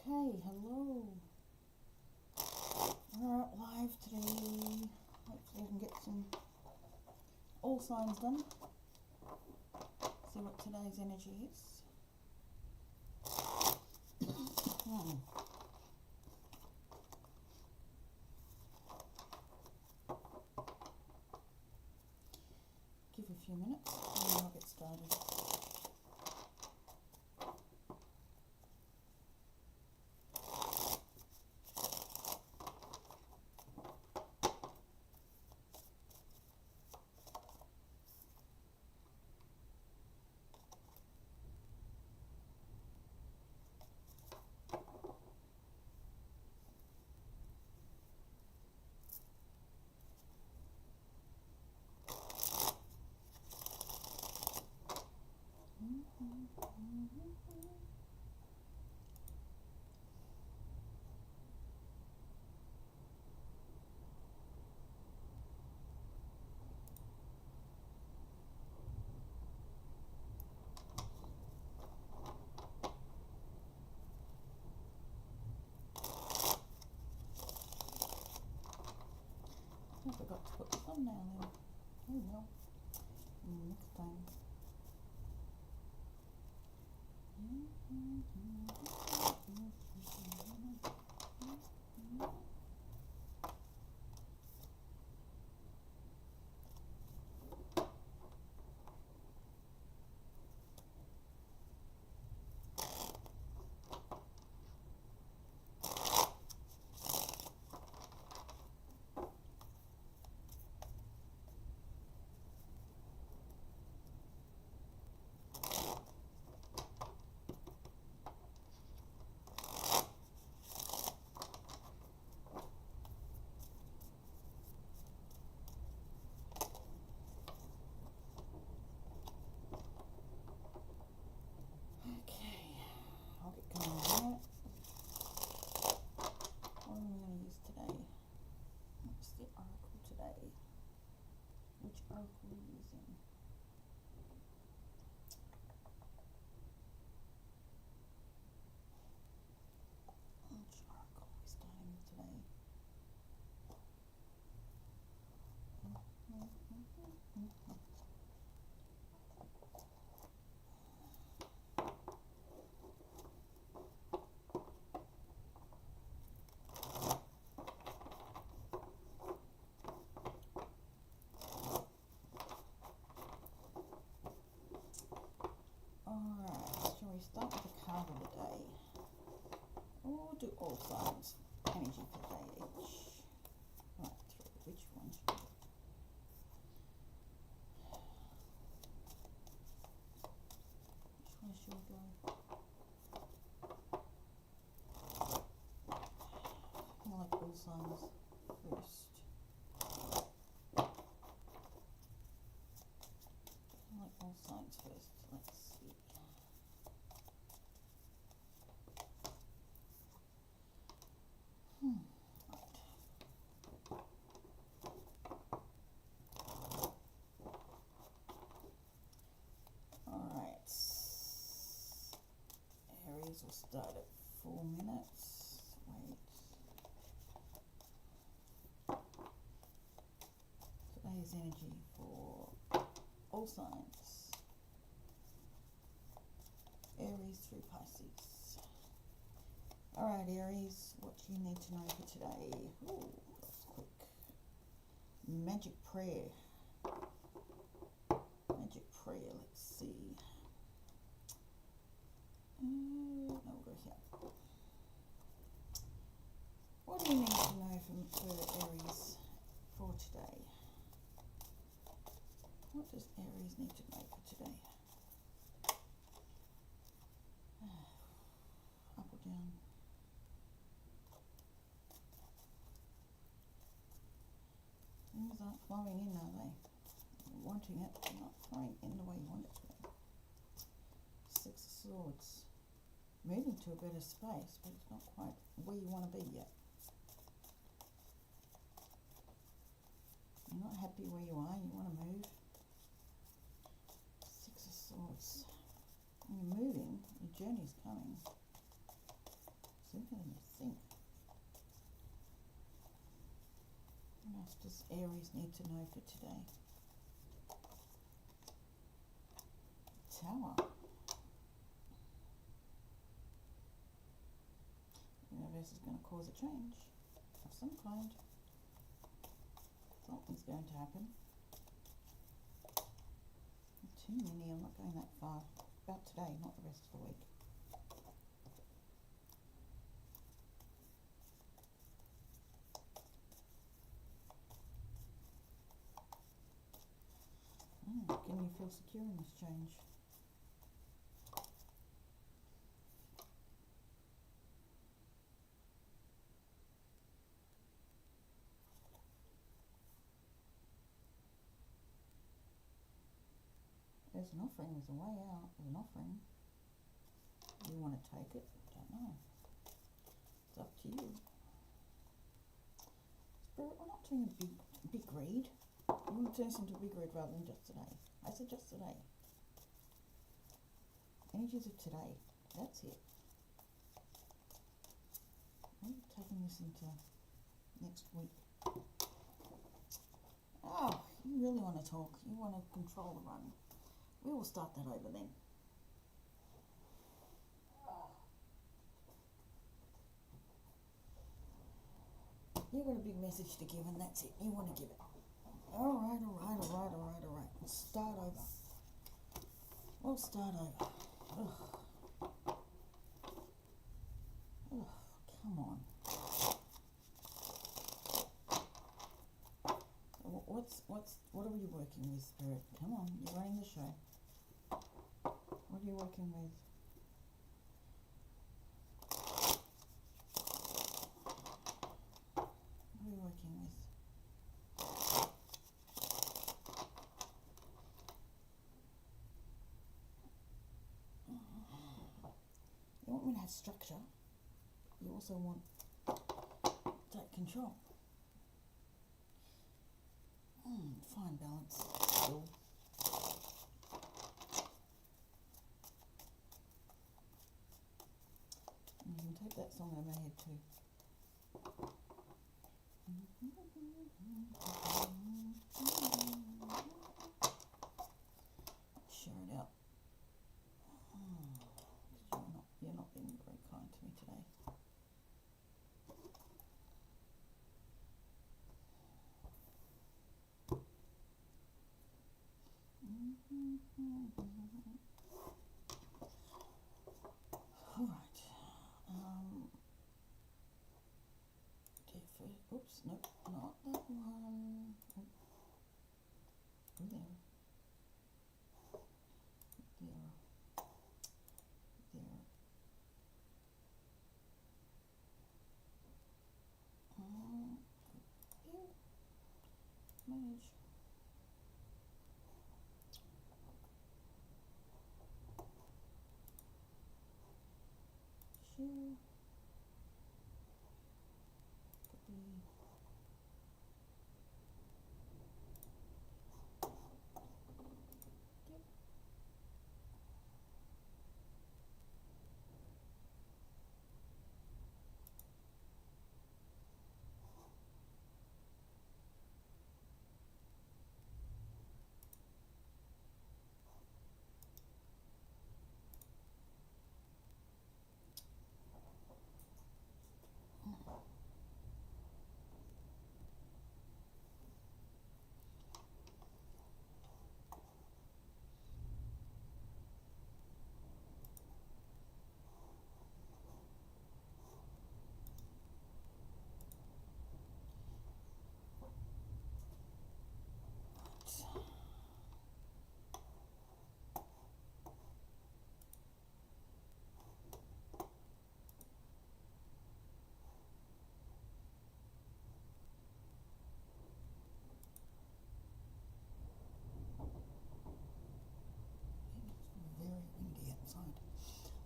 Okay, hello. We're out live today. Hopefully I can get some all signs done. See what today's energy is. Give a few minutes and then I'll get started. I forgot to put the thumbnail in. Oh well. Next time. Okay, I'll get going on that. What am I going to use today? What's the oracle today? Which oracle are you using? Which oracle are we starting with today? Alright, shall we start with the card of the day? Or do all signs energy for the day each? Right, through. Which one should we do? Which one should we go? I like all signs first. I like all signs first. Let's see. Right. Alright. Aries will start at 4 minutes. Wait. Today's energy for all signs. Aries through Pisces. Alright, Aries, what do you need to know for today? Ooh, that's quick. Magic prayer. Magic prayer, let's see. No, we'll go here. What do you need to know for Aries for today? What does Aries need to know for today? Up or down? Things aren't flowing in, are they? Wanting it, but not flowing in the way you want it to. Six of Swords. Moving to a better space, but it's not quite where you want to be yet. You're not happy where you are, you want to move. Six of Swords. When you're moving, your journey's coming. Sooner than you think. What else does Aries need to know for today? Tower. The universe is going to cause a change of some kind. Something's going to happen. Too many, I'm not going that far. About today, not the rest of the week. Can you feel secure in this change? There's an offering, there's a way out, there's an offering. You want to take it? Don't know. It's up to you. Spirit, we're not doing a big read. You want to turn this into a big read rather than just today. I said just today. Energies of today. That's it. I'm taking this into next week. Oh, you really want to talk. You want to control the run. We will start that over then. You've got a big message to give and that's it. You want to give it. Alright. Let's start over. We'll start over. Ugh, come on. What are we working with, Spirit? Come on, you're running the show. What are you working with? What are you working with? You want me to have structure. You also want that control. Fine balance. Still. And you can take that song over my head too. Share it out. You're not being very kind to me today. Alright. Oops, nope, not that one. Oh, there. Manage. Share. Copy. Yep. Very windy outside.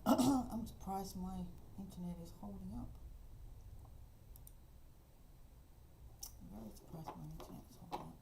I'm surprised my internet is holding up. I'm very surprised my internet is holding up.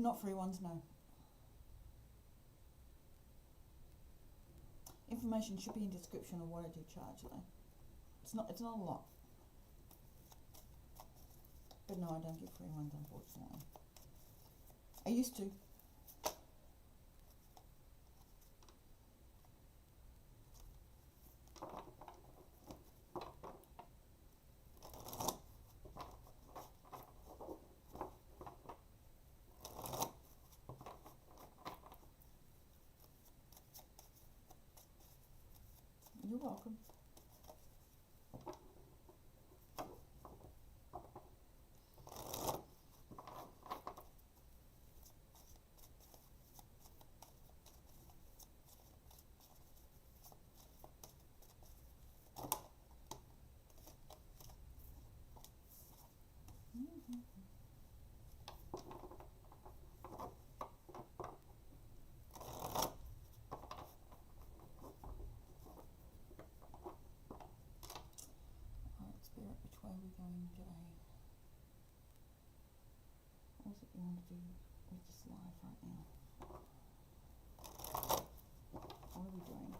Not free ones, no. Information should be in description of what I do charge though. It's not a lot. But no, I don't give free ones, unfortunately. I used to. You're welcome. Alright, Spirit, which way are we going today? What is it you want to do with this live right now? What are we doing?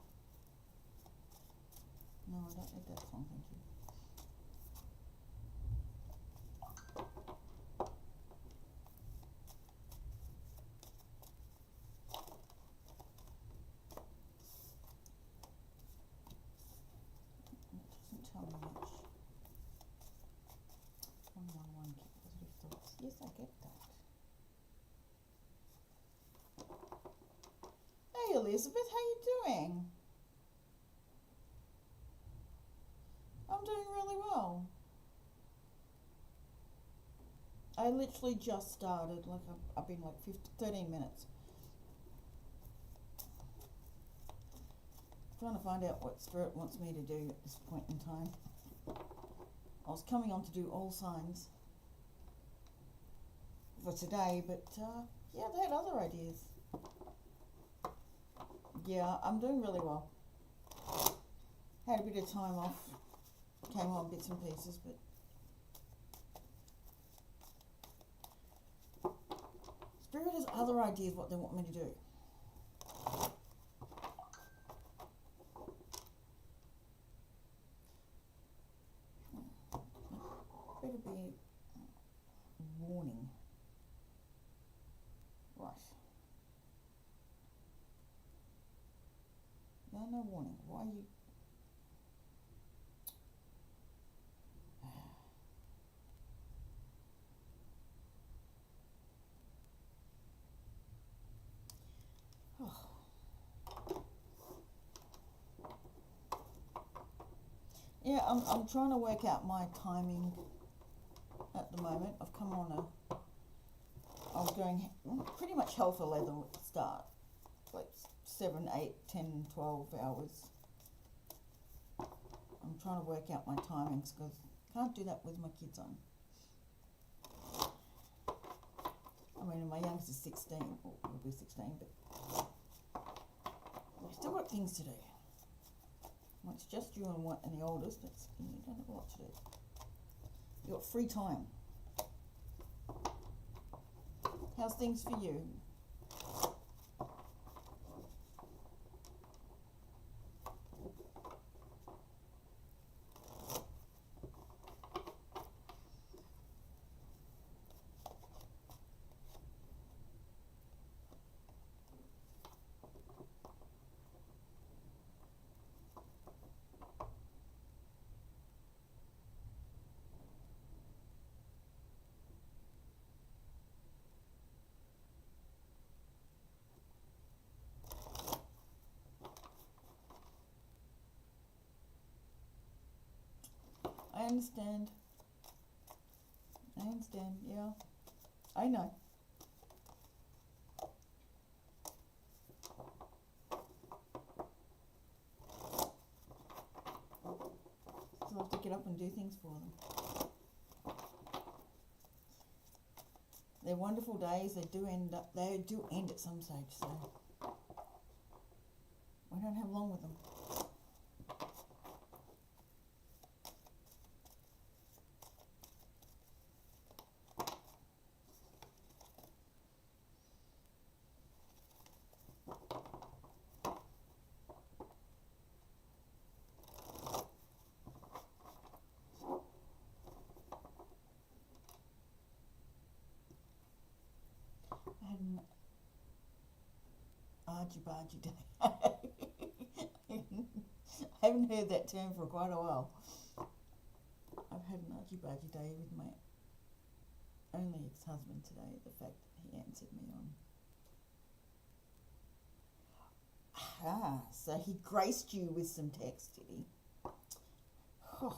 No, I don't need that song, thank you. It doesn't tell me much. 111 keep positive thoughts. Yes, I get that. Hey Elizabeth, how you doing? I'm doing really well. I literally just started, like I've been like 13 minutes. Trying to find out what Spirit wants me to do at this point in time. I was coming on to do all signs for today, but yeah, they had other ideas. Yeah, I'm doing really well. Had a bit of time off, came on bits and pieces, but Spirit has other ideas what they want me to do. Better be warning. Right. No warning. Why are you... Yeah, I'm trying to work out my timing at the moment. I've come on I was going pretty much hell for leather at the start. Like 7, 8, 10, 12 hours. I'm trying to work out my timings because I can't do that with my kids on. I mean, my youngest is 16, or will be 16, but we've still got things to do. When it's just you and the oldest, you don't have a lot to do. You've got free time. How's things for you? I understand, yeah, I know. So I have to get up and do things for them. They're wonderful days, they do end at some stage, so we don't have long with them. an argy-bargy day. I haven't heard that term for quite a while. I've had an argy-bargy day with my only ex-husband today. The fact that he answered me on. So he graced you with some text, did he? Oh,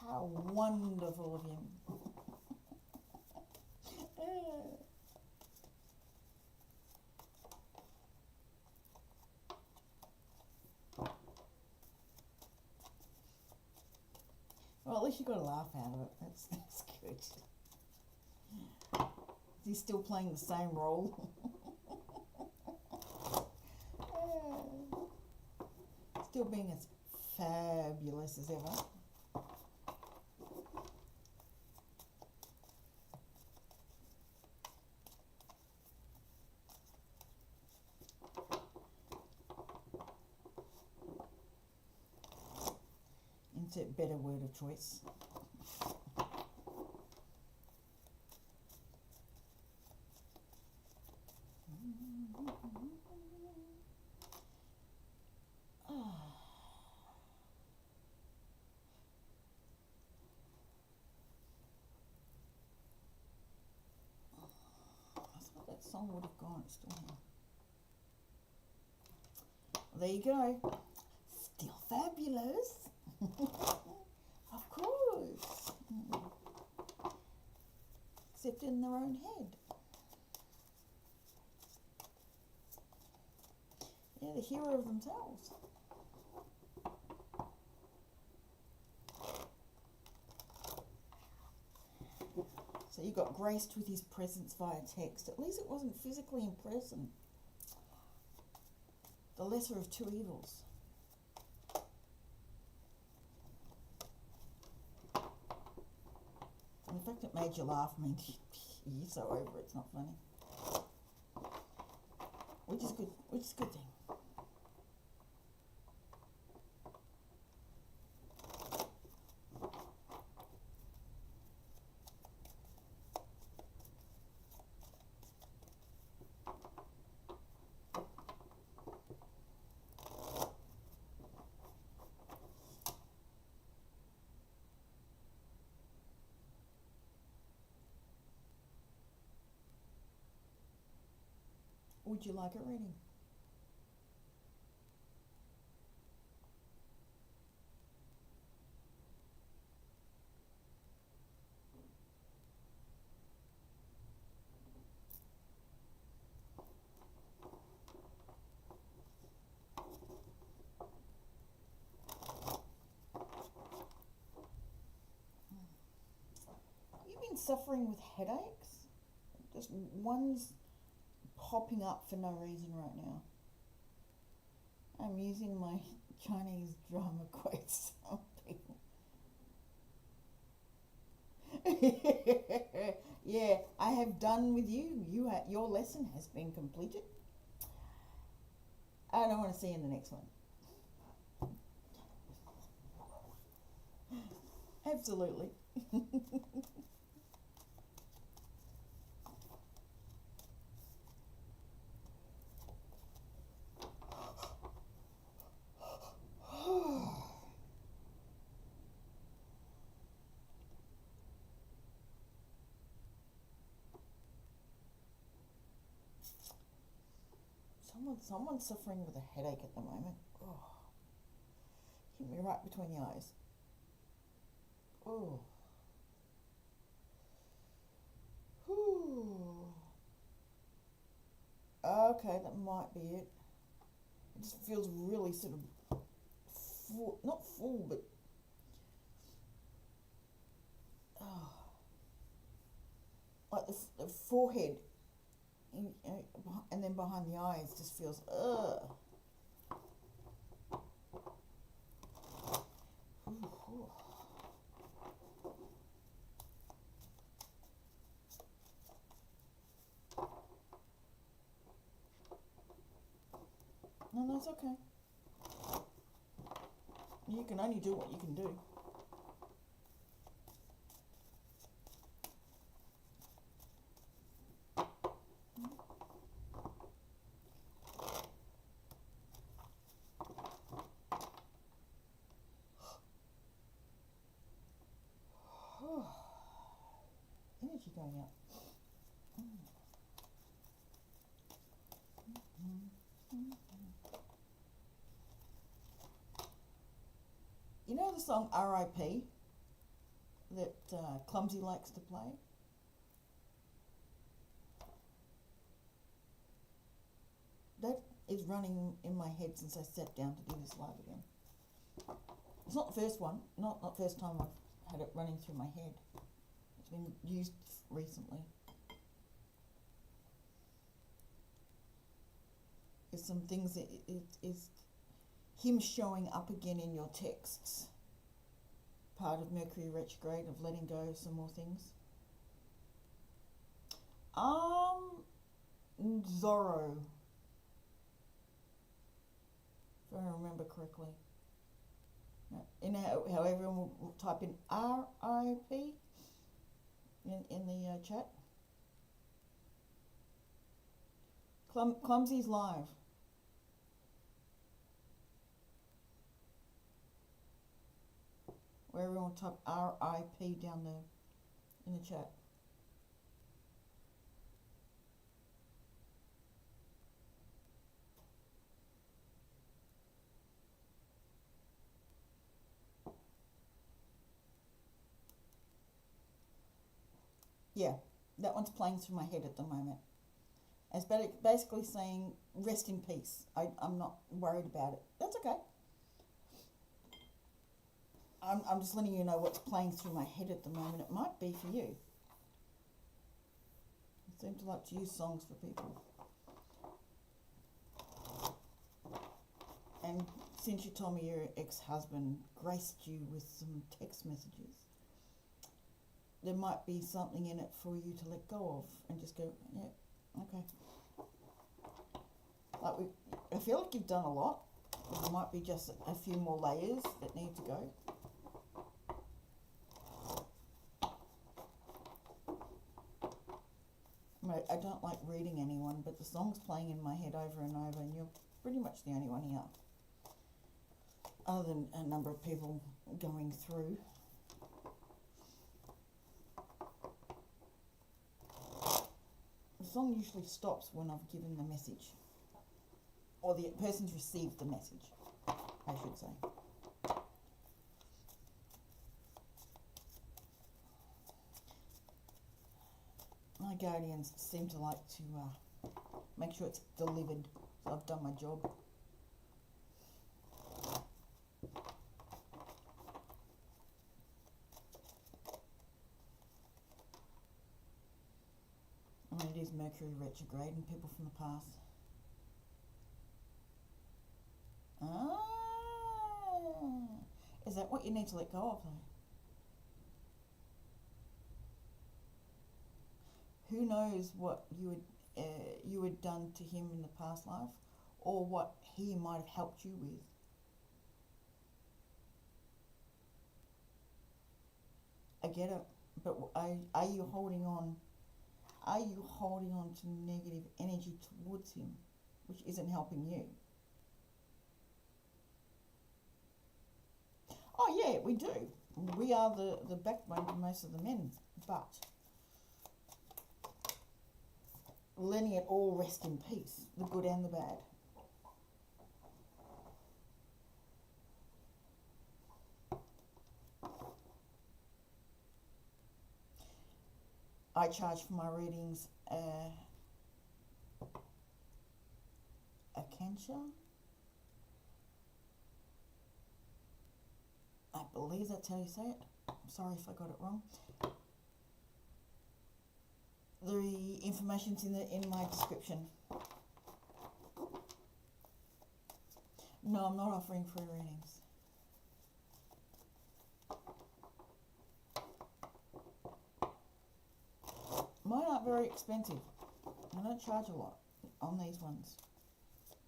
how wonderful of him. Well, at least you got a laugh out of it. That's good. Is he still playing the same role? Still being as fabulous as ever. Insert better word of choice. That song would have gone, it's still here. Well, there you go. Still fabulous. Of course. Except in their own head. Yeah, the hero of themselves. So you got graced with his presence via text. At least it wasn't physically in person. The lesser of two evils. And the fact it made you laugh means you're so over it, it's not funny. Which is good, which is a good thing. Would you like a reading? You've been suffering with headaches? Just one's popping up for no reason right now. I'm using my Chinese drama quotes on people. Yeah, I have done with you. Your lesson has been completed. I don't want to see you in the next one. Absolutely. Someone's suffering with a headache at the moment. Oh, hit me right between the eyes. Oh. Whew. Okay, that might be it. It just feels really sort of full, not full, but like the forehead and then behind the eyes just feels No, that's okay. You can only do what you can do. showing up. You know the song R.I.P. that Clumsy likes to play? That is running in my head since I sat down to do this live again. It's not the first one, not the first time I've had it running through my head. It's been used recently. There's some things that it is him showing up again in your texts. Part of Mercury retrograde, of letting go of some more things. Zorro. If I remember correctly. How everyone will type in R.I.P. in the chat. Clumsy's live. Where everyone will type R.I.P. down there in the chat. Yeah, that one's playing through my head at the moment. It's basically saying, rest in peace. I'm not worried about it. That's okay. I'm just letting you know what's playing through my head at the moment. It might be for you. I seem to like to use songs for people. And since you told me your ex-husband graced you with some text messages, there might be something in it for you to let go of and just go, yeah, okay. I feel like you've done a lot. There might be just a few more layers that need to go. I don't like reading anyone, but the song's playing in my head over and over, and you're pretty much the only one here. Other than a number of people going through. The song usually stops when I've given the message. Or the person's received the message, I should say. My guardians seem to like to make sure it's delivered, so I've done my job. I mean, it is Mercury retrograde and people from the past. Is that what you need to let go of, though? Who knows what you had done to him in the past life, or what he might have helped you with. I get it, but are you holding on? Are you holding on to negative energy towards him, which isn't helping you? Oh yeah, we do. We are the backbone of most of the men, but letting it all rest in peace, the good and the bad. I charge for my readings Acacia. I believe that's how you say it. I'm sorry if I got it wrong. The information's in my description. No, I'm not offering free readings. Mine aren't very expensive. I don't charge a lot on these ones.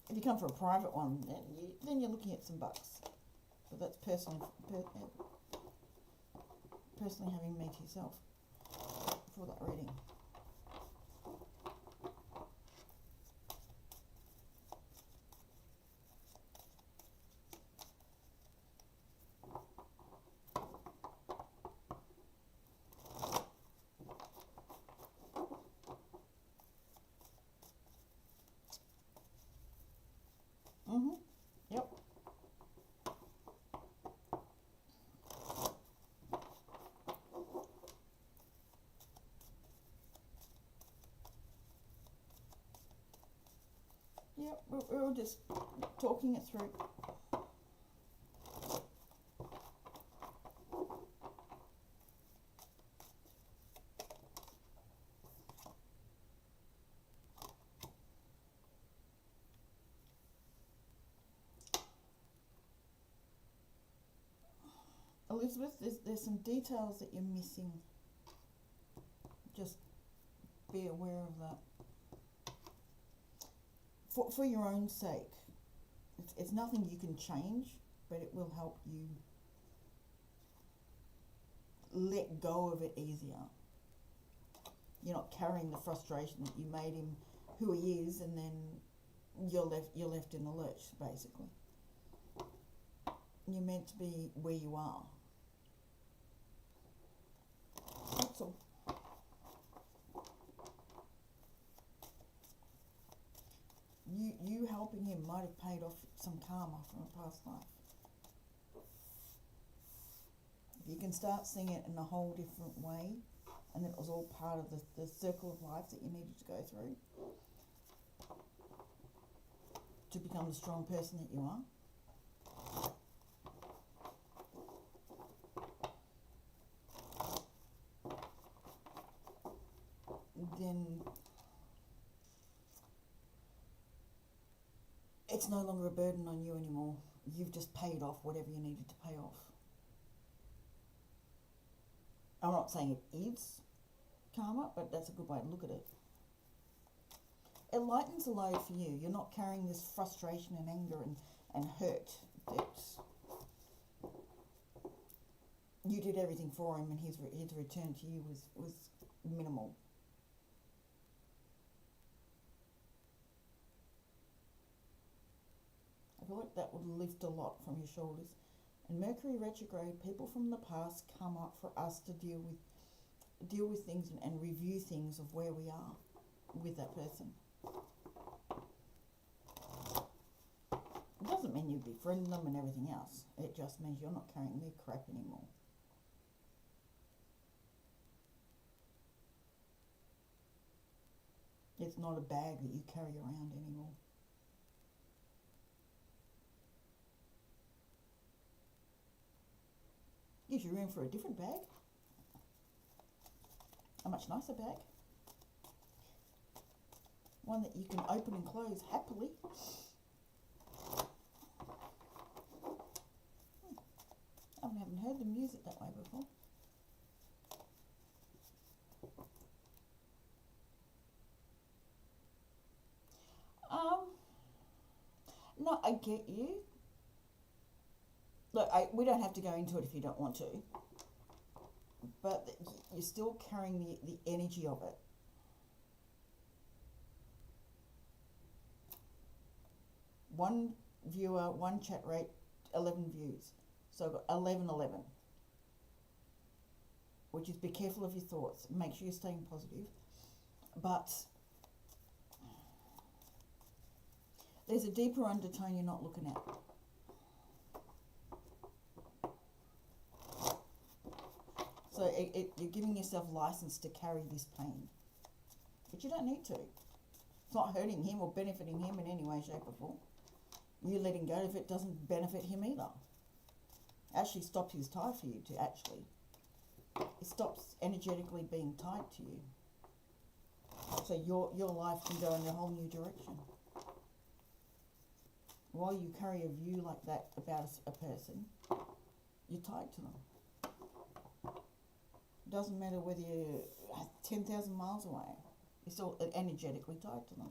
If you come for a private one, then you're looking at some bucks. But that's personally having me to yourself for that reading. Yeah, we're all just talking it through. Elizabeth, there's some details that you're missing. Just be aware of that. For your own sake. It's nothing you can change, but it will help you let go of it easier. You're not carrying the frustration that you made him who he is, and then you're left in the lurch, basically. You're meant to be where you are. That's all. You helping him might have paid off some karma from a past life. If you can start seeing it in a whole different way, and that it was all part of the circle of life that you needed to go through to become the strong person that you are. Then it's no longer a burden on you anymore. You've just paid off whatever you needed to pay off. I'm not saying it is karma, but that's a good way to look at it. It lightens the load for you. You're not carrying this frustration and anger and hurt. You did everything for him, and his return to you was minimal. I feel like that would lift a lot from your shoulders. And Mercury retrograde, people from the past come up for us to deal with things and review things of where we are with that person. It doesn't mean you befriend them and everything else. It just means you're not carrying their crap anymore. It's not a bag that you carry around anymore. Gives you room for a different bag. A much nicer bag. One that you can open and close happily. I haven't heard them use it that way before. No, I get you. Look, we don't have to go into it if you don't want to. But you're still carrying the energy of it. One viewer, one chat rate, 11 views. So I've got 11. Which is be careful of your thoughts. Make sure you're staying positive. But there's a deeper undertone you're not looking at. So you're giving yourself license to carry this pain. But you don't need to. It's not hurting him or benefiting him in any way, shape or form. You letting go of it doesn't benefit him either. Actually stops his tie for you to actually. It stops energetically being tied to you. So your life can go in a whole new direction. While you carry a view like that about a person, you're tied to them. It doesn't matter whether you're 10,000 miles away. You're still energetically tied to them.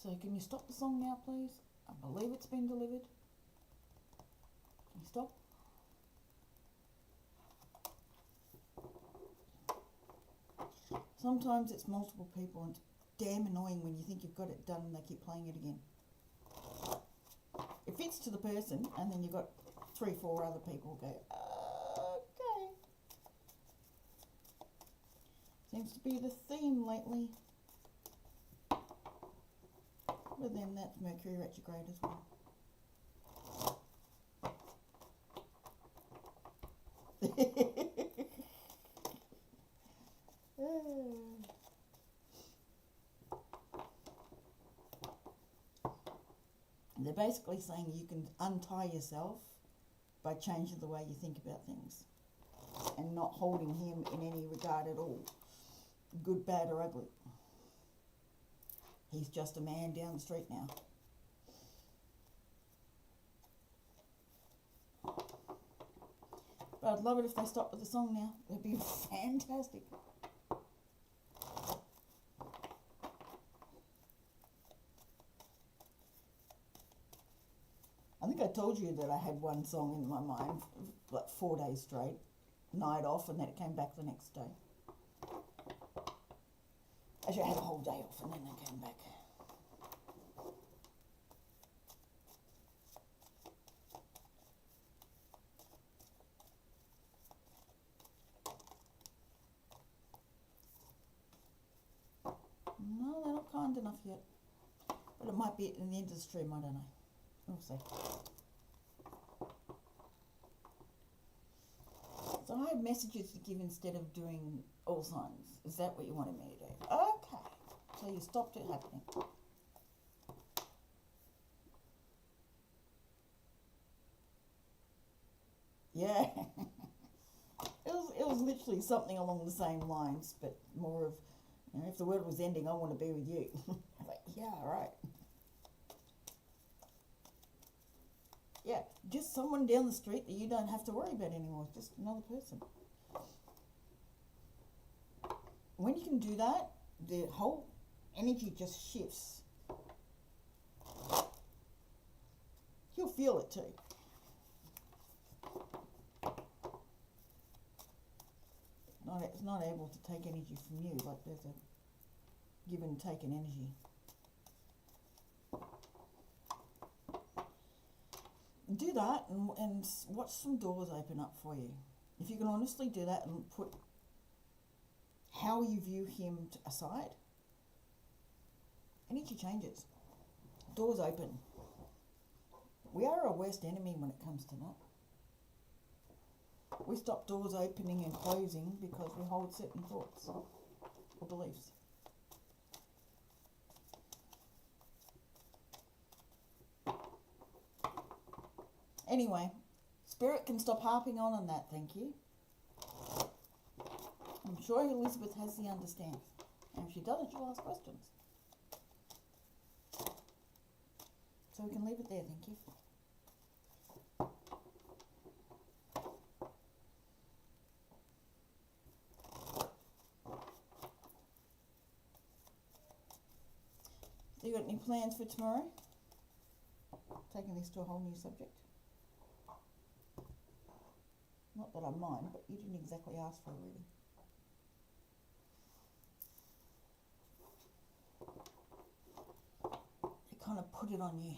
So can you stop the song now, please? I believe it's been delivered. Can you stop? Sometimes it's multiple people, and it's damn annoying when you think you've got it done and they keep playing it again. It fits to the person, and then you've got 3-4 other people go, okay. Seems to be the theme lately. But then that's Mercury retrograde as well. basically saying you can untie yourself by changing the way you think about things and not holding him in any regard at all, good, bad, or ugly. He's just a man down the street now. But I'd love it if they stopped with the song now. It'd be fantastic. I think I told you that I had one song in my mind, like 4 days straight, night off, and then it came back the next day. Actually, I had a whole day off, and then it came back. No, they're not kind enough yet. But it might be in the end of the stream, I don't know. We'll see. So I have messages to give instead of doing all signs. Is that what you wanted me to do? Okay. So you stopped it happening. Yeah. It was literally something along the same lines, but more of, you know, if the world was ending, I want to be with you. Like, yeah, right. Yeah, just someone down the street that you don't have to worry about anymore. Just another person. When you can do that, the whole energy just shifts. You'll feel it too. It's not able to take energy from you, like there's a give and take in energy. Do that and watch some doors open up for you. If you can honestly do that and put how you view him aside, energy changes. Doors open. We are our worst enemy when it comes to that. We stop doors opening and closing because we hold certain thoughts or beliefs. Anyway, Spirit can stop harping on that, thank you. I'm sure Elizabeth has the understanding. And if she doesn't, she'll ask questions. So we can leave it there, thank you. So you got any plans for tomorrow? Taking this to a whole new subject? Not that I mind, but you didn't exactly ask for a reading. They kind of put it on you.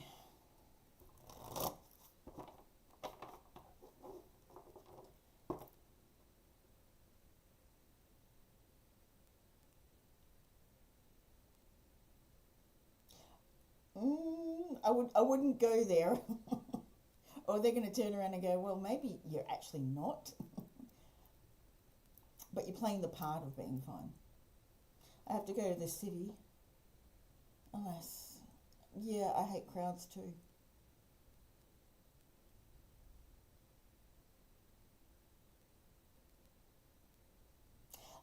I wouldn't go there. Or they're going to turn around and go, well, maybe you're actually not. But you're playing the part of being fine. I have to go to the city. Alas. Yeah, I hate crowds too.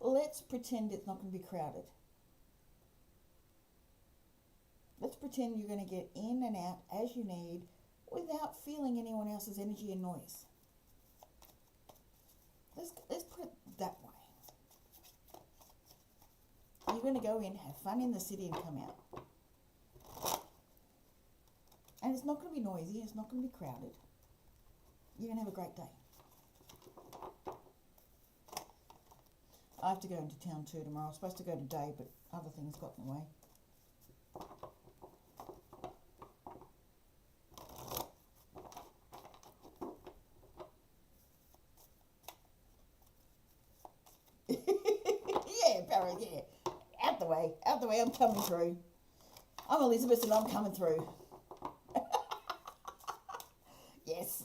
Let's pretend it's not going to be crowded. Let's pretend you're going to get in and out as you need without feeling anyone else's energy and noise. Let's put it that way. You're going to go in, have fun in the city and come out. And it's not going to be noisy, it's not going to be crowded. You're going to have a great day. I have to go into town too tomorrow. I was supposed to go today, but other things got in the way. Yeah, Barry, yeah. Out the way, I'm coming through. I'm Elizabeth and I'm coming through. Yes.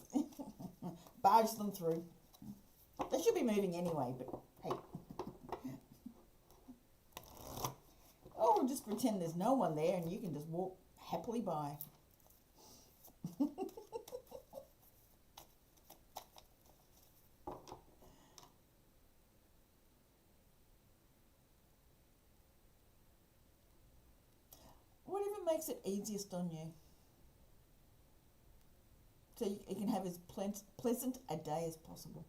Barge them through. They should be moving anyway, but hey. Oh, we'll just pretend there's no one there and you can just walk happily by. makes it easiest on you. So you can have as pleasant a day as possible.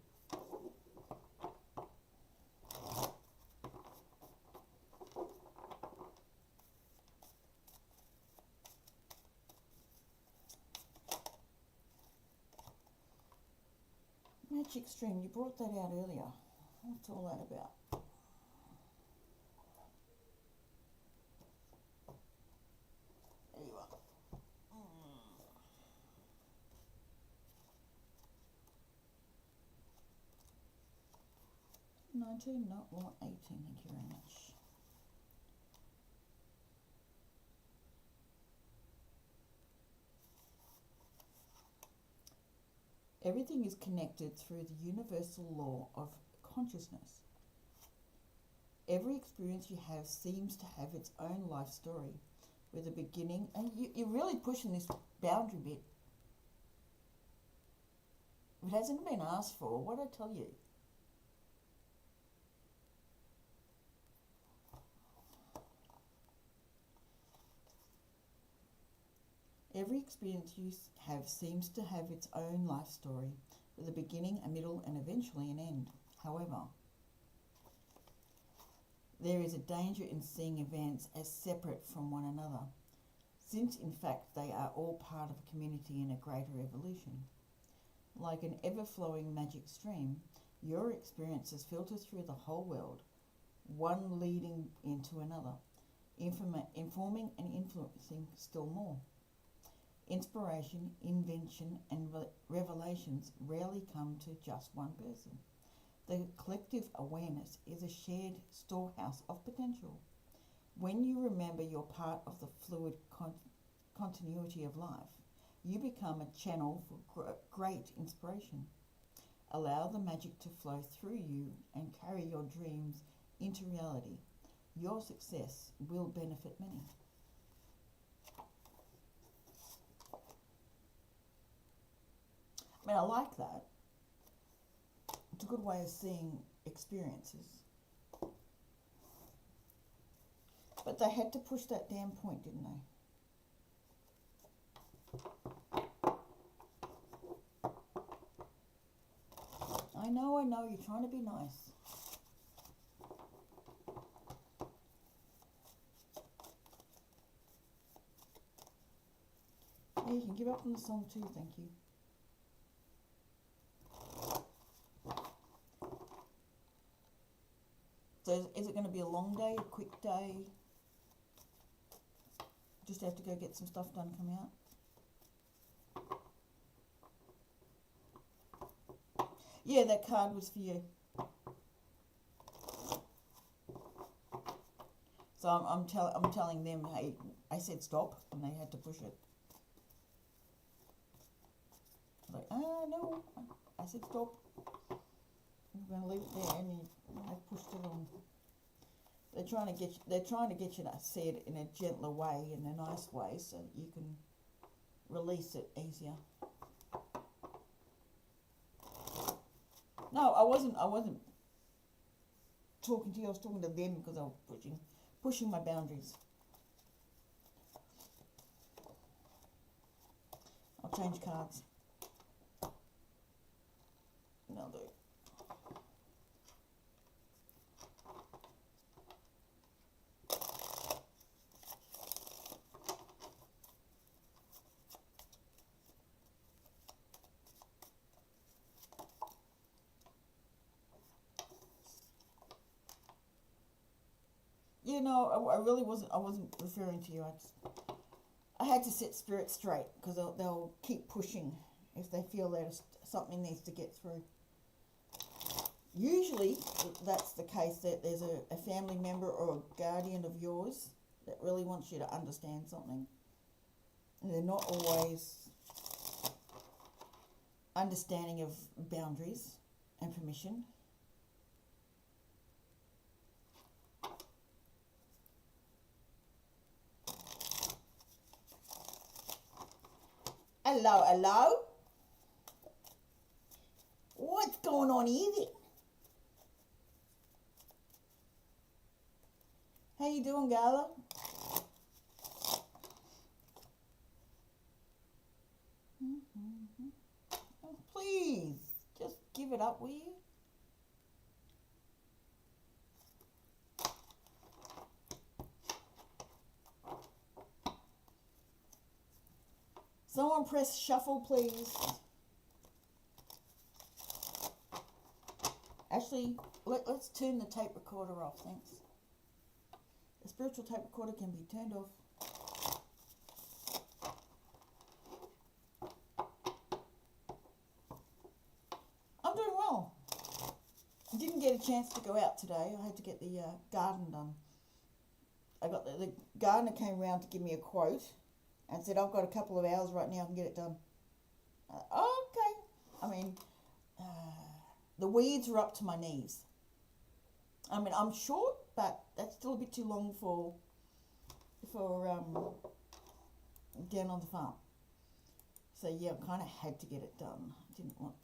Magic Stream, you brought that out earlier. What's all that about? There you are. 19, not 18, thank you very much. Everything is connected through the universal law of consciousness. Every experience you have seems to have its own life story, with a beginning, and you're really pushing this boundary bit. If it hasn't been asked for, what'd I tell you? Every experience you have seems to have its own life story, with a beginning, a middle, and eventually an end. However, there is a danger in seeing events as separate from one another, since in fact they are all part of a community in a greater evolution. Like an ever-flowing magic stream, your experiences filter through the whole world, one leading into another, informing and influencing still more. Inspiration, invention, and revelations rarely come to just one person. The collective awareness is a shared storehouse of potential. When you remember you're part of the fluid continuity of life, you become a channel for great inspiration. Allow the magic to flow through you and carry your dreams into reality. Your success will benefit many. I mean, I like that. It's a good way of seeing experiences. But they had to push that damn point, didn't they? I know, you're trying to be nice. Yeah, you can give up on the song too, thank you. So is it going to be a long day, a quick day? Just have to go get some stuff done, come out? Yeah, that card was for you. So I'm telling them, hey, I said stop, and they had to push it. Like, no, I said stop. I'm going to leave it there, and I pushed it on. They're trying to get you to say it in a gentler way, in a nice way, so that you can release it easier. No, I wasn't talking to you. I was talking to them because I was pushing my boundaries. I'll change cards. And I'll do. Yeah, no, I really wasn't. I wasn't referring to you. I had to set spirit straight because they'll keep pushing if they feel that something needs to get through. Usually, that's the case, that there's a family member or a guardian of yours that really wants you to understand something, and they're not always understanding of boundaries and permission. Hello? What's going on here then? How you doing, Gala? it up, will you? Someone press shuffle, please. Actually, let's turn the tape recorder off, thanks. The spiritual tape recorder can be turned off. I'm doing well. I didn't get a chance to go out today. I had to get the garden done. I got the gardener came round to give me a quote and said, I've got a couple of hours right now, I can get it done. Okay. I mean, the weeds are up to my knees. I mean, I'm short, but that's still a bit too long for down on the farm. So yeah, I kind of had to get it done. I didn't want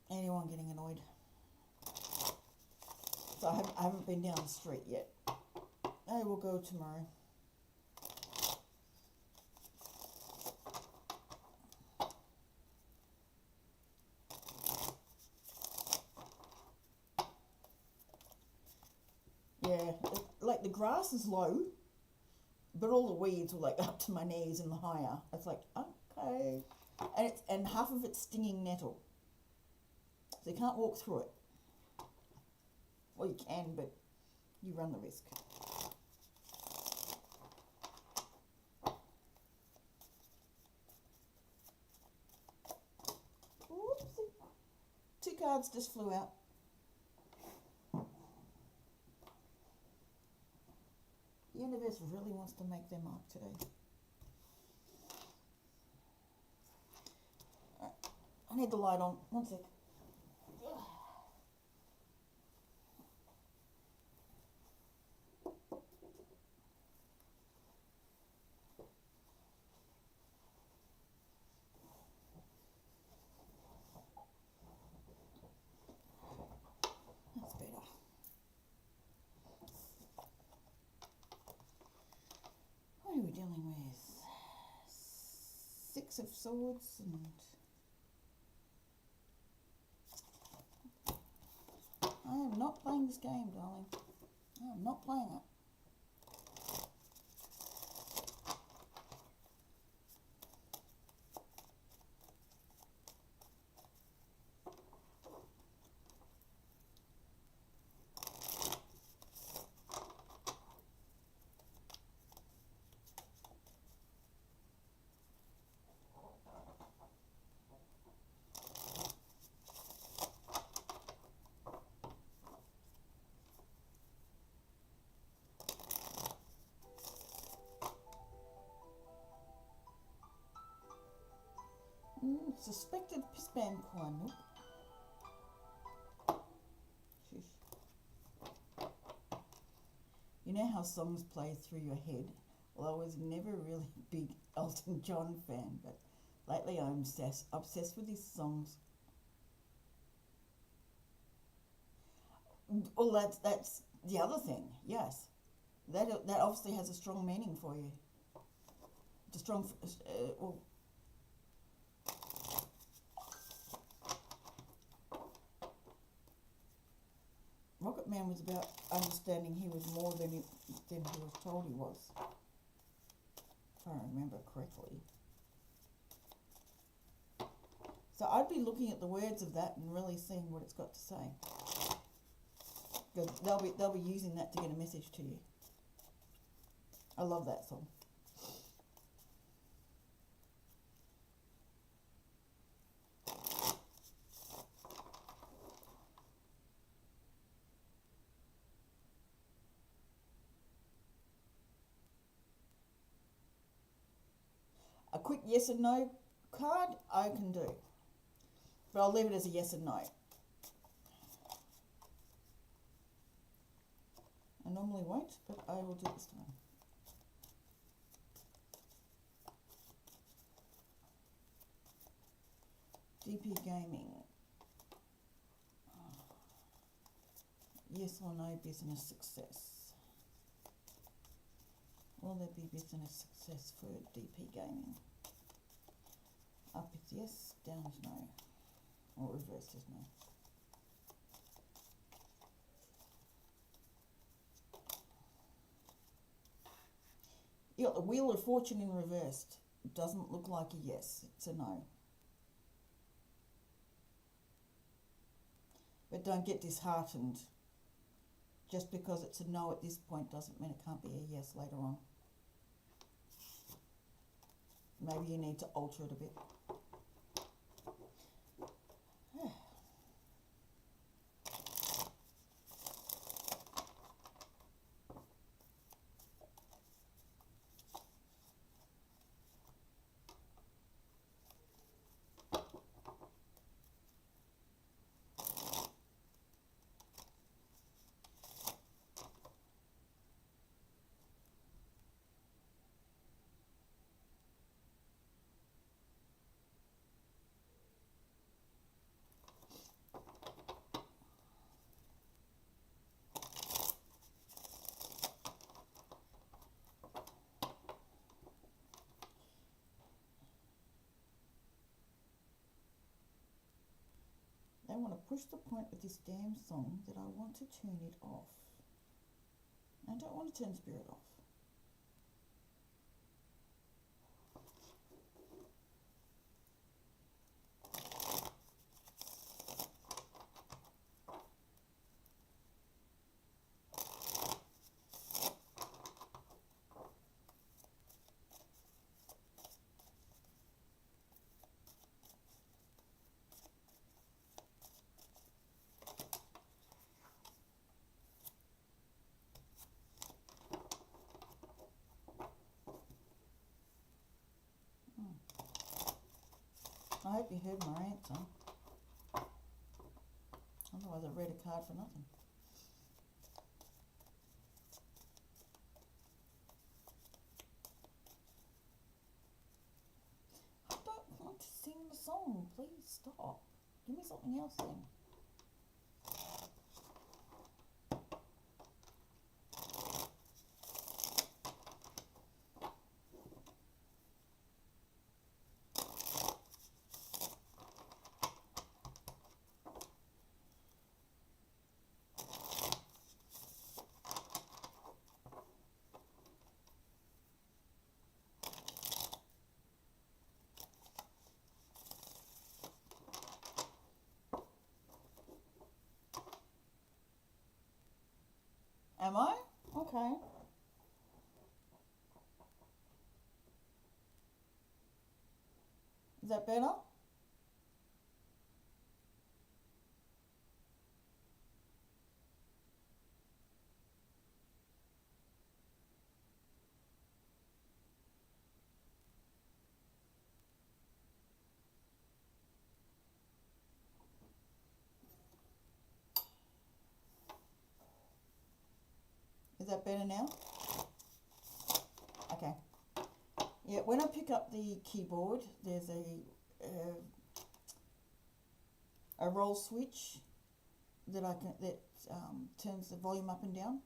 anyone getting annoyed. So I haven't been down the street yet. I will go tomorrow. Yeah, like the grass is low, but all the weeds are like up to my knees and higher. It's like, okay. And half of it's stinging nettle. So you can't walk through it. Well, you can, but you run the risk. Oopsie. 2 cards just flew out. The universe really wants to make their mark today. Right. I need the light on. 1 sec. That's better. What are we dealing with? 6 of Swords and... I am not playing this game, darling. I am not playing it. Suspected spam coin. Nope. Shush. You know how songs play through your head? Well, I was never really a big Elton John fan, but lately I'm obsessed with his songs. Well, that's the other thing. Yes, that obviously has a strong meaning for you. It's a strong. Well, Rocket Man was about understanding he was more than he was told he was, if I remember correctly. So I'd be looking at the words of that and really seeing what it's got to say, because they'll be using that to get a message to you. I love that song. A quick yes and no card I can do, but I'll leave it as a yes and no. I normally won't, but I will do this time. DP Gaming. Yes or no business success. Will there be business success for DP Gaming? Up is yes, down is no. Or reversed is no. You got the Wheel of Fortune in reversed. It doesn't look like a yes, it's a no. But don't get disheartened. Just because it's a no at this point doesn't mean it can't be a yes later on. Maybe you need to alter it a bit. I want to push the point with this damn song that I want to turn it off. I don't want to turn Spirit off. I hope you heard my answer. Otherwise I read a card for nothing. I don't want to sing the song. Please stop. Give me something else then. Am I? Okay. Is that better? Is that better now? Okay. Yeah, when I pick up the keyboard, there's a roll switch that turns the volume up and down.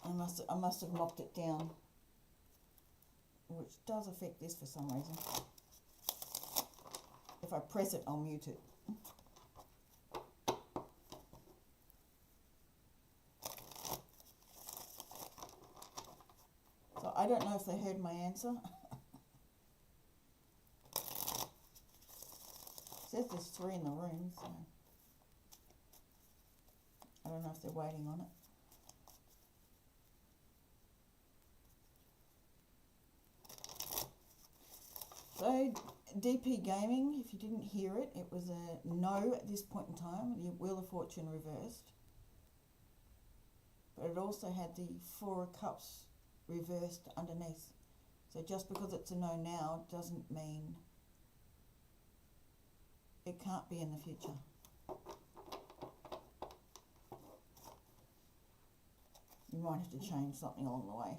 I must have knocked it down, which does affect this for some reason. If I press it, I'll mute it. So I don't know if they heard my answer. It says there's 3 in the room, so I don't know if they're waiting on it. So DP Gaming, if you didn't hear it, it was a no at this point in time, the Wheel of Fortune reversed. But it also had the 4 of Cups reversed underneath. So just because it's a no now doesn't mean it can't be in the future. You might have to change something along the way.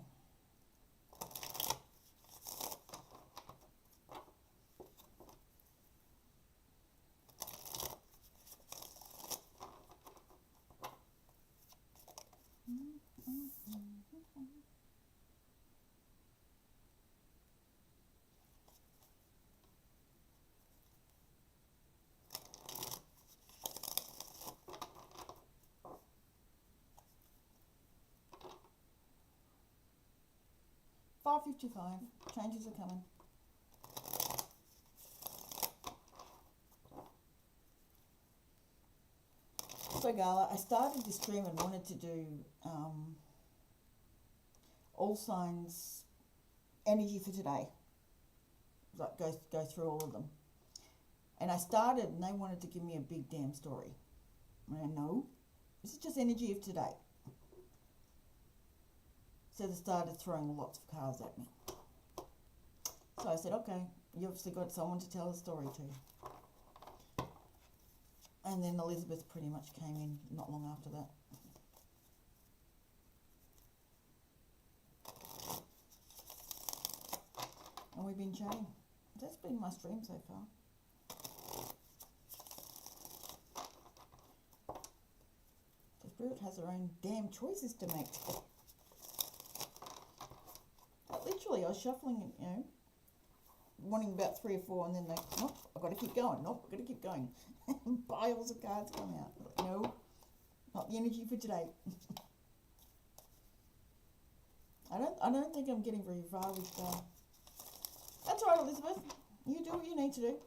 5:55. Changes are coming. So, Gala, I started this stream and wanted to do all signs energy for today. Like go through all of them. And I started and they wanted to give me a big damn story. And I know, this is just energy of today. So they started throwing lots of cards at me. So I said, okay, you obviously got someone to tell a story to. And then Elizabeth pretty much came in not long after that. And we've been chatting. That's been my stream so far. The spirit has her own damn choices to make. Literally, I was shuffling, you know, wanting about 3 or 4, and then they, nope, I've got to keep going. Nope, I've got to keep going. Piles of cards come out. Like, no, not the energy for today. I don't think I'm getting very far with. That's right, Elizabeth. You do what you need to do.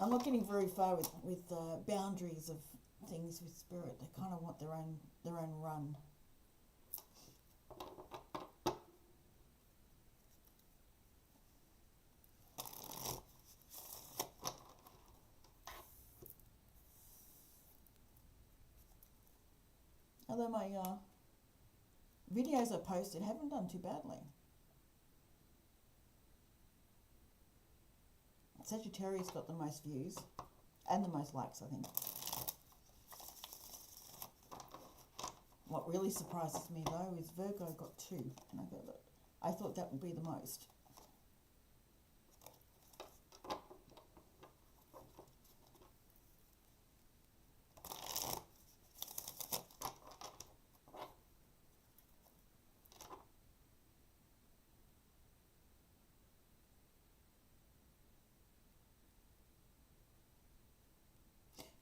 I'm not getting very far with boundaries of things with spirit. They kind of want their own run. Although my videos I posted haven't done too badly. Sagittarius got the most views and the most likes, I think. What really surprises me though is Virgo got 2, and I thought that would be the most.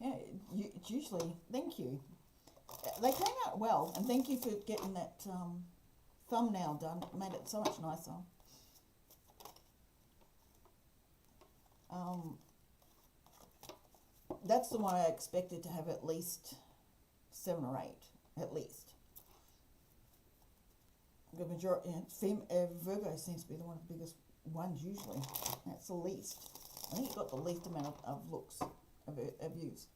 Yeah, it's usually, thank you. They came out well, and thank you for getting that thumbnail done. It made it so much nicer. That's the one I expected to have at least 7 or 8, at least. The majority, Virgo seems to be the one of the biggest ones usually. That's the least. I think it got the least amount of looks, of views.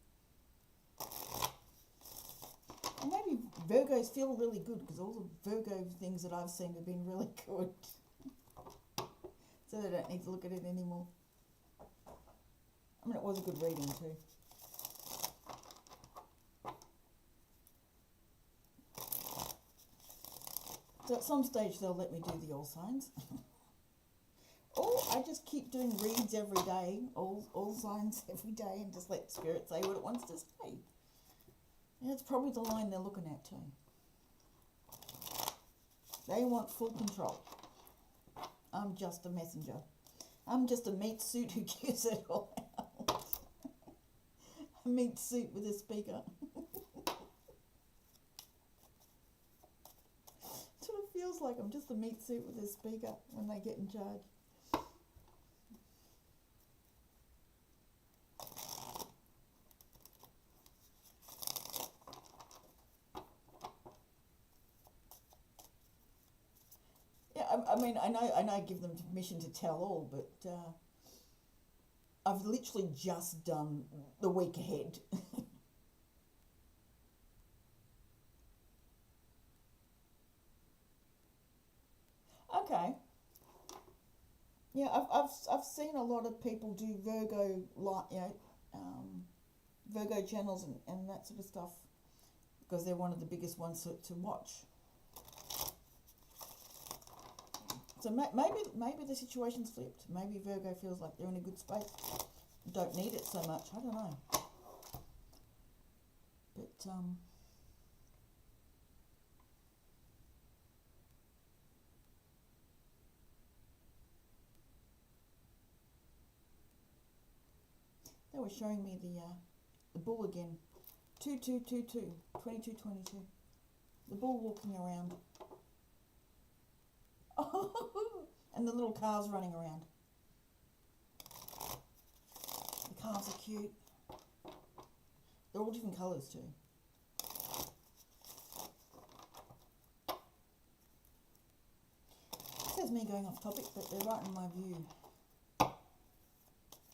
And maybe Virgos feel really good because all the Virgo things that I've seen have been really good. So they don't need to look at it anymore. I mean, it was a good reading too. So at some stage they'll let me do the all signs. Or I just keep doing reads every day, all signs every day, and just let Spirit say what it wants to say. And it's probably the line they're looking at too. They want full control. I'm just a messenger. I'm just a meat suit who gives it all out. A meat suit with a speaker. That's what it feels like. I'm just a meat suit with a speaker when they get in charge. I mean, I know I give them permission to tell all, but I've literally just done the week ahead. Okay. Yeah, I've seen a lot of people do Virgo, Virgo channels and that sort of stuff because they're one of the biggest ones to watch. So maybe the situation's flipped. Maybe Virgo feels like they're in a good space. Don't need it so much. I don't know. But they were showing me the bull again. 2222, 2222. The bull walking around. And the little calves running around. The calves are cute. They're all different colours too. This is me going off topic, but they're right in my view.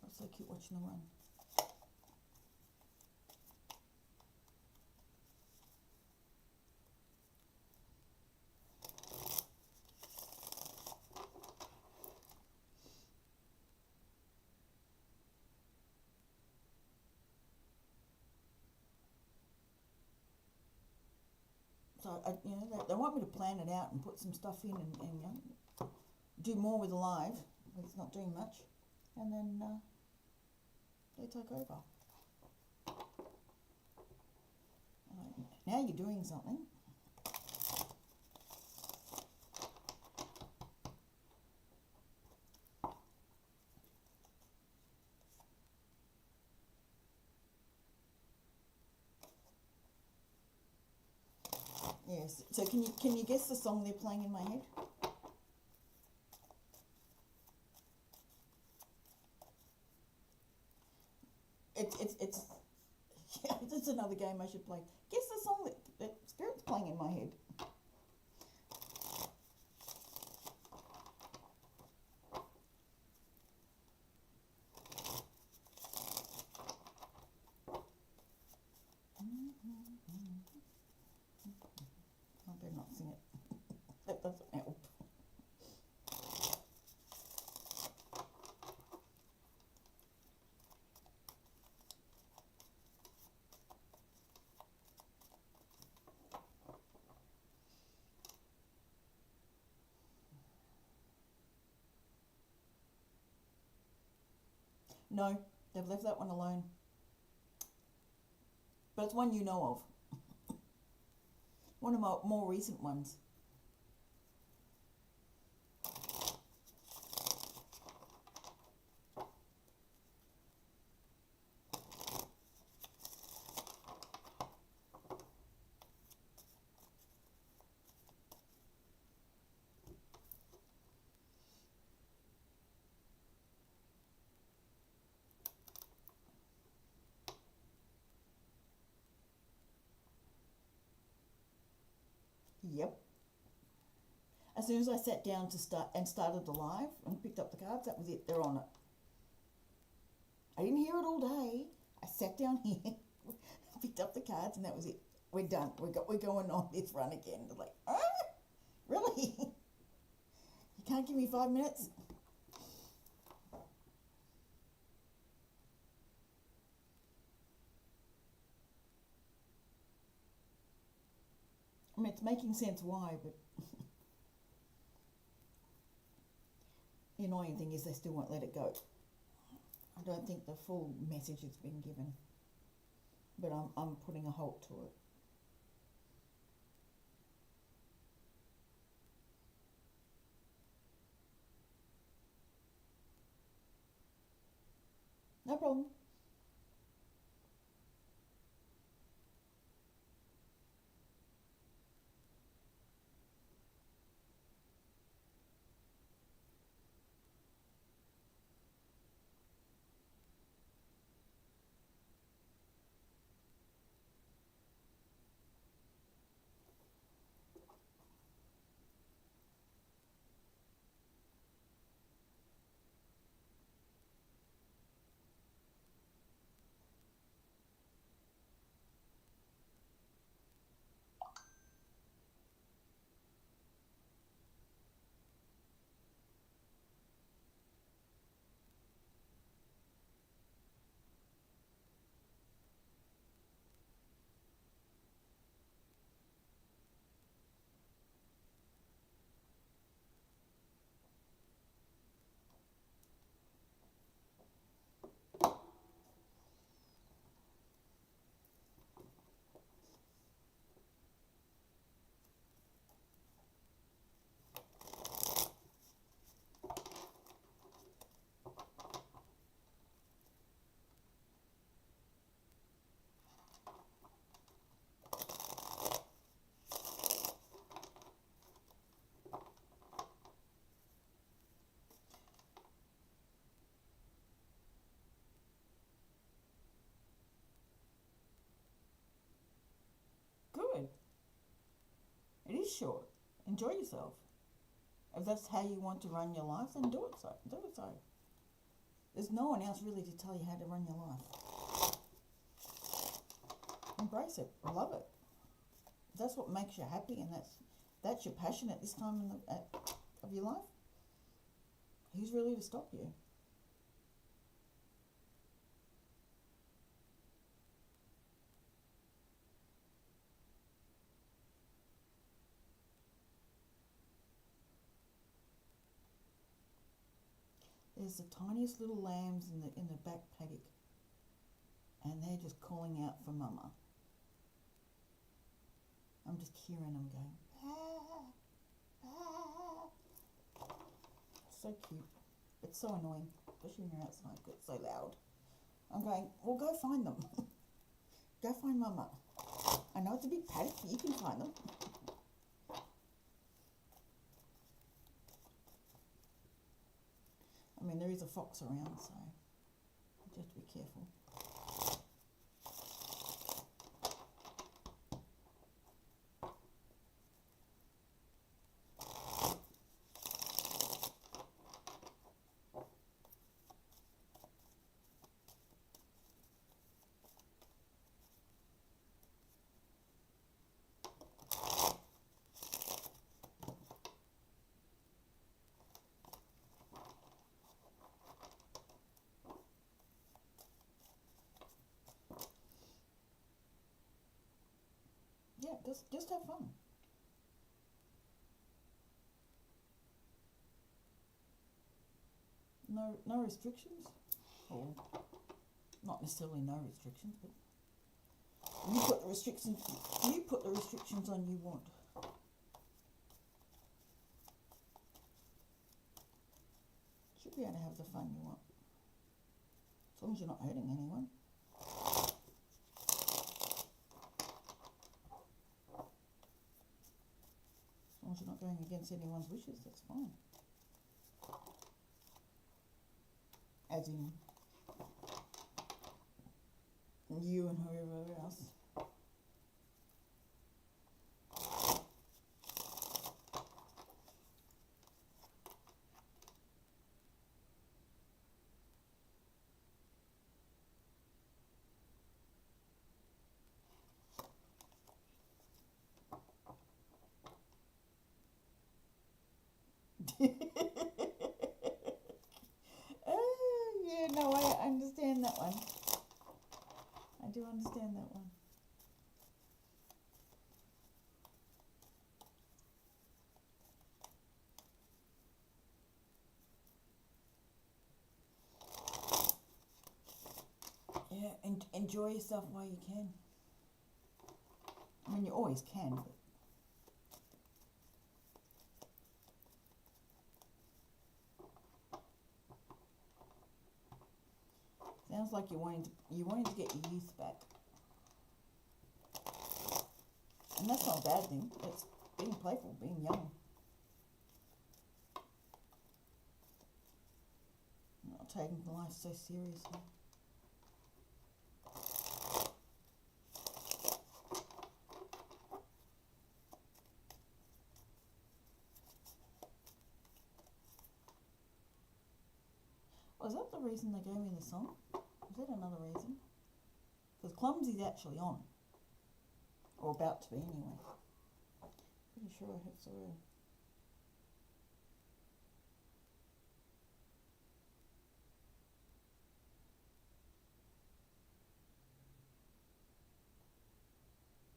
It's so cute watching them run. So, they want me to plan it out and put some stuff in and do more with the live. It's not doing much. And then they take over. Now you're doing something. Yes. So can you guess the song they're playing in my head? It's yeah, it's another game I should play. Guess the song that Spirit's playing in my head. I better not sing it. That doesn't help. No, they've left that one alone. But it's one you know of. One of my more recent ones. Yep. As soon as I sat down to started the live and picked up the cards, that was it. They're on it. I didn't hear it all day. I sat down here, picked up the cards, and that was it. We're done. We're going on this run again. They're like, really? You can't give me 5 minutes? I mean, it's making sense why, but the annoying thing is they still won't let it go. I don't think the full message has been given, but I'm putting a halt to it. No problem. is short. Enjoy yourself. If that's how you want to run your life, then do it so. Do it so. There's no one else really to tell you how to run your life. Embrace it. Love it. If that's what makes you happy, and that's your passion at this time of your life, who's really to stop you? There's the tiniest little lambs in the back paddock, and they're just calling out for mama. I'm just hearing them going, ah, ah. So cute. It's so annoying, especially when you're outside, because it's so loud. I'm going, well, go find them. Go find mama. I know it's a big paddock, but you can find them. I mean, there is a fox around, so you have to be careful. Yeah, just have fun. No restrictions, or not necessarily no restrictions, but you put the restrictions on you want. Should be able to have the fun you want, as long as you're not hurting anyone. As long as you're not going against anyone's wishes, that's fine. As in you and whoever else. Yeah, no, I understand that one. I do understand that one. Yeah, and enjoy yourself while you can. I mean, you always can, but sounds like you're wanting to get your youth back. And that's not a bad thing. It's being playful, being young. Not taking life so seriously. Was that the reason they gave me the song? Was that another reason? Because Clumsy's actually on. Or about to be, anyway. Pretty sure I have so.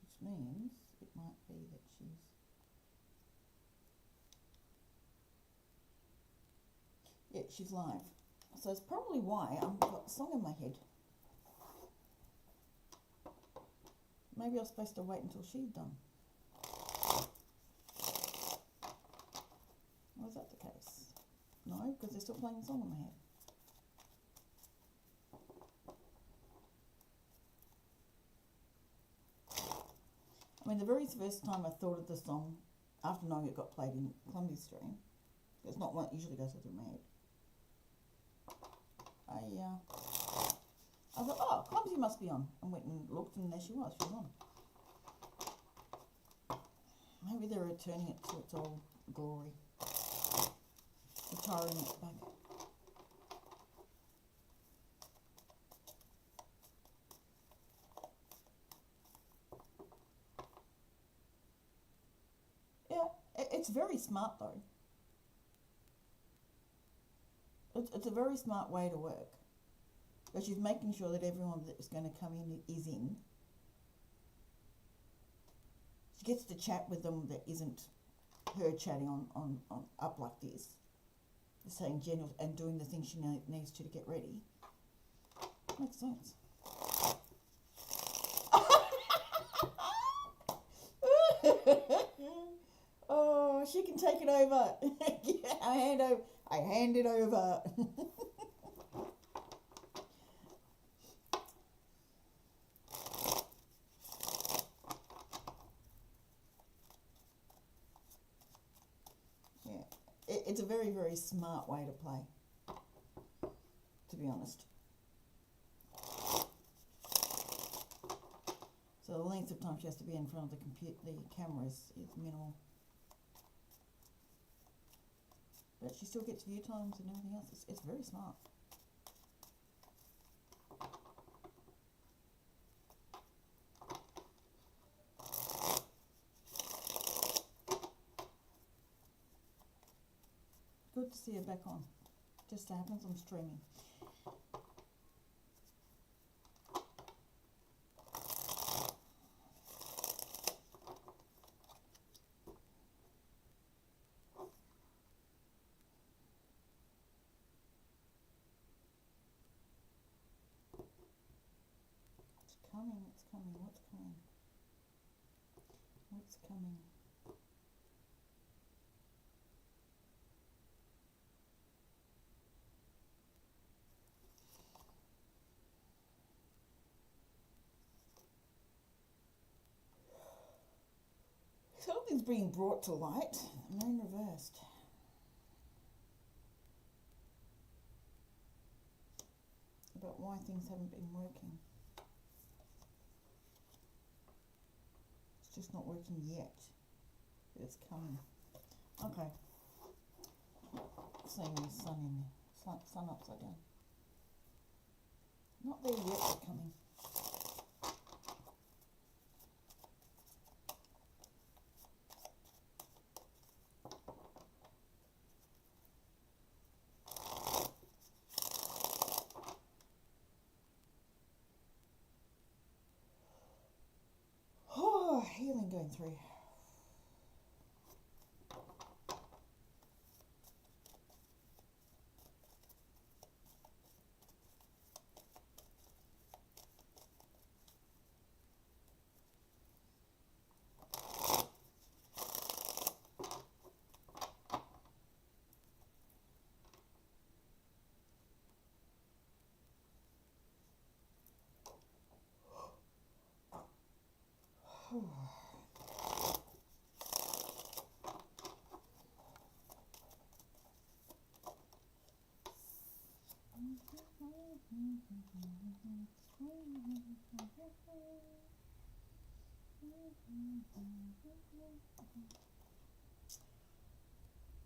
Which means it might be that she's. Yeah, she's live. So it's probably why I've got the song in my head. Maybe I was supposed to wait until she's done. Was that the case? No, because they're still playing the song in my head. I mean, the very first time I thought of the song, after knowing it got played in Clumsy's stream, it's not one that usually goes through my head. I thought, oh, Clumsy must be on. And went and looked, and there she was. She was on. Maybe they're returning it to its old glory. Retiring it back. Yeah, it's very smart though. It's a very smart way to work. Because she's making sure that everyone that's going to come in is in. She gets to chat with them that isn't her chatting on up like this. Saying general and doing the things she needs to get ready. Makes sense. Oh, she can take it over. I hand it over. It's a very, very smart way to play, to be honest. So the length of time she has to be in front of the camera is minimal. But she still gets view times and everything else. It's very smart. Good to see her back on. Just so happens I'm streaming. It's coming, it's coming, what's coming? What's coming? Something's being brought to light, and then reversed. About why things haven't been working. It's just not working yet. But it's coming. Okay. Seeing the sun in there. Sun upside down. Not there yet, but coming. Healing going through.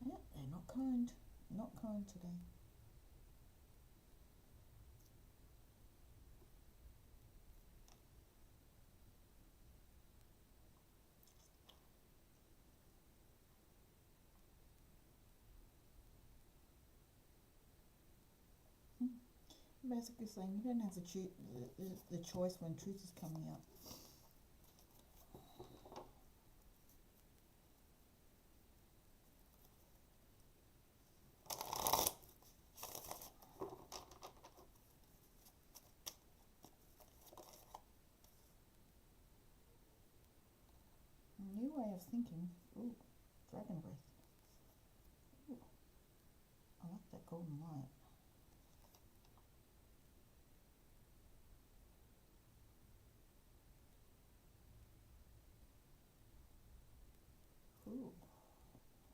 Yeah, they're not kind. Not kind today. Basically saying you don't have the choice when truth is coming out. A new way of thinking. Ooh, dragon breath. Ooh, I like that golden light. Ooh,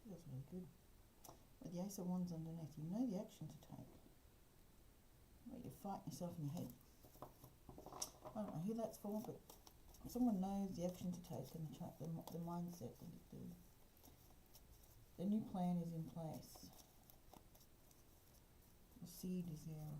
feels really good. With the Ace of Wands underneath, you know the action to take. But you're fighting yourself in your head. I don't know who that's for, but Someone knows the action to take and the mindset that the new plan is in place. The seed is there.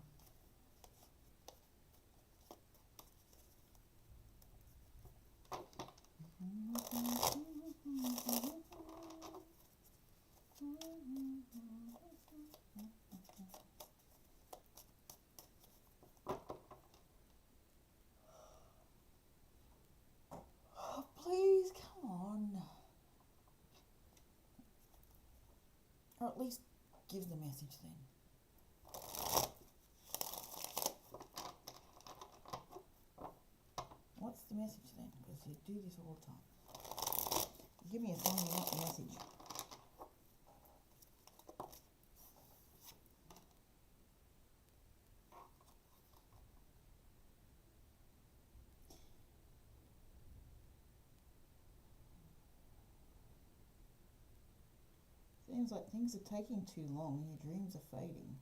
Oh, please, come on. Or at least give the message then. What's the message then? Because you do this all the time. Give me a sign you want the message. Seems like things are taking too long and your dreams are fading.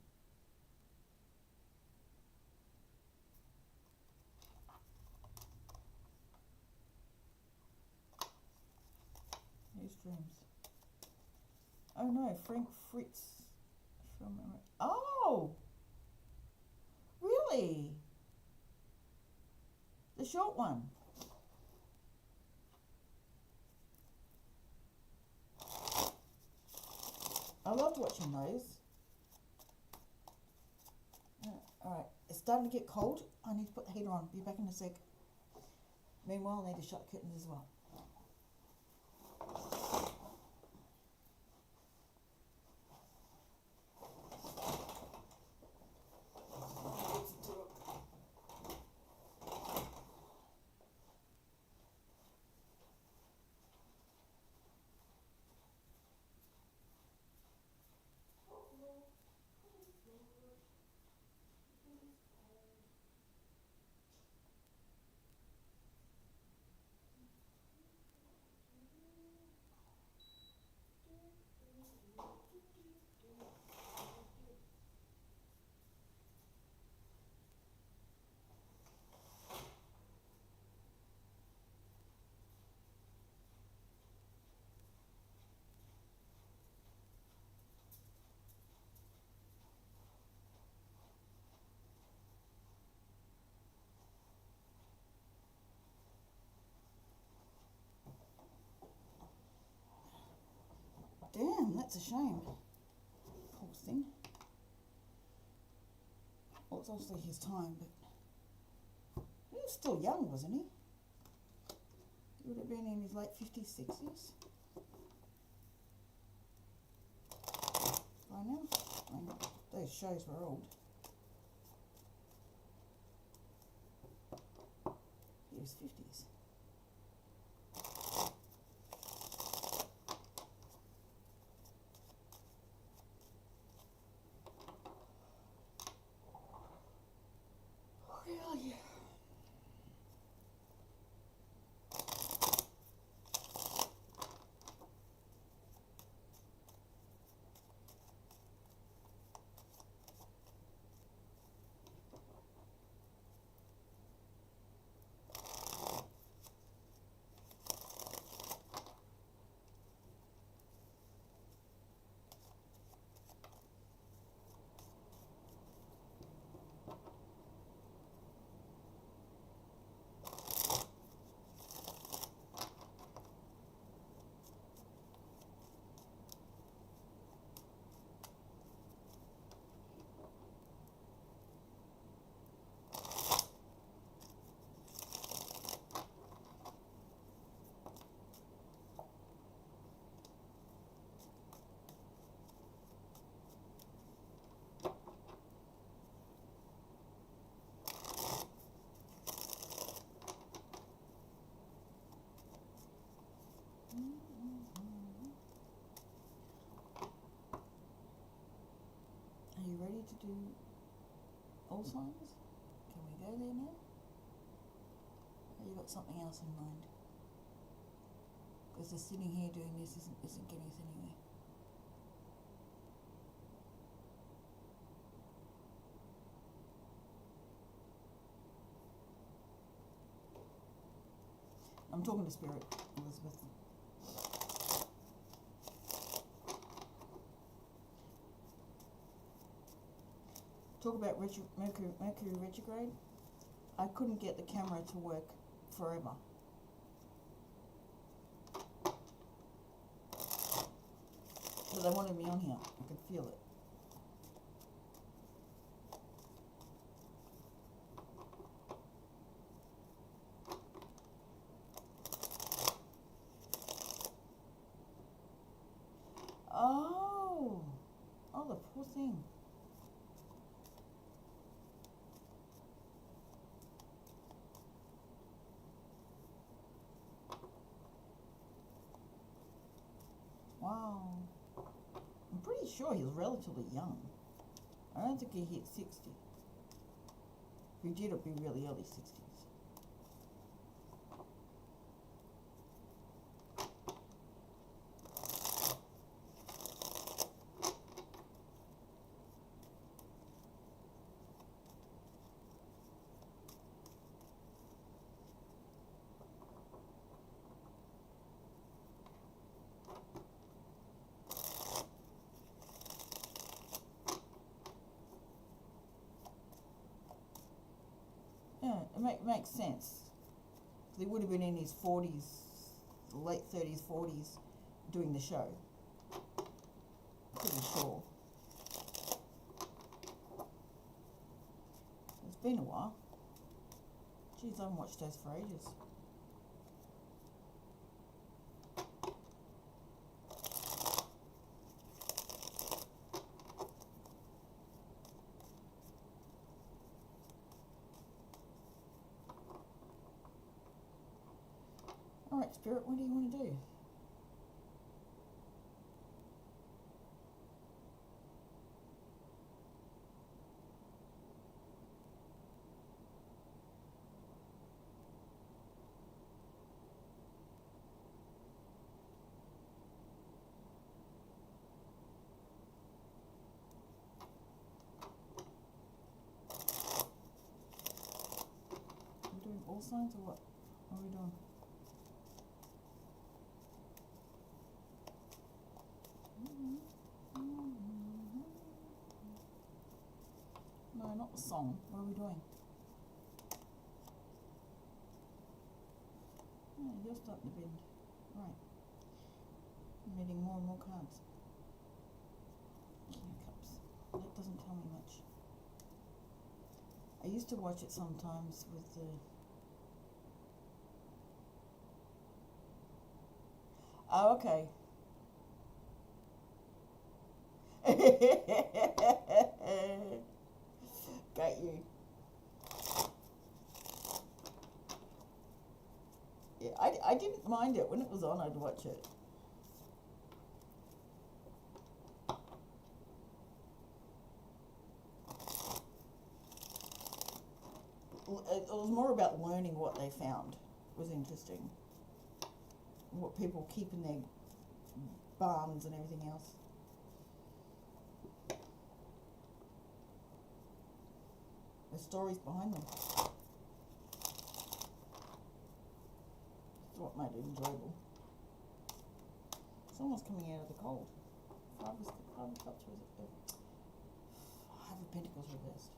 Here's dreams. Oh no, Frank Fritz from... Oh! Really? The short one. I love watching those. Alright, it's starting to get cold. I need to put the heater on. Be back in a sec. Meanwhile, I need to shut the curtains as well. Damn, that's a shame. Poor thing. Well, it's obviously his time, but he was still young, wasn't he? He would have been in his late 50s, 60s. By now. I mean, those shows were old. He was 50s. Really? Are you ready to do Alzheimer's? Can we go there now? Or you got something else in mind? Because just sitting here doing this isn't getting us anywhere. I'm talking to Spirit, Elizabeth. Talk about Mercury retrograde. I couldn't get the camera to work forever. But they wanted me on here. I could feel it. Oh, the poor thing. Wow. I'm pretty sure he was relatively young. I don't think he hit 60. If he did, it'd be really early 60s. Yeah, it makes sense. He would have been in his 40s, late 30s, 40s, doing the show. Pretty sure. It's been a while. Geez, I haven't watched those for ages. Alright, Spirit, what do you want to do? Are we doing all signs or what? What are we doing? No, not the song. What are we doing? Yeah, you're starting to bend. Right. I'm needing more and more cards. King of Cups. That doesn't tell me much. I used to watch it sometimes with the... Oh, okay. Got you. Yeah, I didn't mind it. When it was on, I'd watch it. It was more about learning what they found. It was interesting. What people keep in their barns and everything else. The stories behind them. That's what made it enjoyable. Someone's coming out of the cold. Five of Cups was it? Five of Pentacles reversed.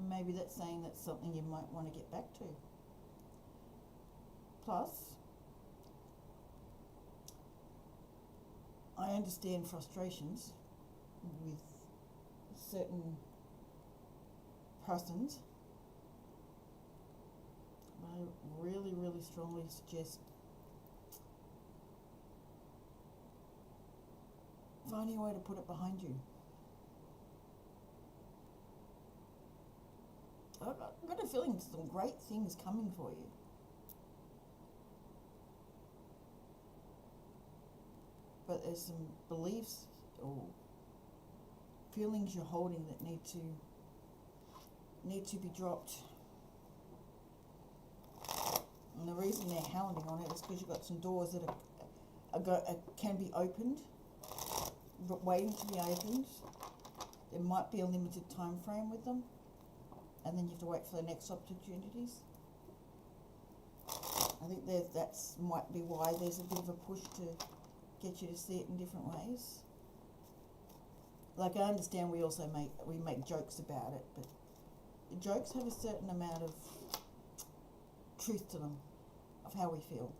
Maybe that's saying that's something you might want to get back to. Plus, I understand frustrations with certain persons. I really, really strongly suggest finding a way to put it behind you. I've got a feeling there's some great things coming for you. But there's some beliefs or feelings you're holding that need to be dropped. And the reason they're hounding on it is because you've got some doors that can be opened, but waiting to be opened. There might be a limited time frame with them, and then you have to wait for the next opportunities. I think that's might be why there's a bit of a push to get you to see it in different ways. Like, I understand we also make jokes about it, but the jokes have a certain amount of truth to them, of how we feel.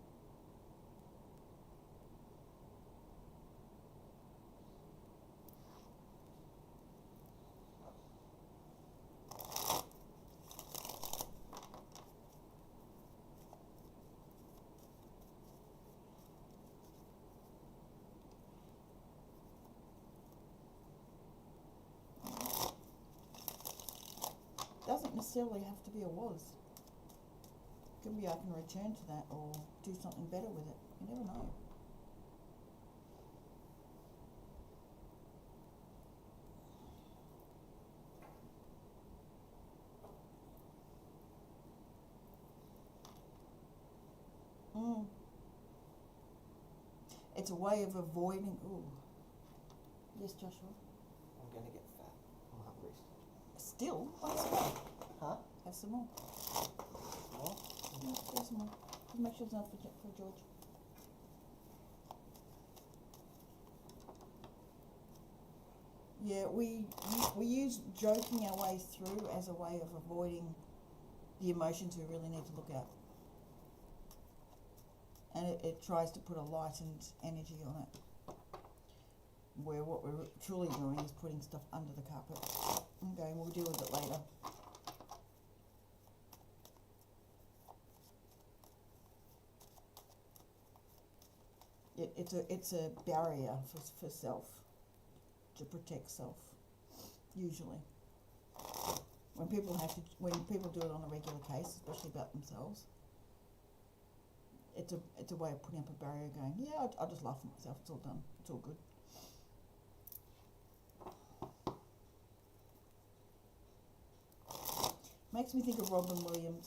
Doesn't necessarily have to be a was. Could be I can return to that or do something better with it. You never know. It's a way of avoiding. Ooh. Yes, Joshua. I'm gonna get fat. I'm hungry. Still? Have some more. Huh? Have some more. More? Yeah, have some more. Make sure it's not for George. Yeah, we use joking our way through as a way of avoiding the emotions we really need to look at. And it tries to put a lightened energy on it, where what we're truly doing is putting stuff under the carpet. Okay, we'll deal with it later. It's a barrier for self, to protect self, usually. When people do it on a regular case, especially about themselves, it's a way of putting up a barrier, going, yeah, I'll just laugh at myself, it's all done, it's all good. Makes me think of Robin Williams.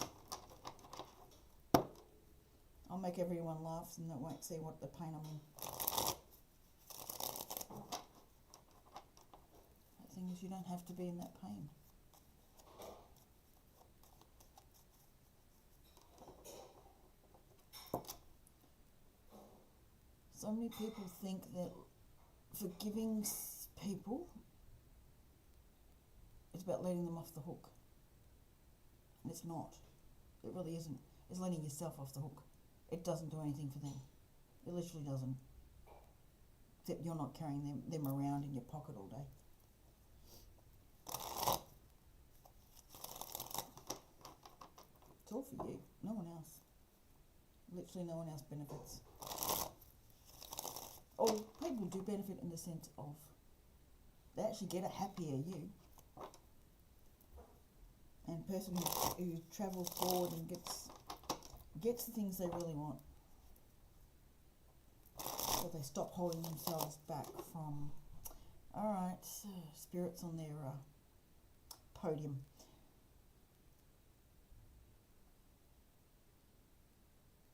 I'll make everyone laugh and they won't see what the pain I'm in. The thing is, you don't have to be in that pain. So many people think that forgiving people is about letting them off the hook. And it's not. It really isn't. It's letting yourself off the hook. It doesn't do anything for them. It literally doesn't. Except you're not carrying them around in your pocket all day. It's all for you. No one else. Literally no one else benefits. Or people do benefit in the sense of they actually get a happier you. And a person who travels forward and gets the things they really want. So they stop holding themselves back from, alright, spirits on their podium.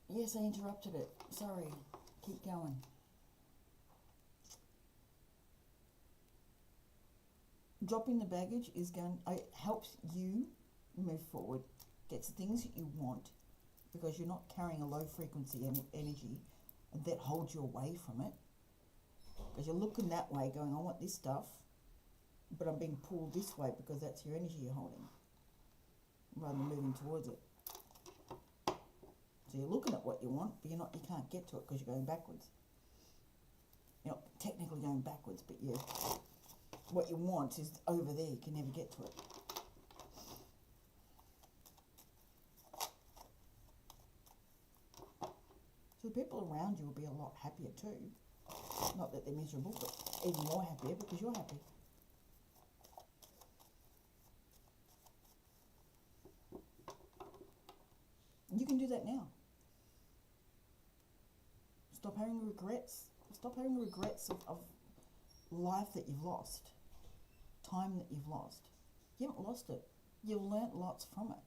Yes, I interrupted it. Sorry. Keep going. Dropping the baggage helps you move forward, gets the things that you want, because you're not carrying a low frequency energy that holds you away from it. Because you're looking that way going, I want this stuff, but I'm being pulled this way because that's your energy you're holding, rather than moving towards it. So you're looking at what you want, but you can't get to it because you're going backwards. You're not technically going backwards, but what you want is over there, you can never get to it. So the people around you will be a lot happier too. Not that they're miserable, but even more happier because you're happy. You can do that now. Stop having regrets. Stop having regrets of life that you've lost, time that you've lost. You haven't lost it. You've learnt lots from it.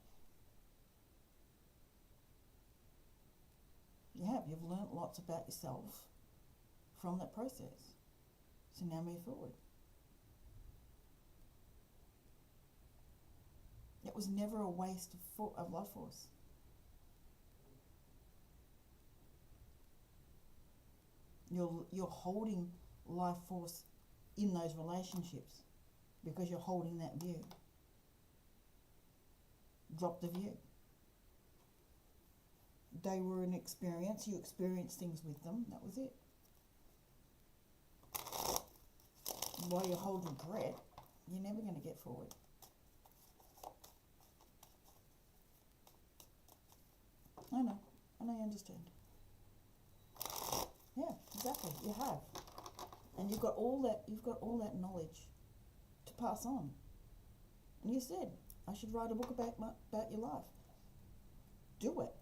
You have. You've learnt lots about yourself from that process. So now move forward. It was never a waste of life force. You're holding life force in those relationships because you're holding that view. Drop the view. They were an experience. You experienced things with them. That was it. While you hold regret, you're never going to get forward. I know you understand. Yeah, exactly. You have, and you've got all that knowledge to pass on. And you said I should write a book about your life. Do it.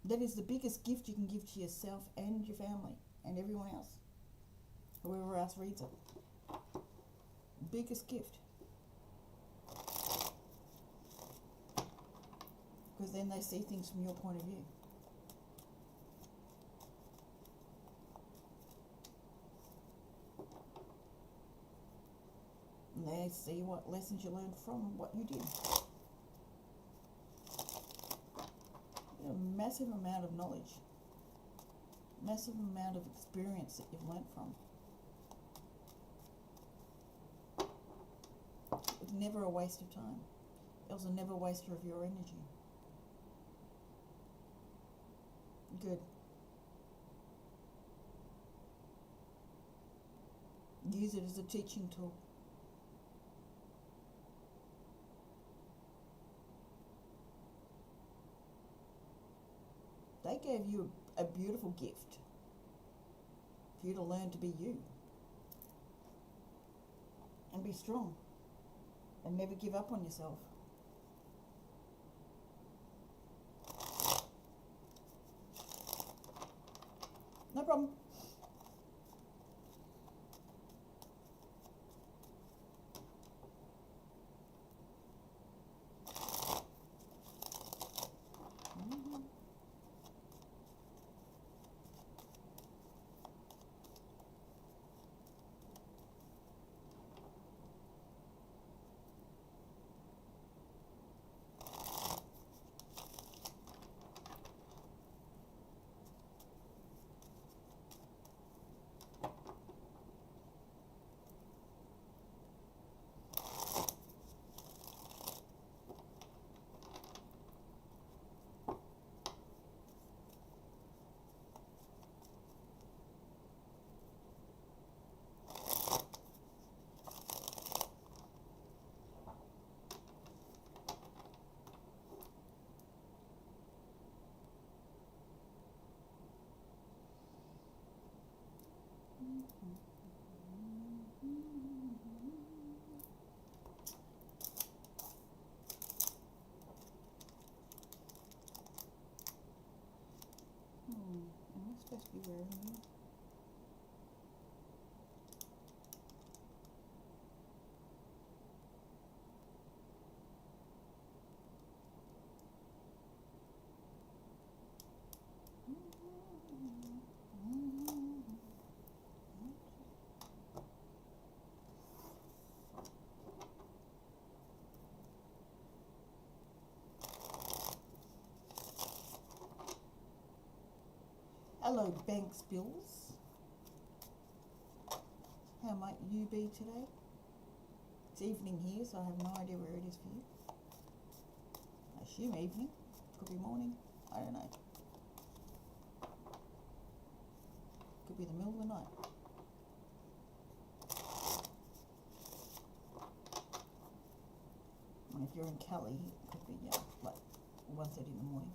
That is the biggest gift you can give to yourself and your family and everyone else, whoever else reads it. Biggest gift. Because then they see things from your point of view. And they see what lessons you learned from what you did. A massive amount of knowledge, massive amount of experience that you've learnt from. It was never a waste of time. It was never a waster of your energy. Good. Use it as a teaching tool. They gave you a beautiful gift for you to learn to be you and be strong and never give up on yourself. No problem. Am I supposed to be wearing you? Hello, Banks Bills. How might you be today? It's evening here, so I have no idea where it is for you. I assume evening. Could be morning. I don't know. Could be the middle of the night. And if you're in Cali, it could be like 1:30 in the morning.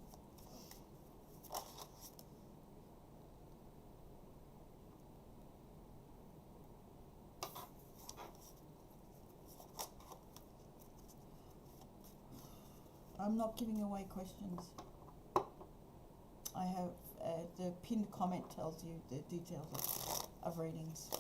I'm not giving away questions. I have the pinned comment tells you the details of readings.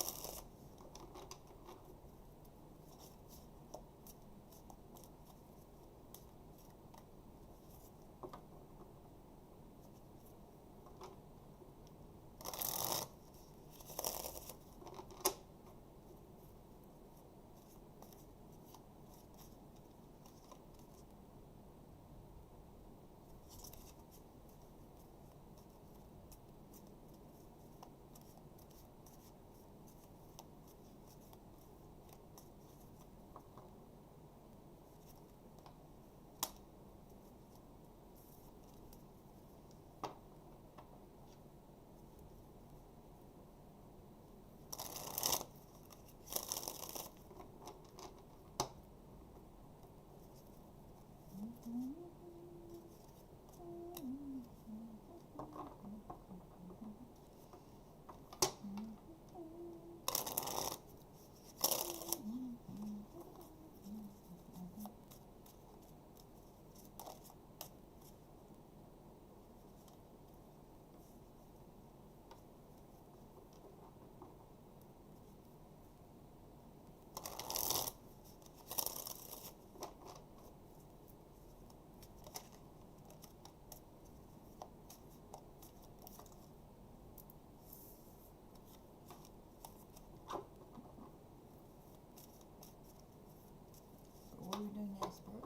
What are we doing now, Spirit?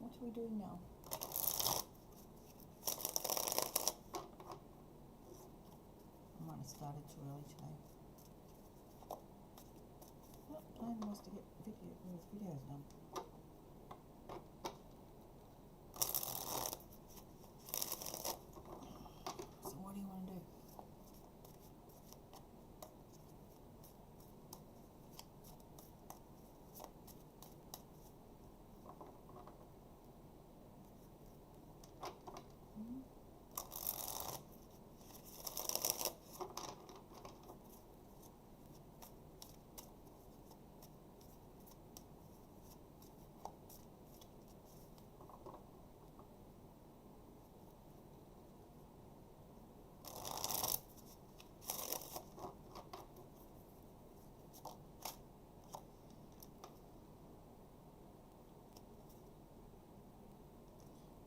What are we doing now? I might have started too early today. Well, time was to get videos done. So what do you want to do?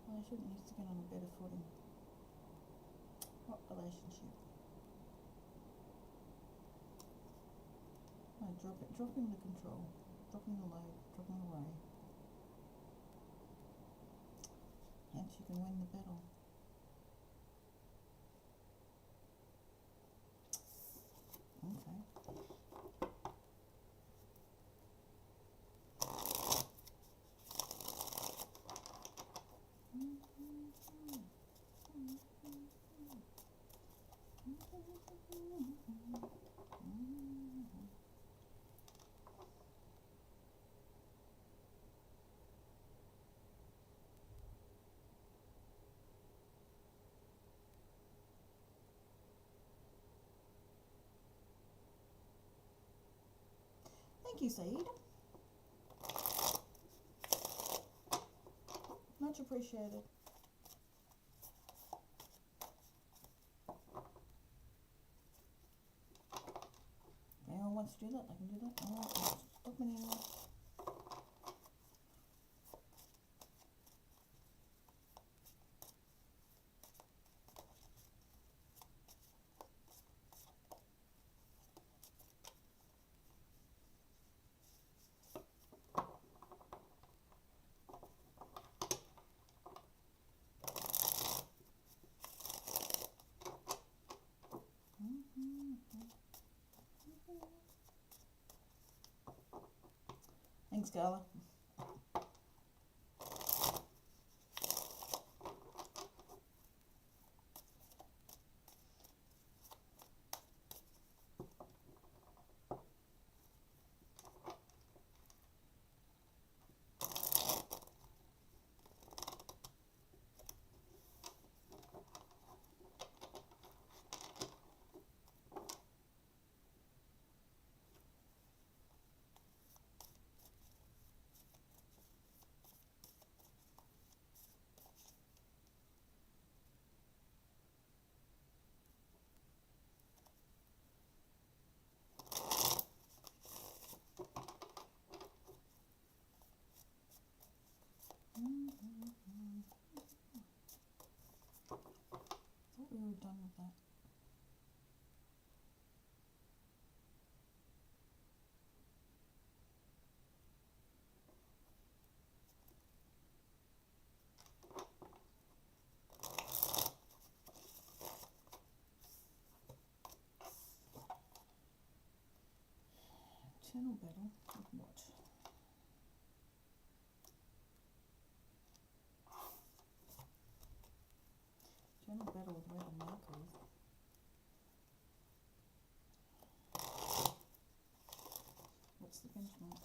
I shouldn't used to get on a better footing. What relationship? No, dropping the control, dropping the load, dropping away. Hence you can win the battle. Okay. Thank you, Saeed. Much appreciated. If anyone wants to do that, I can do that. I won't stop me anymore. Thanks, Carla. Eternal battle with what? Eternal battle with where the marker is. What's the benchmark?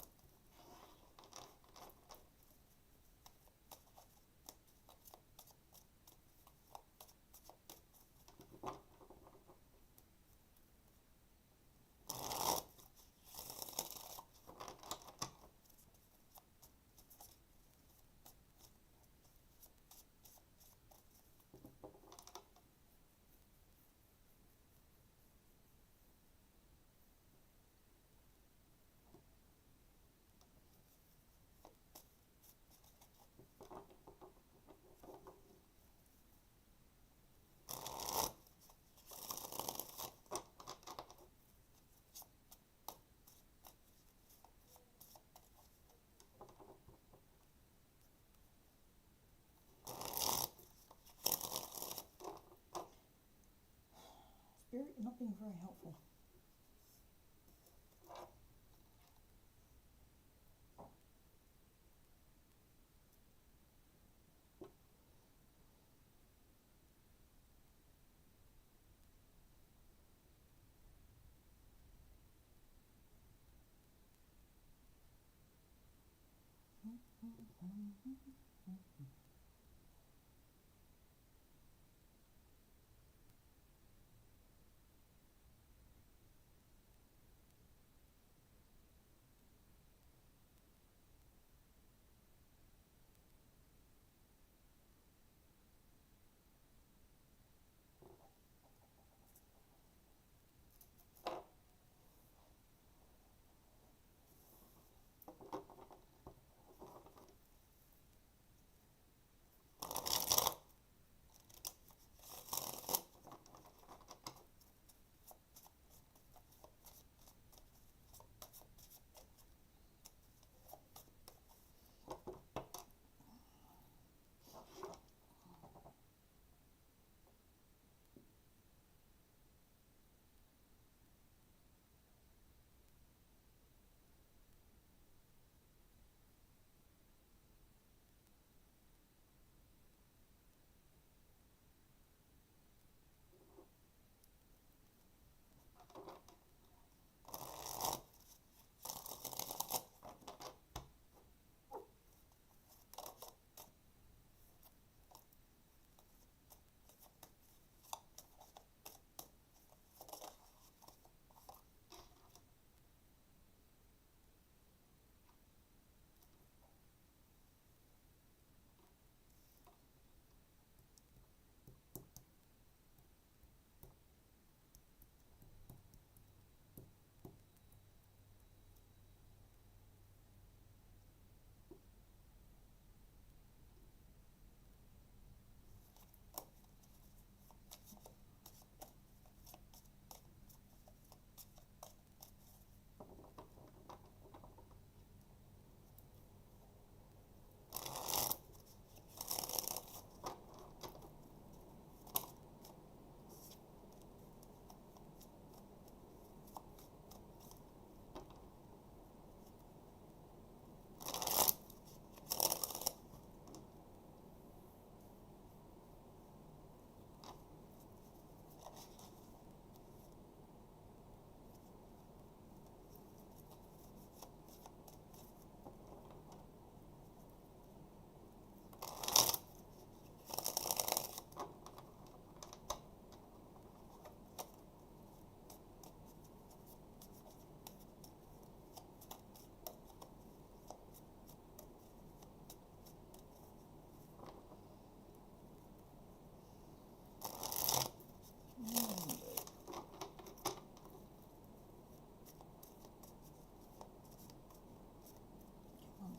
Spirit, you're not being very helpful.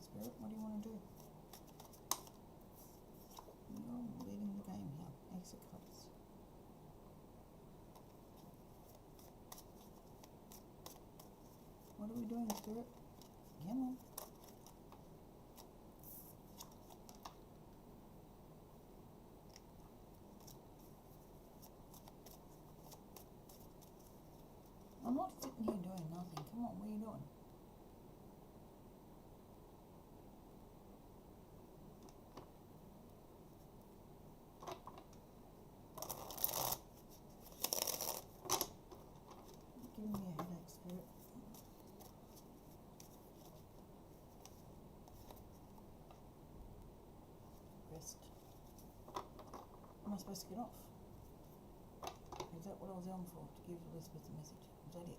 Spirit, what do you want to do? You're leading the game here. Ace of Cups. What are we doing, Spirit? Come on. I'm not sitting here doing nothing. Come on, what are you doing? I supposed to get off? Is that what I was on for? To give Elizabeth a message? Was that it?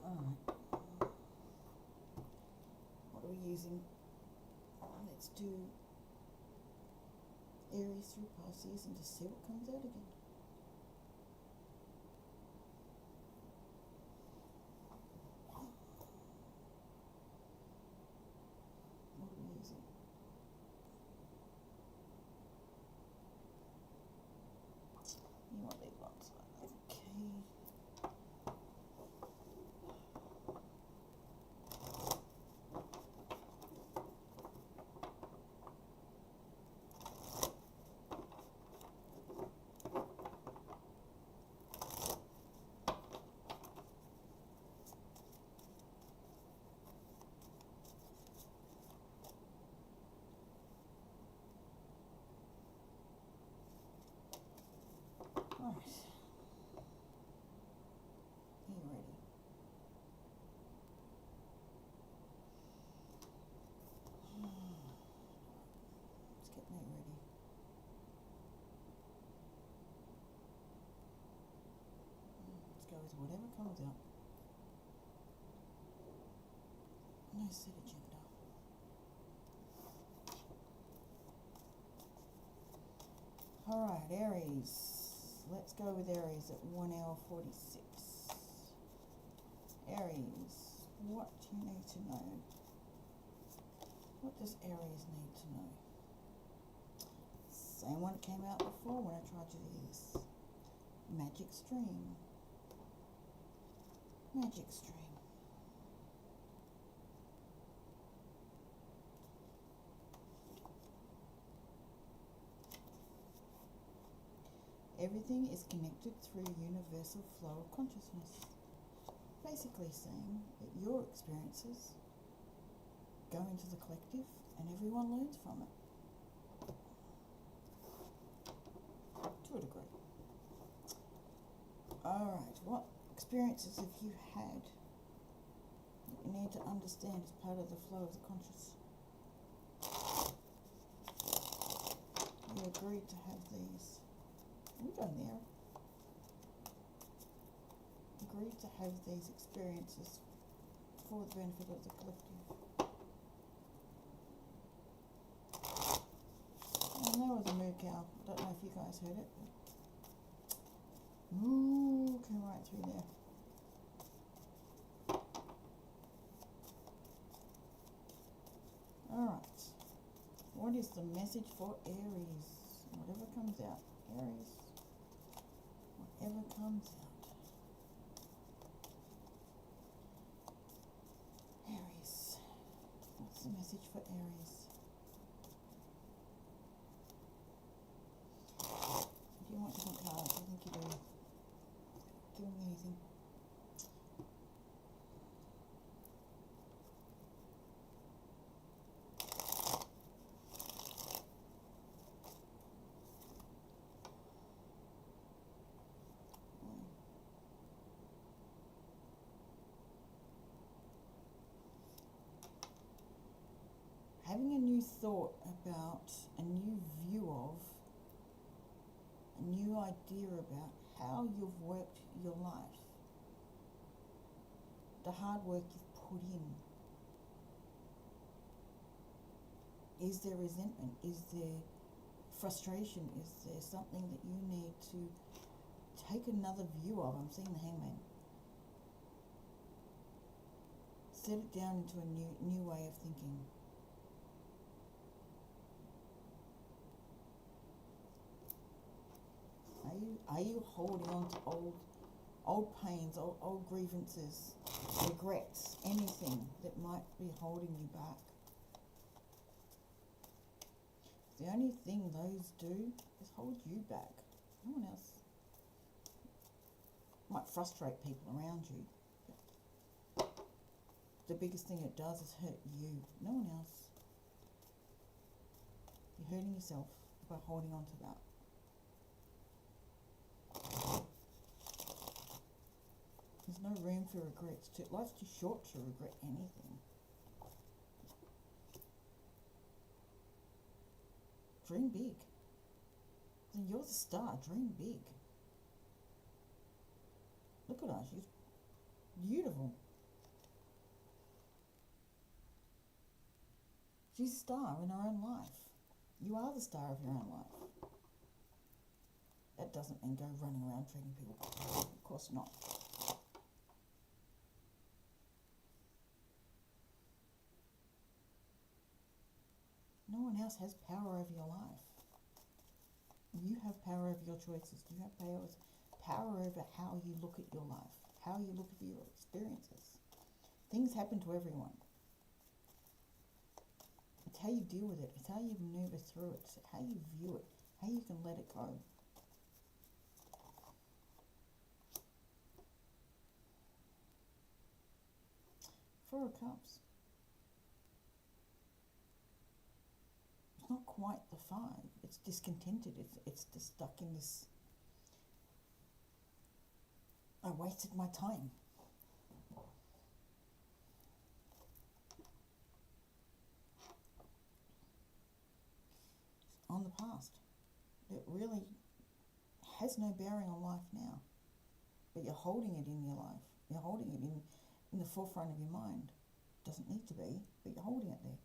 Alright. What are we using? Let's do Aries through Pisces and just see what comes out again. What are we using? You want these ones? Okay. Alright. Are you ready? Let's get me ready. Let's go with whatever comes out. No set agenda. Alright, Aries. Let's go with Aries at 1 hour 46. Aries, what do you need to know? What does Aries need to know? Same one that came out before when I tried to do this. Magic Stream. Magic Stream. Everything is connected through a universal flow of consciousness. Basically saying that your experiences go into the collective and everyone learns from it. To a degree. Alright, what experiences have you had that you need to understand as part of the flow of the conscious? You agreed to have these. We've done there. Agreed to have these experiences for the benefit of the collective. And there was a moo cow. I don't know if you guys heard it. Moo came right through there. Alright. What is the message for Aries? Whatever comes out. Aries. Whatever comes out. Aries. What's the message for Aries? Do you want different cards? I think you do. Give me anything. Having a new thought about, a new view of, a new idea about how you've worked your life, the hard work you've put in. Is there resentment? Is there frustration? Is there something that you need to take another view of? I'm seeing the Hangman. Set it down into a new way of thinking. Are you holding on to old pains, old grievances, regrets, anything that might be holding you back? The only thing those do is hold you back. No one else. Might frustrate people around you. The biggest thing it does is hurt you, no one else. You're hurting yourself by holding on to that. There's no room for regrets. Life's too short to regret anything. Dream big. You're the star. Dream big. Look at her. She's beautiful. She's a star in her own life. You are the star of your own life. That doesn't mean go running around treating people badly. Of course not. No one else has power over your life. You have power over your choices. You have power over how you look at your life, how you look at your experiences. Things happen to everyone. It's how you deal with it. It's how you maneuver through it. It's how you view it. How you can let it go. Four of Cups. It's not quite the 5. It's discontented. It's just stuck in this. I wasted my time. On the past. It really has no bearing on life now. But you're holding it in your life. You're holding it in the forefront of your mind. Doesn't need to be, but you're holding it there.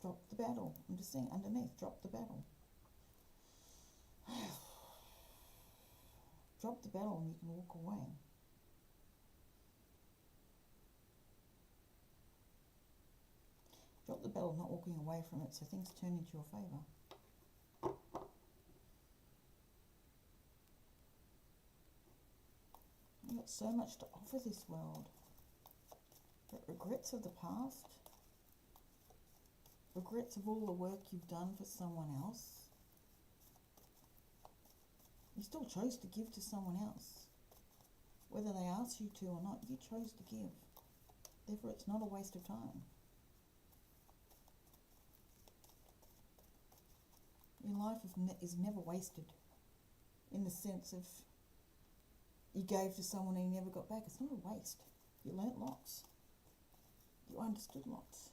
Drop the battle. I'm just saying underneath, drop the battle. Drop the battle and you can walk away. Drop the battle, not walking away from it, so things turn into your favour. You've got so much to offer this world. But regrets of the past, regrets of all the work you've done for someone else, you still chose to give to someone else. Whether they asked you to or not, you chose to give. Therefore, it's not a waste of time. Your life is never wasted in the sense of you gave to someone and you never got back. It's not a waste. You learnt lots. You understood lots.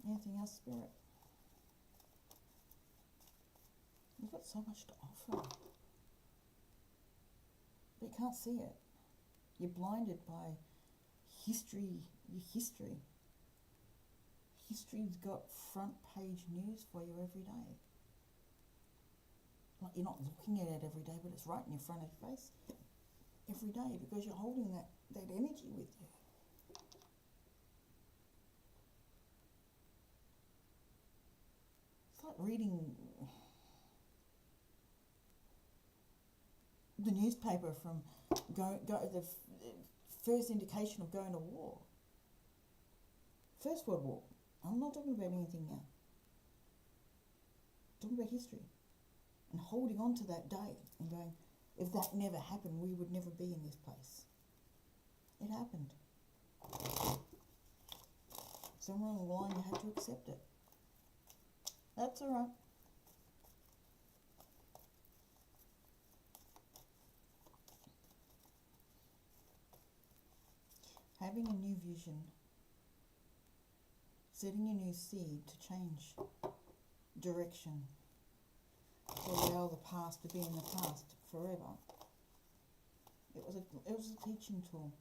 Anything else, Spirit? You've got so much to offer. But you can't see it. You're blinded by history, your history. History's got front page news for you every day. Like you're not looking at it every day, but it's right in your front of your face every day because you're holding that energy with you. It's like reading the newspaper from the first indication of going to war. First World War. I'm not talking about anything now. I'm talking about history. And holding on to that day and going, if that never happened, we would never be in this place. It happened. Somewhere along the line you had to accept it. That's all right. Having a new vision, setting a new seed to change direction, to allow the past to be in the past forever. It was a teaching tool.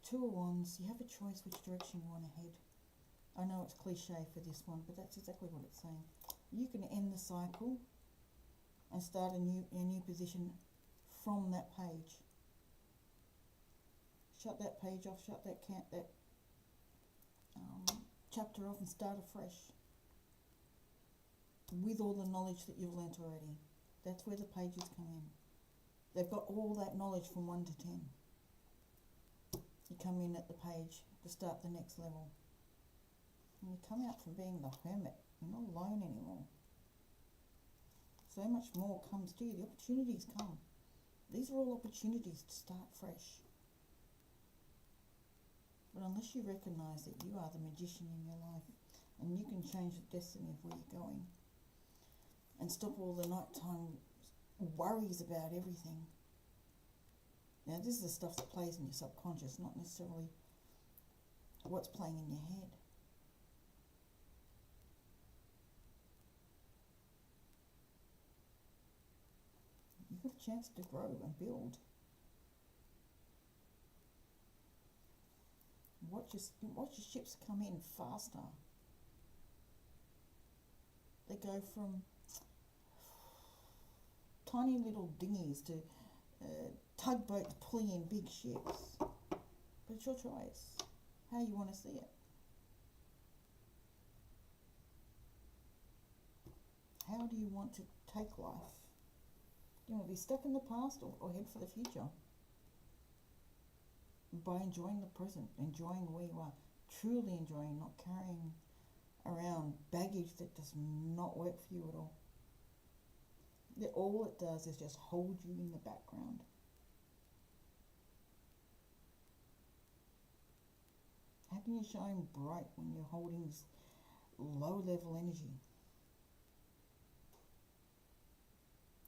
Two of Wands, you have a choice which direction you want to head. I know it's cliche for this one, but that's exactly what it's saying. You can end the cycle and start a new position from that page. Shut that page off, shut that chapter off and start afresh. With all the knowledge that you've learnt already. That's where the pages come in. They've got all that knowledge from 1 to 10. You come in at the page to start the next level. And you come out from being the hermit. You're not alone anymore. So much more comes to you. The opportunities come. These are all opportunities to start fresh. But unless you recognise that you are the magician in your life and you can change the destiny of where you're going and stop all the nighttime worries about everything. Now, this is the stuff that plays in your subconscious, not necessarily what's playing in your head. You've got a chance to grow and build. Watch your ships come in faster. They go from tiny little dinghies to tugboats pulling in big ships. But it's your choice, how you want to see it. How do you want to take life? Do you want to be stuck in the past or head for the future? By enjoying the present, enjoying where you are, truly enjoying, not carrying around baggage that does not work for you at all. That all it does is just hold you in the background. How can you shine bright when you're holding this low level energy?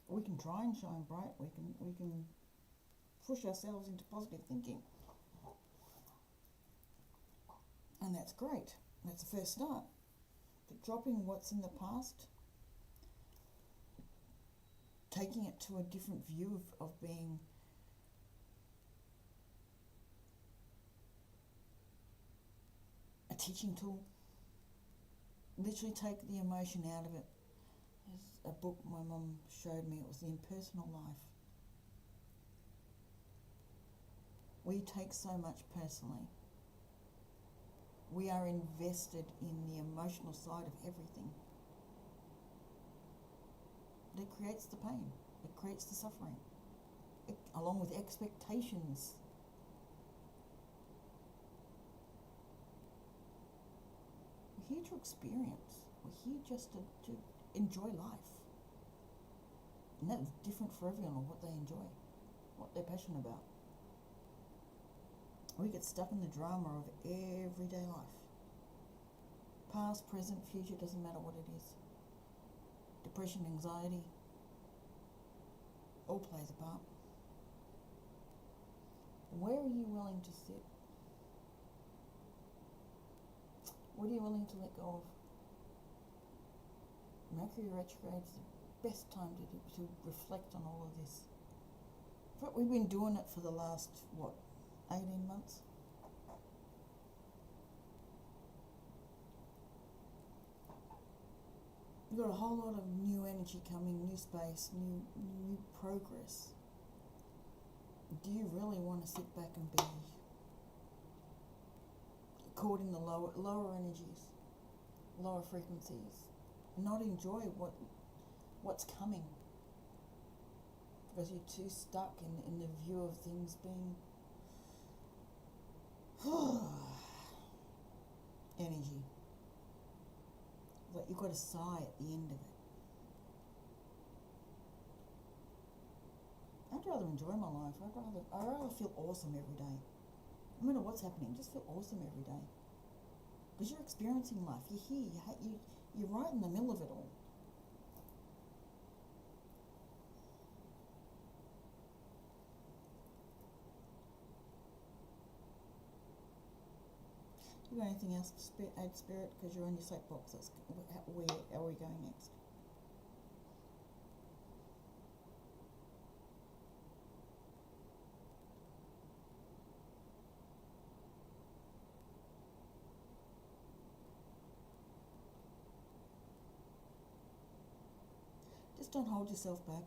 We can try and shine bright. We can push ourselves into positive thinking. And that's great. That's the first start. But dropping what's in the past, taking it to a different view of being a teaching tool. Literally take the emotion out of it. There's a book my mum showed me. It was The Impersonal Life. We take so much personally. We are invested in the emotional side of everything. That creates the pain. It creates the suffering. Along with expectations. We're here to experience. We're here just to enjoy life. And that's different for everyone on what they enjoy, what they're passionate about. We get stuck in the drama of everyday life. Past, present, future, doesn't matter what it is. Depression, anxiety, all plays a part. Where are you willing to sit? What are you willing to let go of? Mercury retrograde is the best time to reflect on all of this. But we've been doing it for the last, 18 months? You've got a whole lot of new energy coming, new space, new progress. Do you really want to sit back and be caught in the lower energies, lower frequencies, and not enjoy what's coming? Because you're too stuck in the view of things being energy. Like you've got a sigh at the end of it. I'd rather enjoy my life. I'd rather feel awesome every day. No matter what's happening, just feel awesome every day. Because you're experiencing life. You're here. You're right in the middle of it all. You got anything else to add, Spirit? Because you're on your soapbox. Where are we going next? Just don't hold yourself back.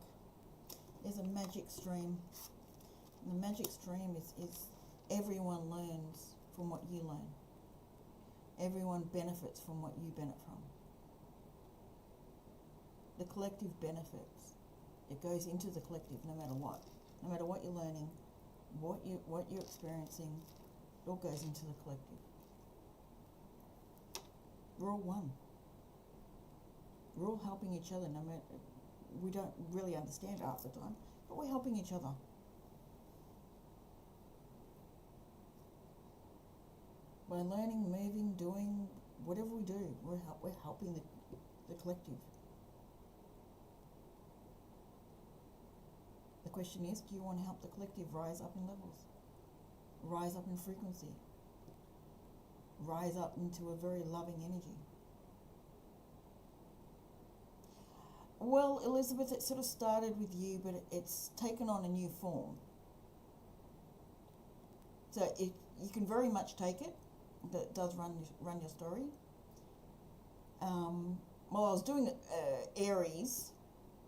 There's a magic stream. And the magic stream is everyone learns from what you learn. Everyone benefits from what you benefit from. The collective benefits. It goes into the collective no matter what. no matter what you're learning, what you're experiencing, it all goes into the collective. We're all one. We're all helping each other, no matter, we don't really understand it half the time, but we're helping each other. By learning, moving, doing, whatever we do, we're helping the collective. The question is, do you want to help the collective rise up in levels? Rise up in frequency? Rise up into a very loving energy? Well, Elizabeth, it sort of started with you, but it's taken on a new form. So you can very much take it. That does run your story. Well, I was doing Aries,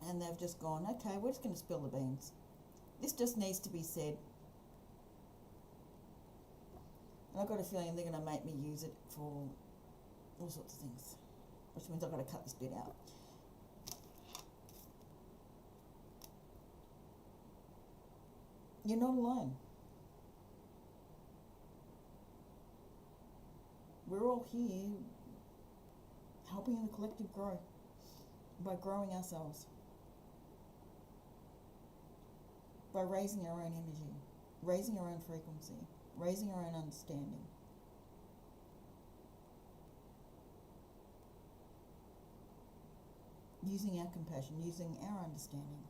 and they've just gone, okay, we're just going to spill the beans. This just needs to be said. And I've got a feeling they're going to make me use it for all sorts of things, which means I've got to cut this bit out. You're not alone. We're all here helping the collective grow by growing ourselves, by raising our own energy, raising our own frequency, raising our own understanding. Using our compassion, using our understanding,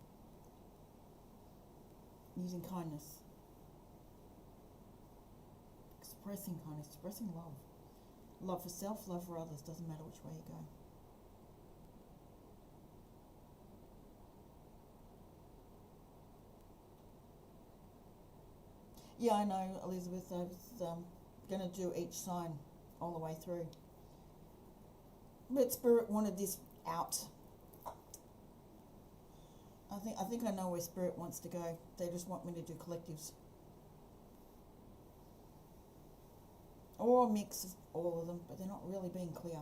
using kindness, expressing kindness, expressing love. Love for self, love for others, doesn't matter which way you go. Yeah, I know, Elizabeth, I was going to do each sign all the way through. But Spirit wanted this out. I think I know where Spirit wants to go. They just want me to do collectives. Or a mix of all of them, but they're not really being clear.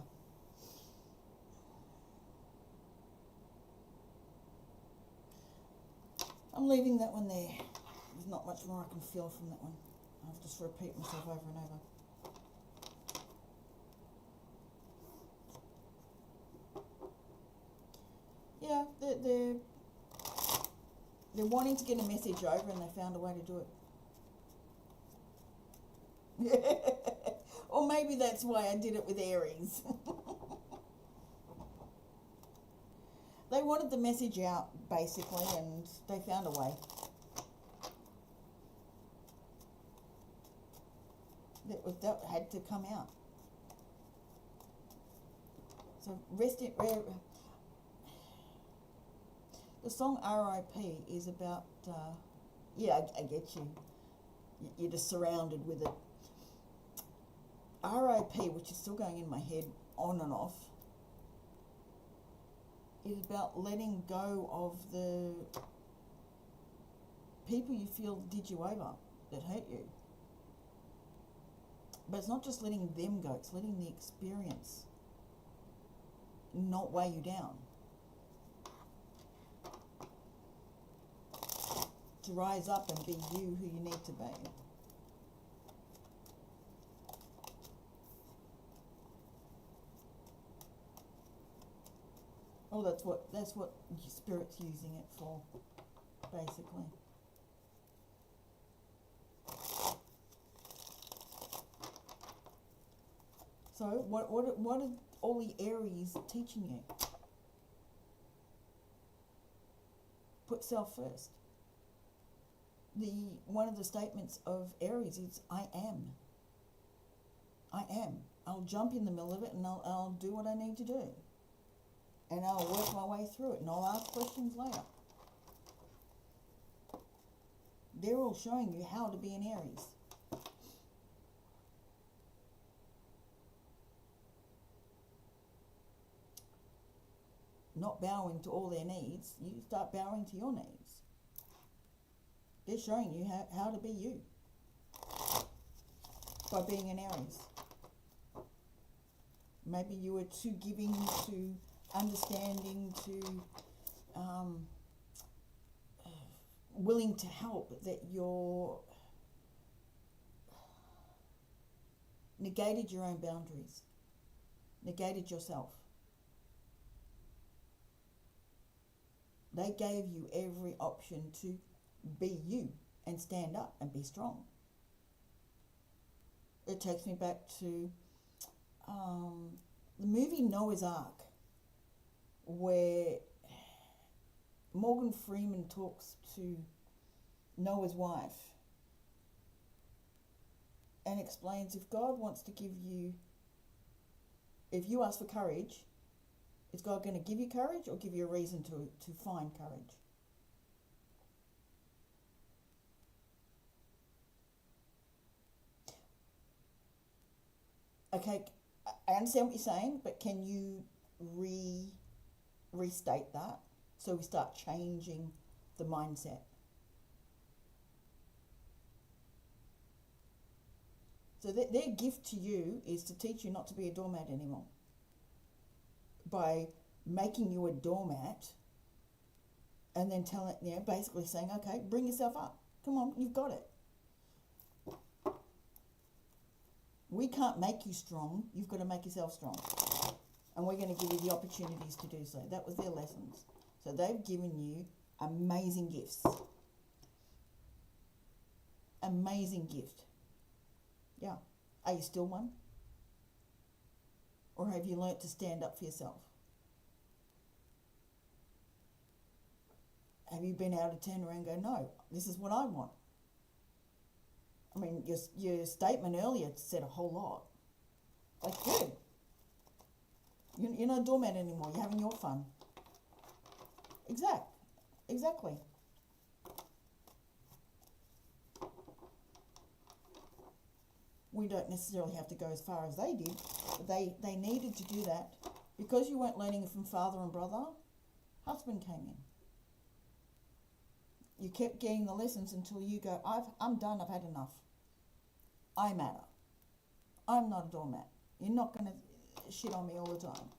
I'm leaving that one there. There's not much more I can feel from that one. I'll just repeat myself over and over. Yeah, they're wanting to get a message over, and they found a way to do it. Or maybe that's why I did it with Aries. They wanted the message out, basically, and they found a way. That had to come out. So the song R.I.P. is about, I get you. You're just surrounded with it. R.I.P., which is still going in my head on and off, is about letting go of the people you feel did you over, that hurt you. But it's not just letting them go, it's letting the experience not weigh you down. To rise up and be you who you need to be. Oh, that's what Spirit's using it for, basically. So what are all the Aries teaching you? Put self first. One of the statements of Aries is I am. I am. I'll jump in the middle of it, and I'll do what I need to do. And I'll work my way through it, and I'll ask questions later. They're all showing you how to be an Aries. Not bowing to all their needs, you start bowing to your needs. They're showing you how to be you by being an Aries. Maybe you were too giving, too understanding, too willing to help, that you're negated your own boundaries, negated yourself. They gave you every option to be you and stand up and be strong. It takes me back to the movie Noah's Ark, where Morgan Freeman talks to Noah's wife and explains, if God wants to give you, if you ask for courage, is God going to give you courage or give you a reason to find courage? Okay, I understand what you're saying, but can you restate that so we start changing the mindset? So their gift to you is to teach you not to be a doormat anymore. By making you a doormat and then telling, basically saying, okay, bring yourself up. Come on, you've got it. We can't make you strong. You've got to make yourself strong. And we're going to give you the opportunities to do so. That was their lessons. So they've given you amazing gifts. Amazing gift. Yeah. Are you still one? Or have you learnt to stand up for yourself? Have you been able to turn around and go, no, this is what I want? I mean, your statement earlier said a whole lot. Like, good. You're not a doormat anymore. You're having your fun. Exactly. We don't necessarily have to go as far as they did, but they needed to do that. Because you weren't learning from father and brother, husband came in. You kept getting the lessons until you go, I'm done, I've had enough. I matter. I'm not a doormat. You're not going to shit on me all the time.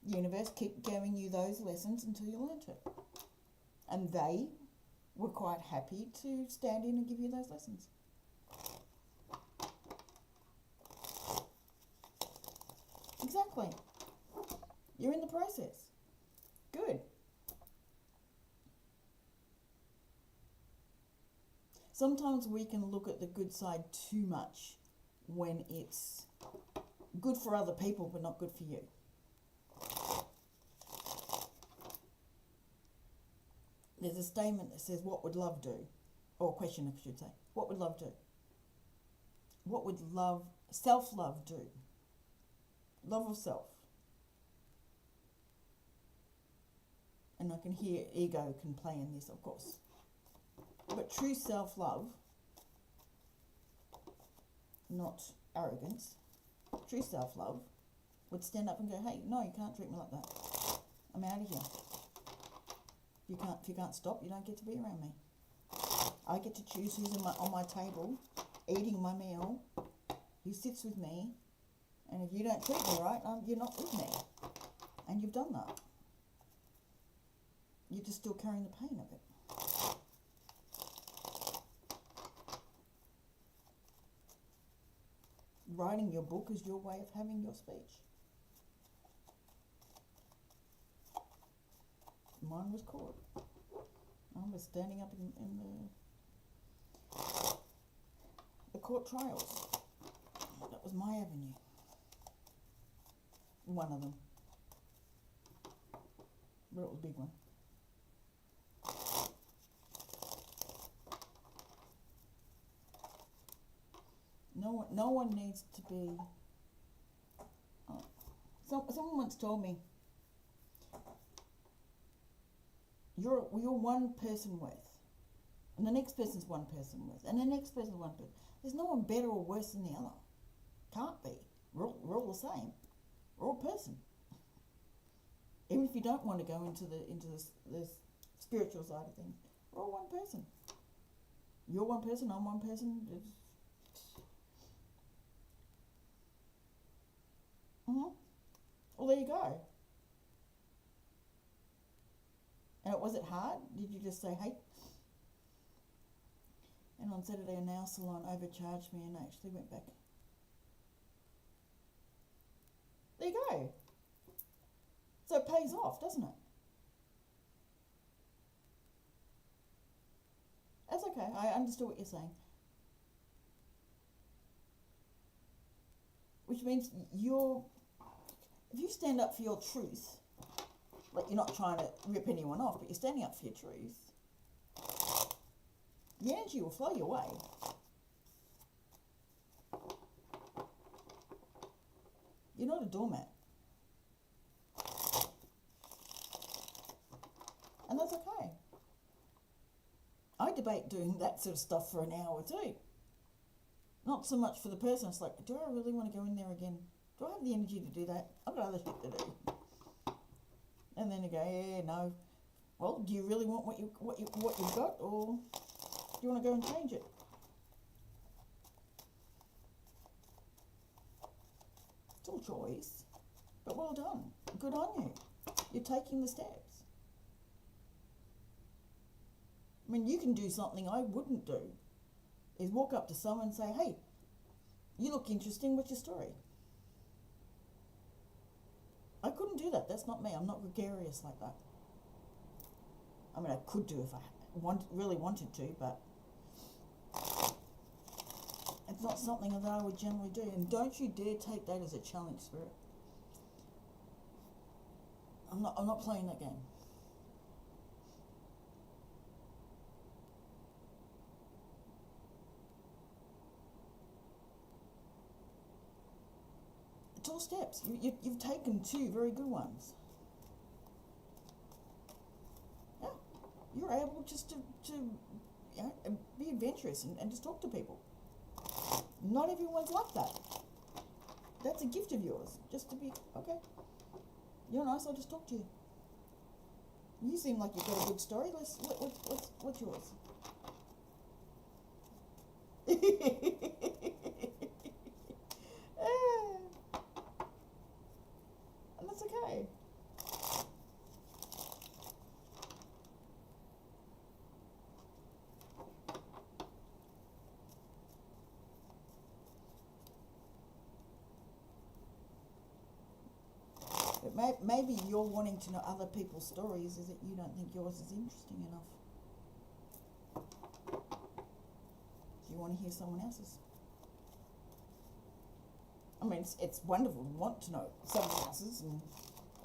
Universe kept giving you those lessons until you learnt it. And they were quite happy to stand in and give you those lessons. Exactly. You're in the process. Good. Sometimes we can look at the good side too much when it's good for other people but not good for you. There's a statement that says, what would love do? Or a question, I should say. What would love do? What would self-love do? Love of self. And I can hear ego can play in this, of course. But true self-love, not arrogance, true self-love would stand up and go, hey, no, you can't treat me like that. I'm out of here. If you can't stop, you don't get to be around me. I get to choose who's on my table, eating my meal, who sits with me, and if you don't treat me right, you're not with me. And you've done that. You're just still carrying the pain of it. Writing your book is your way of having your speech. Mine was court. I was standing up in the court trials. That was my avenue. One of them. But it was a big one. No one needs to be... someone once told me, you're one person worth, and the next person's one person worth, and the next person's one person. There's no one better or worse than the other. Can't be. We're all the same. We're all a person. Even if you don't want to go into the spiritual side of things, we're all one person. You're one person, I'm one person. Well, there you go. And was it hard? Did you just say, hey, And on Saturday, a nail salon overcharged me and I actually went back. There you go. So it pays off, doesn't it? That's okay. I understood what you're saying. Which means if you stand up for your truth, like you're not trying to rip anyone off, but you're standing up for your truth, the energy will flow your way. You're not a doormat. And that's okay. I debate doing that sort of stuff for an hour too. Not so much for the person, it's like, do I really want to go in there again? Do I have the energy to do that? I've got other shit to do. And then you go, yeah, no. Well, do you really want what you've got, or do you want to go and change it? It's all choice, but well done. Good on you. You're taking the steps. I mean, you can do something I wouldn't do, is walk up to someone and say, hey, you look interesting, what's your story? I couldn't do that. That's not me. I'm not gregarious like that. I mean, I could do if I really wanted to, but it's not something that I would generally do. And don't you dare take that as a challenge, Spirit. I'm not playing that game. It's all steps. You've taken two very good ones. Yeah, you're able just to be adventurous and just talk to people. Not everyone's like that. That's a gift of yours. Just to be, okay, you're nice, I'll just talk to you. You seem like you've got a good story. What's yours? And that's okay. But maybe you're wanting to know other people's stories is that you don't think yours is interesting enough. So you want to hear someone else's. I mean, it's wonderful to want to know someone else's, and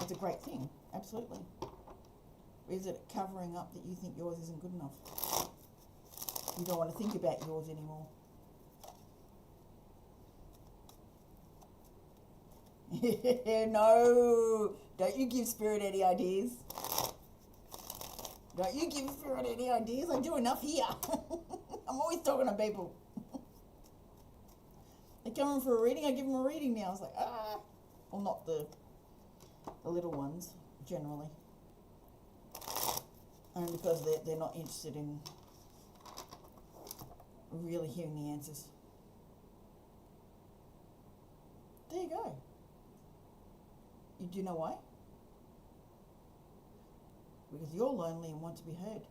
it's a great thing, absolutely. Is it covering up that you think yours isn't good enough? You don't want to think about yours anymore. No, don't you give Spirit any ideas. Don't you give Spirit any ideas. I do enough here. I'm always talking to people. They come in for a reading, I give them a reading now. I was like, well, not the little ones, generally. And because they're not interested in really hearing the answers. There you go. Do you know why? Because you're lonely and want to be heard.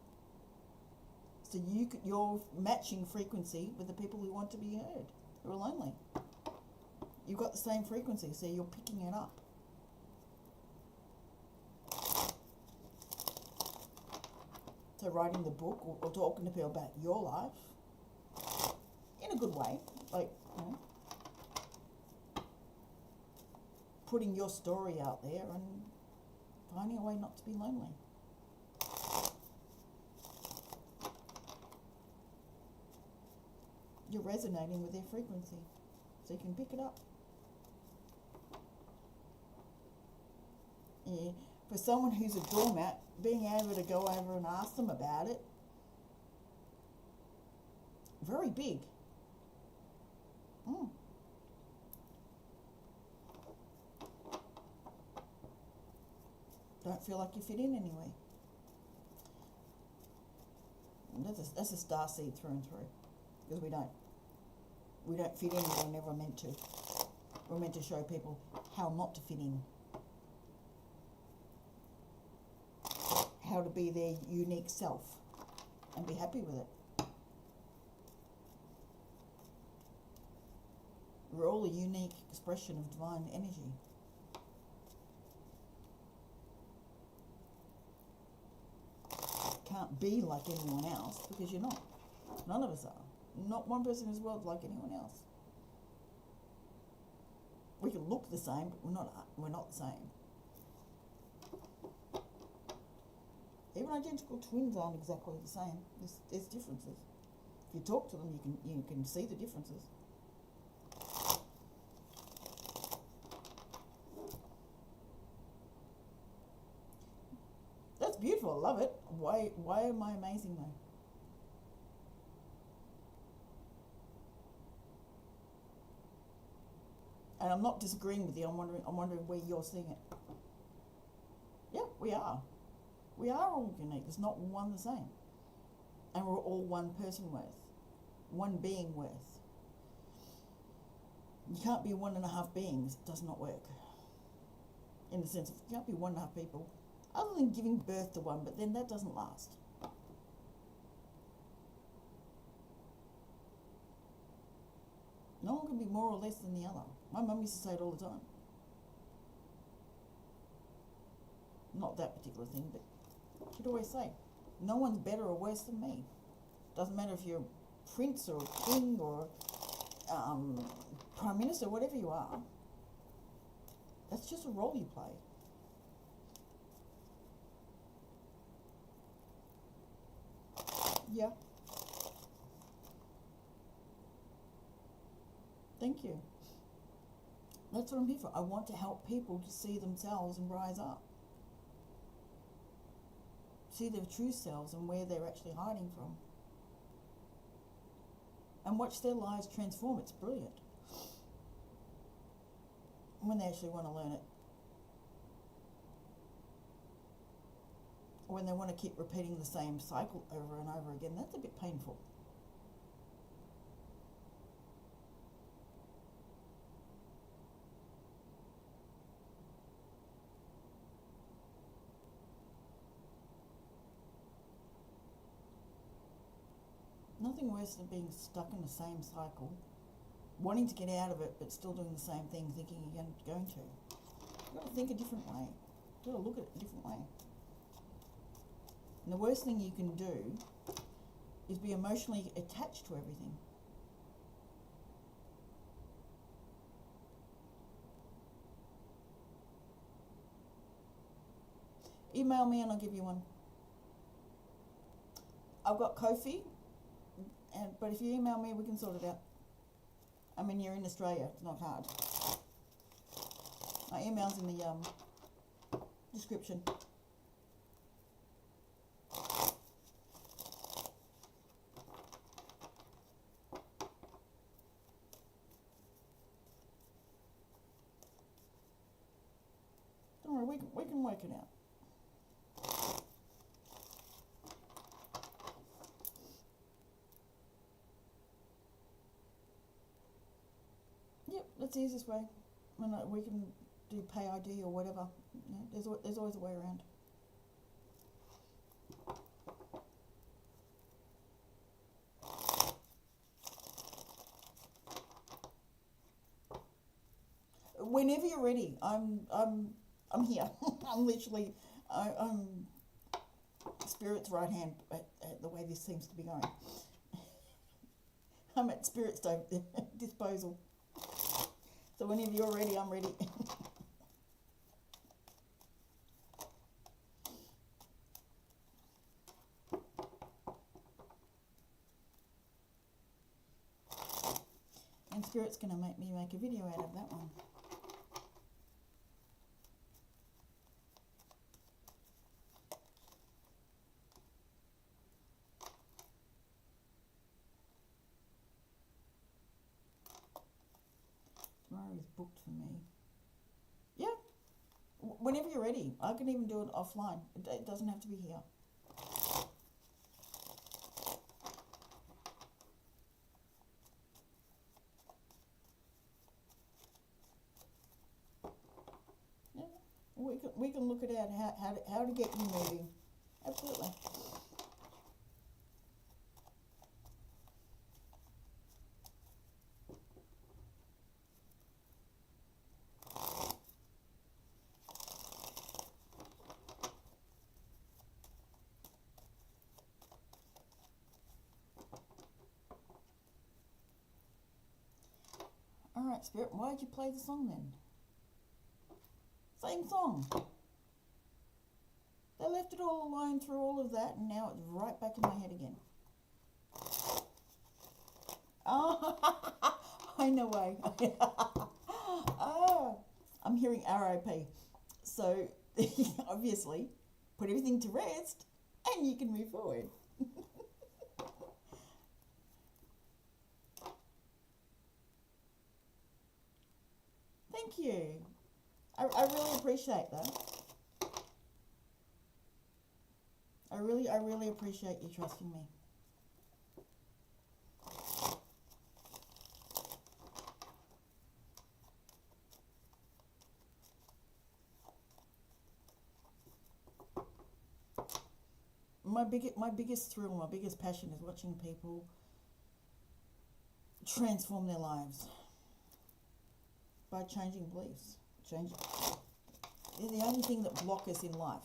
So you're matching frequency with the people who want to be heard, who are lonely. You've got the same frequency, so you're picking it up. So writing the book or talking to people about your life in a good way, like, you know, putting your story out there and finding a way not to be lonely. You're resonating with their frequency, so you can pick it up. Yeah. For someone who's a doormat, being able to go over and ask them about it, very big. Don't feel like you fit in anyway. That's a star seed through and through, because we don't fit in. We're never meant to. We're meant to show people how not to fit in, how to be their unique self, and be happy with it. We're all a unique expression of divine energy. Can't be like anyone else because you're not. None of us are. Not one person in this world like anyone else. We can look the same, but we're not the same. Even identical twins aren't exactly the same. There's differences. If you talk to them, you can see the differences. That's beautiful. I love it. Why am I amazing though? And I'm not disagreeing with you. I'm wondering where you're seeing it. Yeah, we are. We are all unique. There's not one the same. And we're all one person worth. One being worth. You can't be 1.5 beings. It does not work. In the sense of, you can't be 1.5 people. Other than giving birth to one, but then that doesn't last. No one can be more or less than the other. My mum used to say it all the time. Not that particular thing, but she'd always say, no one's better or worse than me. Doesn't matter if you're a prince or a king or prime minister, whatever you are. That's just a role you play. Yeah. Thank you. That's what I'm here for. I want to help people to see themselves and rise up. See their true selves and where they're actually hiding from. And watch their lives transform. It's brilliant. When they actually want to learn it. Or when they want to keep repeating the same cycle over and over again, that's a bit painful. Nothing worse than being stuck in the same cycle, wanting to get out of it, but still doing the same thing, thinking you're going to. You've got to think a different way. You've got to look at it a different way. And the worst thing you can do is be emotionally attached to everything. Email me and I'll give you one. I've got Ko-fi, but if you email me, we can sort it out. I mean, you're in Australia, it's not hard. My email's in the description. Don't worry, we can work it out. Yep, that's the easiest way. We can do pay ID or whatever. You know, there's always a way around. Whenever you're ready, I'm here. I'm literally I'm Spirit's right hand at the way this seems to be going. I'm at Spirit's disposal. So whenever you're ready, I'm ready. And Spirit's going to make me make a video out of that one. Tomorrow is booked for me. Yeah. Whenever you're ready. I can even do it offline. It doesn't have to be here. Yeah. We can look at how to get you moving. Absolutely. Alright, Spirit, why'd you play the song then? Same song. They left it all alone through all of that, and now it's right back in my head again. Oh, I know why. Oh, I'm hearing RIP. So, obviously, put everything to rest, and you can move forward. Thank you. I really appreciate that. I really appreciate you trusting me. My biggest thrill, my biggest passion is watching people transform their lives by changing beliefs. They're the only thing that blocks us in life.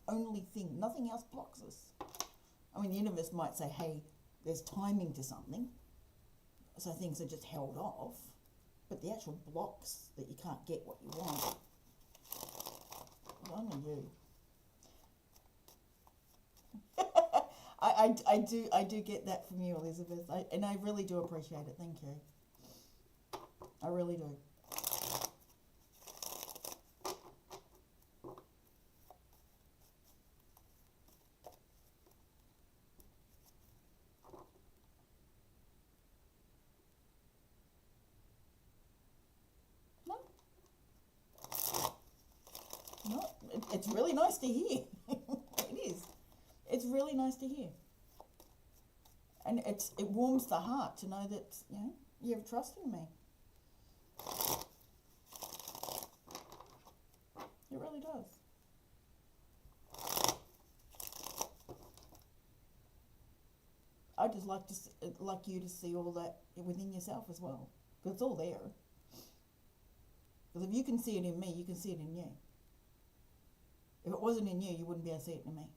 Only thing. Nothing else blocks us. I mean, the universe might say, hey, there's timing to something, so things are just held off. But the actual blocks that you can't get what you want, only you. I do get that from you, Elizabeth, and I really do appreciate it. Thank you. I really do. No, it's really nice to hear. It is. It's really nice to hear. And it warms the heart to know that, you have trust in me. It really does. I just like you to see all that within yourself as well, because it's all there. Because if you can see it in me, you can see it in you. If it wasn't in you, you wouldn't be able to see it in me.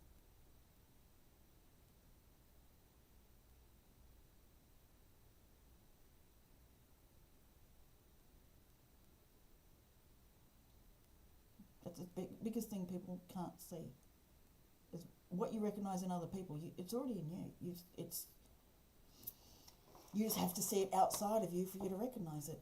That's the biggest thing people can't see. Is what you recognise in other people. It's already in you. You just have to see it outside of you for you to recognise it.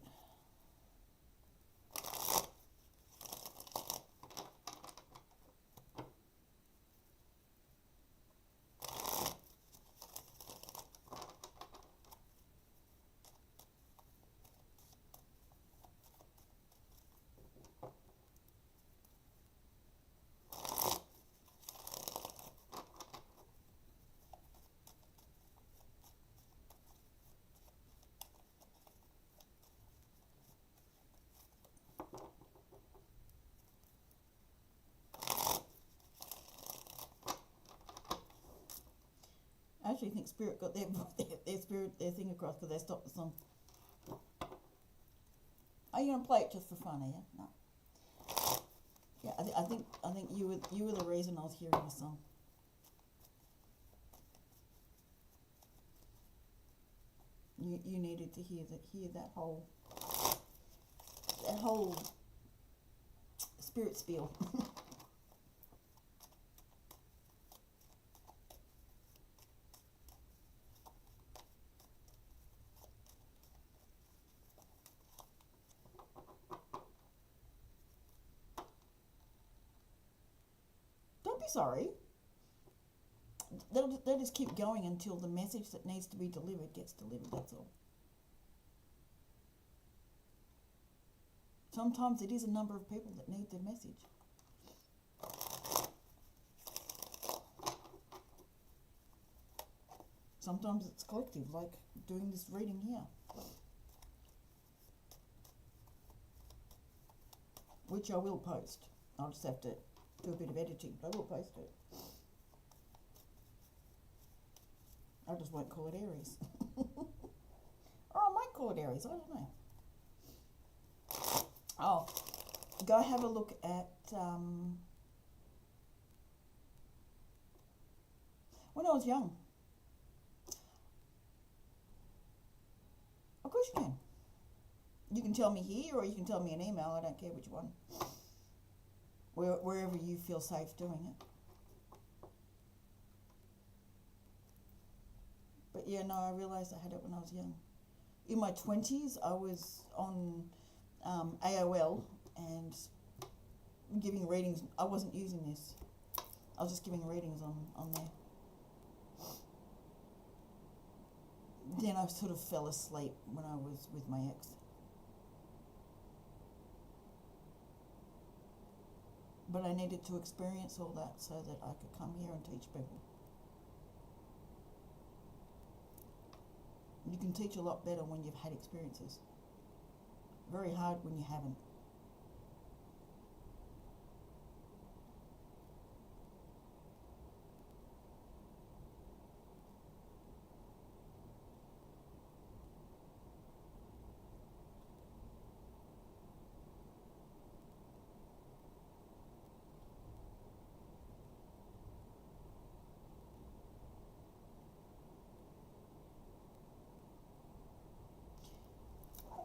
I actually think Spirit got their thing across because they stopped the song. Are you gonna play it just for fun? Are you? No. Yeah, I think you were the reason I was hearing the song. You needed to hear that whole spirit spiel. Don't be sorry. They'll just keep going until the message that needs to be delivered gets delivered, that's all. Sometimes it is a number of people that need the message. Sometimes it's collective, like doing this reading here. Which I will post. I'll just have to do a bit of editing, but I will post it. I just won't call it Aries. Or I might call it Aries, I don't know. Oh, go have a look at when I was young. Of course you can. You can tell me here or you can tell me an email, I don't care which one. Wherever you feel safe doing it. But yeah, no, I realised I had it when I was young. In my 20s, I was on AOL and giving readings. I wasn't using this. I was just giving readings on there. Then I sort of fell asleep when I was with my ex. But I needed to experience all that so that I could come here and teach people. You can teach a lot better when you've had experiences. Very hard when you haven't.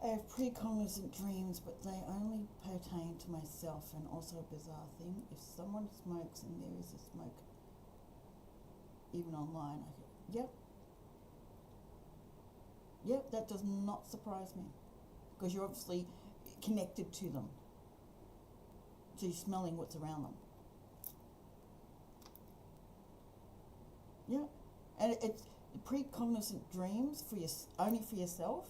I have precognizant dreams, but they only pertain to myself. And also a bizarre thing, if someone smokes and there is a smoke, even online, I go, yep, that does not surprise me. Because you're obviously connected to them. So you're smelling what's around them. Yeah. And it's precognizant dreams for only for yourself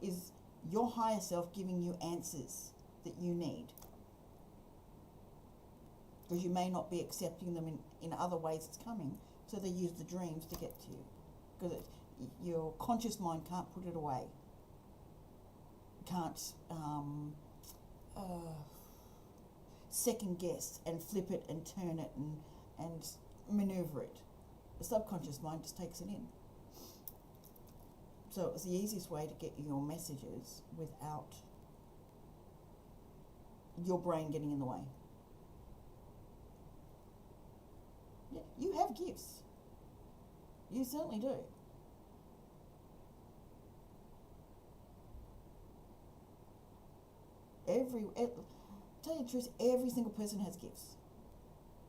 is your higher self giving you answers that you need. Because you may not be accepting them in other ways it's coming, so they use the dreams to get to you. Because your conscious mind can't put it away. Can't second guess and flip it and turn it and maneuver it. The subconscious mind just takes it in. So it's the easiest way to get your messages without your brain getting in the way. Yeah, you have gifts. You certainly do. Tell you the truth, every single person has gifts.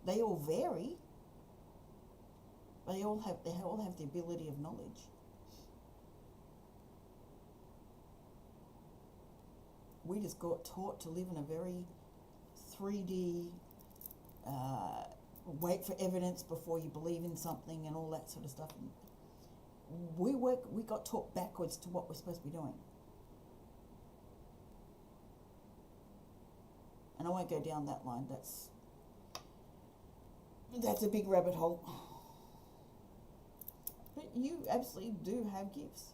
They all vary. They all have the ability of knowledge. We just got taught to live in a very 3D, wait for evidence before you believe in something and all that sort of stuff. And we got taught backwards to what we're supposed to be doing. And I won't go down that line. That's a big rabbit hole. But you absolutely do have gifts.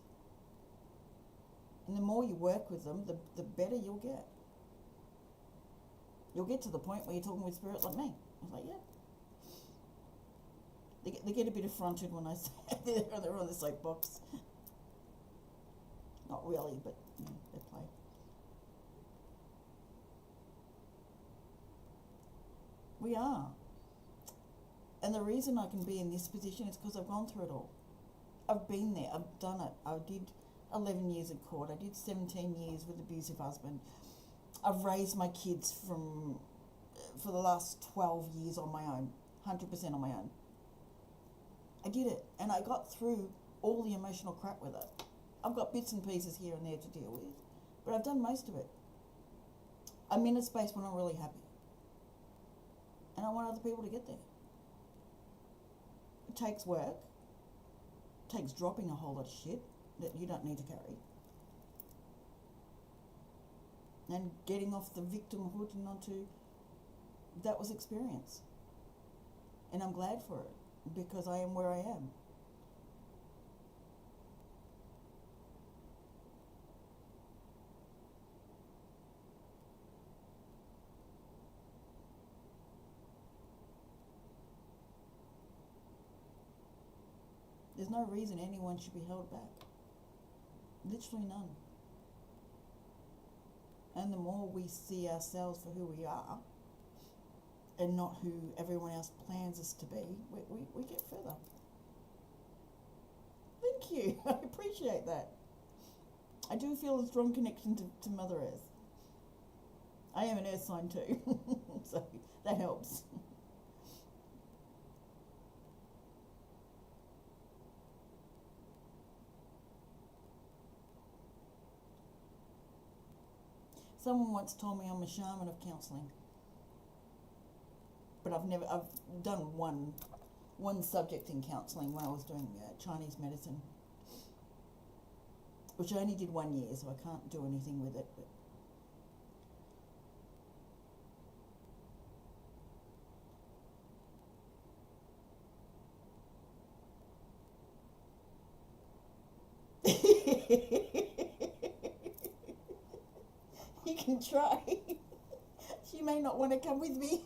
And the more you work with them, the better you'll get. You'll get to the point where you're talking with spirit like me. I was like, yeah. They get a bit affronted when I say they're on the soapbox. Not really, but you know, they play. We are. And the reason I can be in this position is because I've gone through it all. I've been there. I've done it. I did 11 years in court. I did 17 years with an abusive husband. I've raised my kids for the last 12 years on my own, 100% on my own. I did it, and I got through all the emotional crap with it. I've got bits and pieces here and there to deal with, but I've done most of it. I'm in a space when I'm really happy, and I want other people to get there. It takes work. It takes dropping a whole lot of shit that you don't need to carry. And getting off the victimhood and onto that was experience. And I'm glad for it because I am where I am. There's no reason anyone should be held back. Literally none. And the more we see ourselves for who we are and not who everyone else plans us to be, we get further. Thank you. I appreciate that. I do feel a strong connection to Mother Earth. I am an earth sign too, so that helps. Someone once told me I'm a shaman of counselling, but I've done one subject in counselling when I was doing Chinese medicine, which I only did 1 year, so I can't do anything with it. But you can try. She may not want to come with me.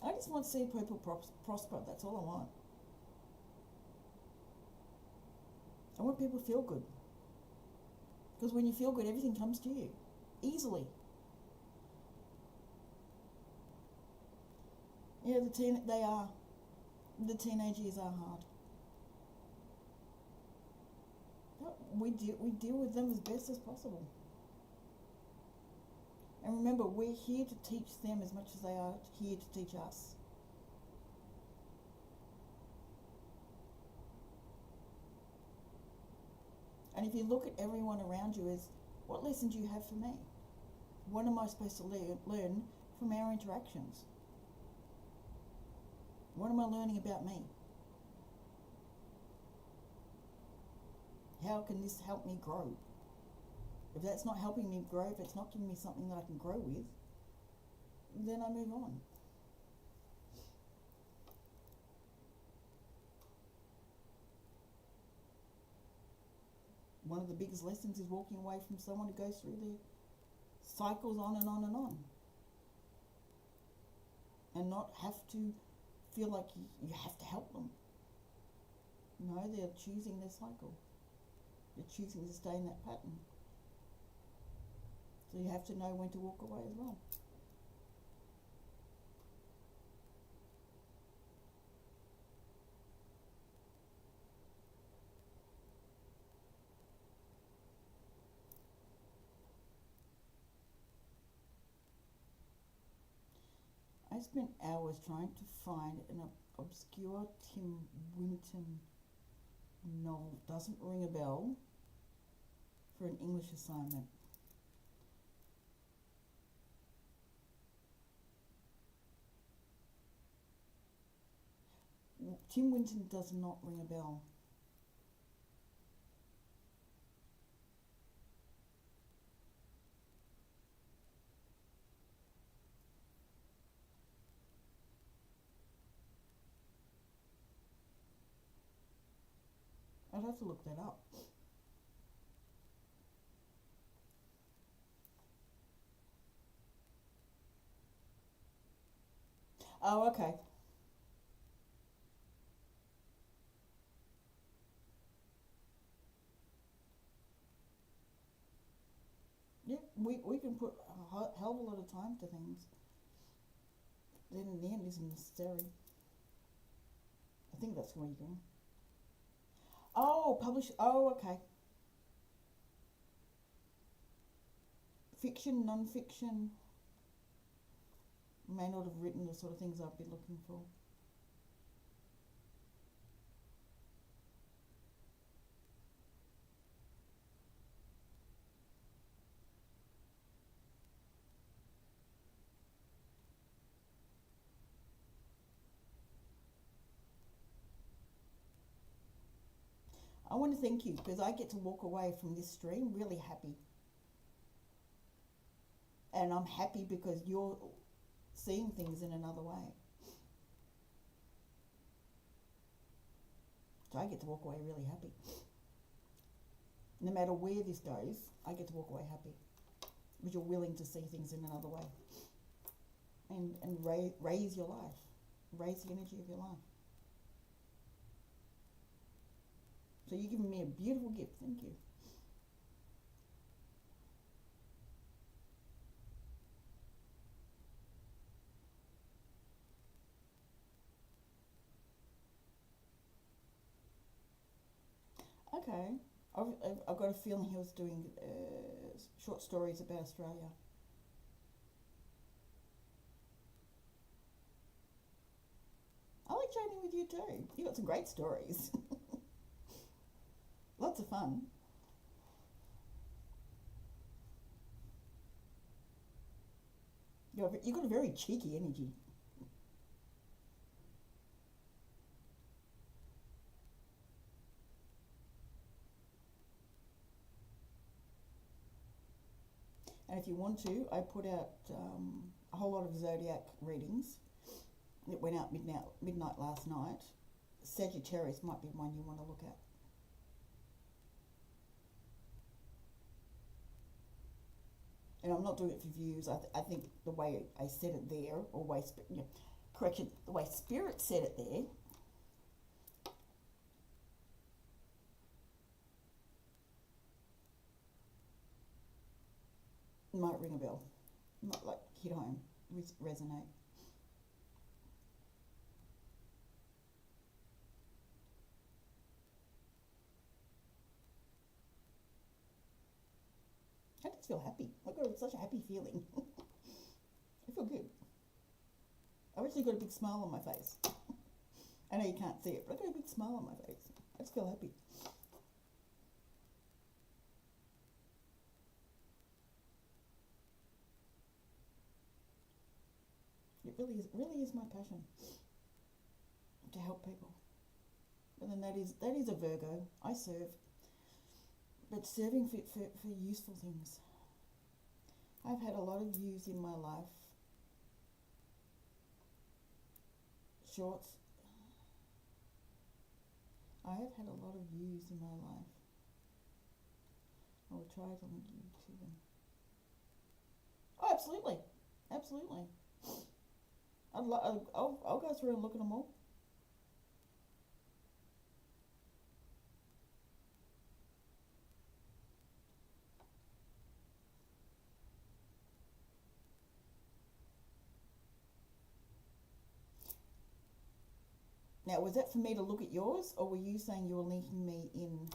I just want to see people prosper. That's all I want. I want people to feel good. Because when you feel good, everything comes to you easily. Yeah, the teenage years are hard. But we deal with them as best as possible. And remember, we're here to teach them as much as they are here to teach us. And if you look at everyone around you as, what lesson do you have for me? What am I supposed to learn from our interactions? What am I learning about me? How can this help me grow? If that's not helping me grow, if it's not giving me something that I can grow with, then I move on. One of the biggest lessons is walking away from someone who goes through their cycles on and on and on. And not have to feel like you have to help them. No, they're choosing their cycle. They're choosing to stay in that pattern. So you have to know when to walk away as well. I spent hours trying to find an obscure Tim Winton novel. Doesn't ring a bell for an English assignment. Tim Winton does not ring a bell. I'd have to look that up. Oh, okay. Yeah, we can put a hell of a lot of time to things. Then in the end isn't necessary. I think that's where you're going. Oh, publish. Oh, okay. Fiction, non-fiction. May not have written the sort of things I'd be looking for. I want to thank you because I get to walk away from this stream really happy. And I'm happy because you're seeing things in another way. So I get to walk away really happy. No matter where this goes, I get to walk away happy. Because you're willing to see things in another way. And raise your life. Raise the energy of your life. So you're giving me a beautiful gift. Thank you. Okay. I've got a feeling he was doing short stories about Australia. I like chatting with you too. You got some great stories. Lots of fun. You've got a very cheeky energy. And if you want to, I put out a whole lot of zodiac readings. It went out midnight last night. Sagittarius might be one you want to look at. And I'm not doing it for views. I think the way I said it there, or correction, the way Spirit said it there, might ring a bell, might like hit home, resonate. I just feel happy. I've got such a happy feeling. I feel good. I've actually got a big smile on my face. I know you can't see it, but I've got a big smile on my face. I just feel happy. It really is my passion to help people. But then that is a Virgo. I serve, but serving for useful things. I've had a lot of views in my life. Shorts. I have had a lot of views in my life. I will try to link you to them. Oh, absolutely, absolutely. I'll go through and look at them all. Now, was that for me to look at yours, or were you saying you were linking me in?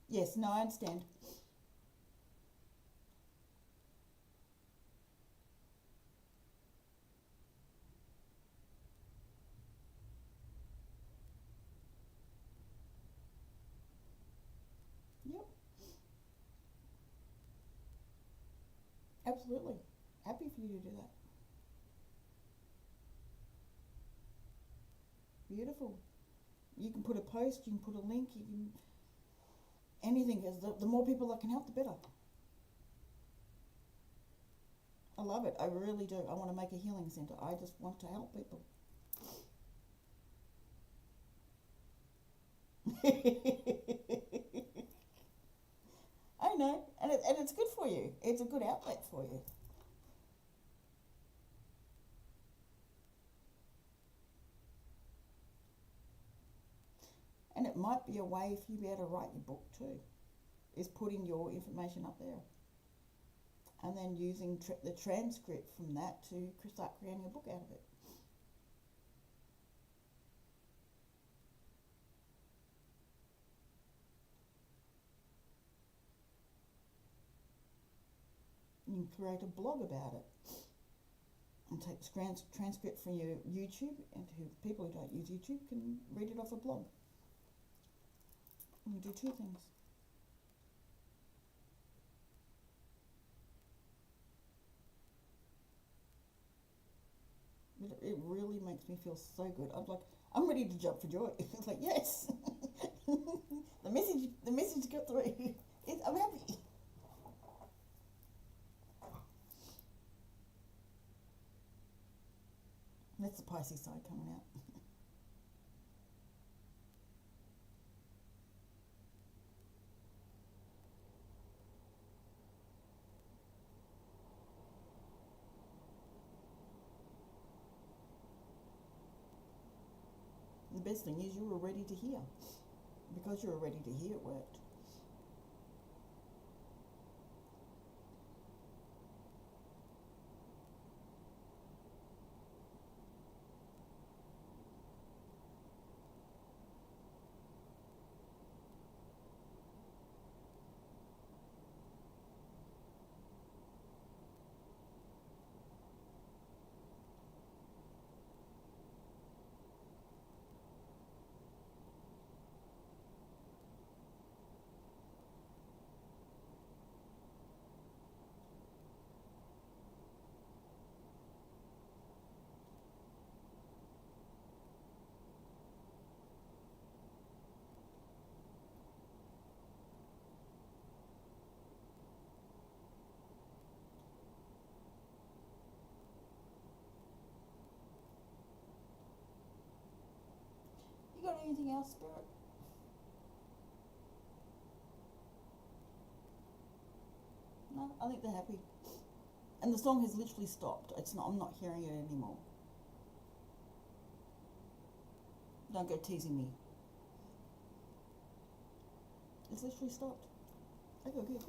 Yes, no, I understand. Yep, absolutely. Happy for you to do that. Beautiful. You can put a post, you can put a link, you can anything. Because the more people that can help, the better. I love it. I really do. I want to make a healing centre. I just want to help people. I know, and it's good for you. It's a good outlet for you. And it might be a way for you to be able to write your book too, is putting your information up there. And then using the transcript from that to start creating a book out of it. You can create a blog about it and take the transcript from your YouTube, and people who don't use YouTube can read it off a blog. You do two things. But it really makes me feel so good. I'm ready to jump for joy. It's like, yes, the message got through. I'm happy. That's the Pisces side coming out. The best thing is you were ready to hear. Because you were ready to hear, it worked. anything else, Spirit? No, I think they're happy. And the song has literally stopped. It's not. I'm not hearing it anymore. Don't go teasing me. It's literally stopped. I feel good.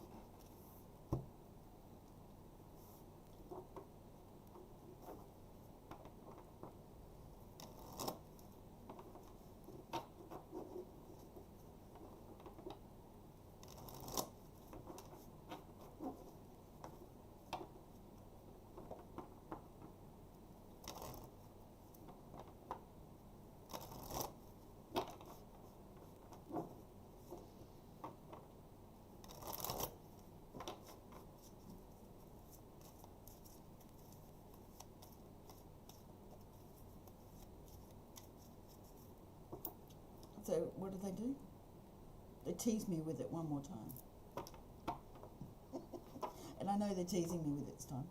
So what do? They tease me with it one more time. And I know they're teasing me with it this time.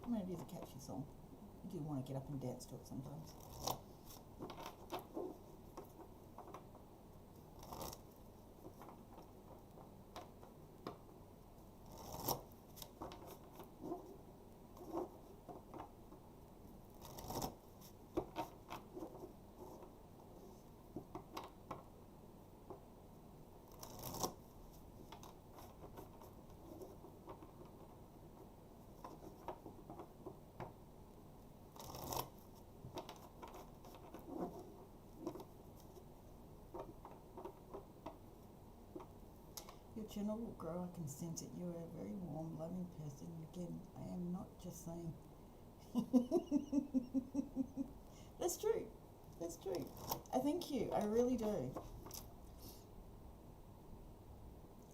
I mean, it is a catchy song. You do want to get up and dance to it sometimes. Your channel will grow. I can sense it. You are a very warm, loving person. Again, I am not just saying. That's true. That's true. I thank you. I really do.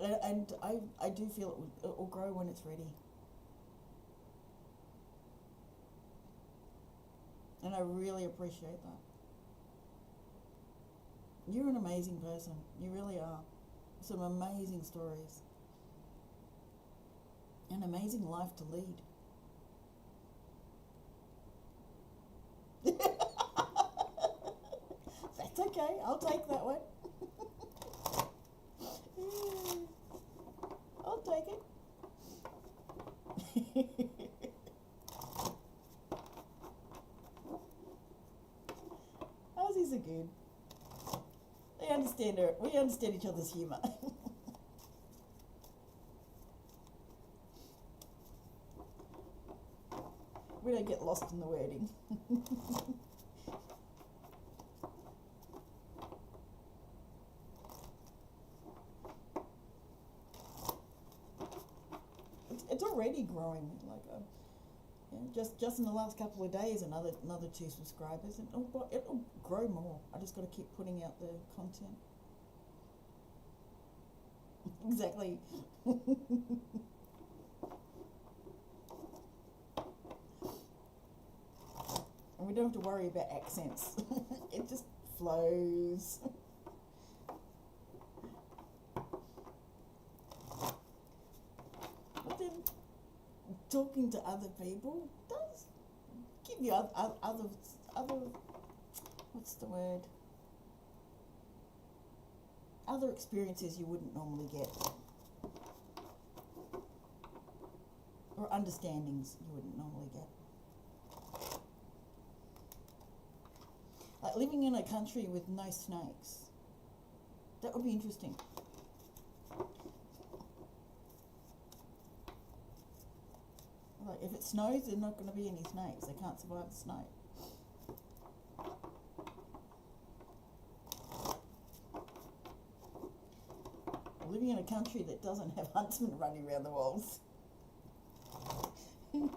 And I do feel it will grow when it's ready. And I really appreciate that. You're an amazing person. You really are. Some amazing stories. An amazing life to lead. That's okay. I'll take that one. I'll take it. Aussies are good. We understand each other's humour. We don't get lost in the wording. It's already growing. Like just in the last couple of days, another 2 subscribers, and it'll grow more. I just got to keep putting out the content. Exactly. And we don't have to worry about accents. It just flows. But then talking to other people does give you other what's the word? Other experiences you wouldn't normally get. Or understandings you wouldn't normally get. Like living in a country with no snakes. That would be interesting. Like if it snows, there's not going to be any snakes. They can't survive the snow. Living in a country that doesn't have huntsmen running around the walls. I'm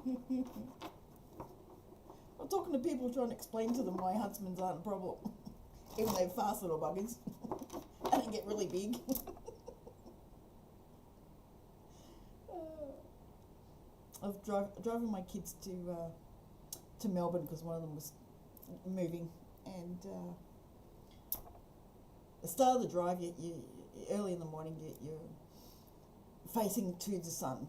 talking to people trying to explain to them why huntsmen aren't a problem. Even though they're fast little buggers. And they get really big. I was driving my kids to Melbourne because one of them was moving, and the start of the drive, you early in the morning, you're facing to the sun.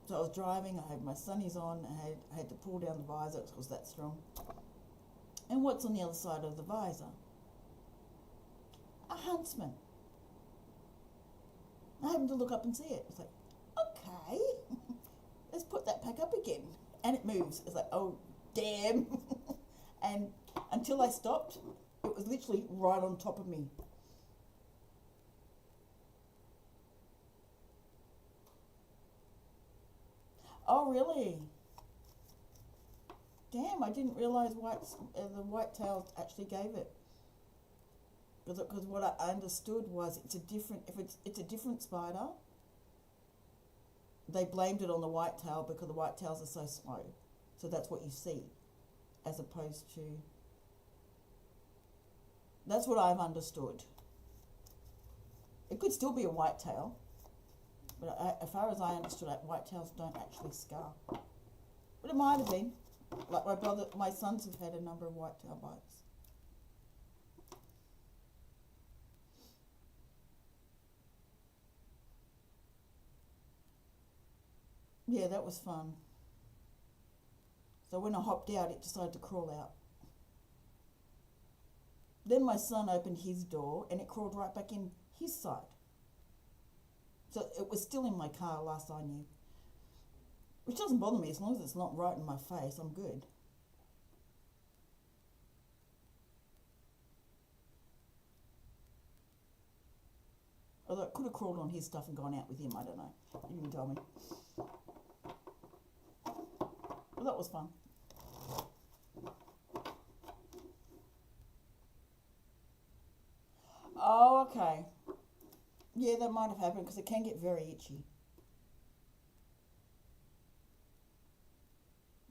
So I was driving, I had my sunnies on, I had to pull down the visor, it was that strong. And what's on the other side of the visor? A huntsman. I happened to look up and see it. It's like, okay, let's put that back up again. And it moves. It's like, oh, damn. And until I stopped, it was literally right on top of me. Oh, really? Damn, I didn't realise the white-tailed actually gave it. Because what I understood was it's a different spider. They blamed it on the whitetail because the whitetails are so slow. So that's what you see, as opposed to. That's what I've understood. It could still be a whitetail, but as far as I understood it, whitetails don't actually scar. But it might have been. Like my sons have had a number of whitetail bites. Yeah, that was fun. So when I hopped out, it decided to crawl out. Then my son opened his door and it crawled right back in his side. So it was still in my car last I knew. Which doesn't bother me, as long as it's not right in my face, I'm good. Although it could have crawled on his stuff and gone out with him, I don't know. He didn't tell me. Well, that was fun. Oh, okay. Yeah, that might have happened because it can get very itchy.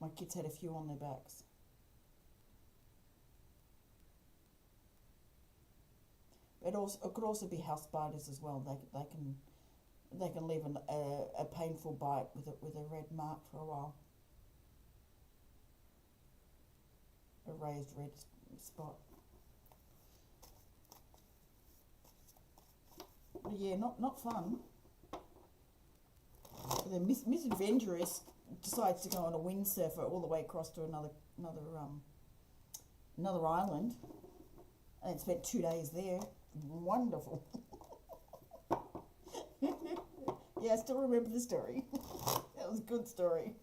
My kids had a few on their backs. It could also be house spiders as well. They can leave a painful bite with a red mark for a while. A raised red spot. But yeah, not fun. But then Miss Adventurous decides to go on a windsurfer all the way across to another island, and spent 2 days there. Wonderful. Yeah, I still remember the story. That was a good story.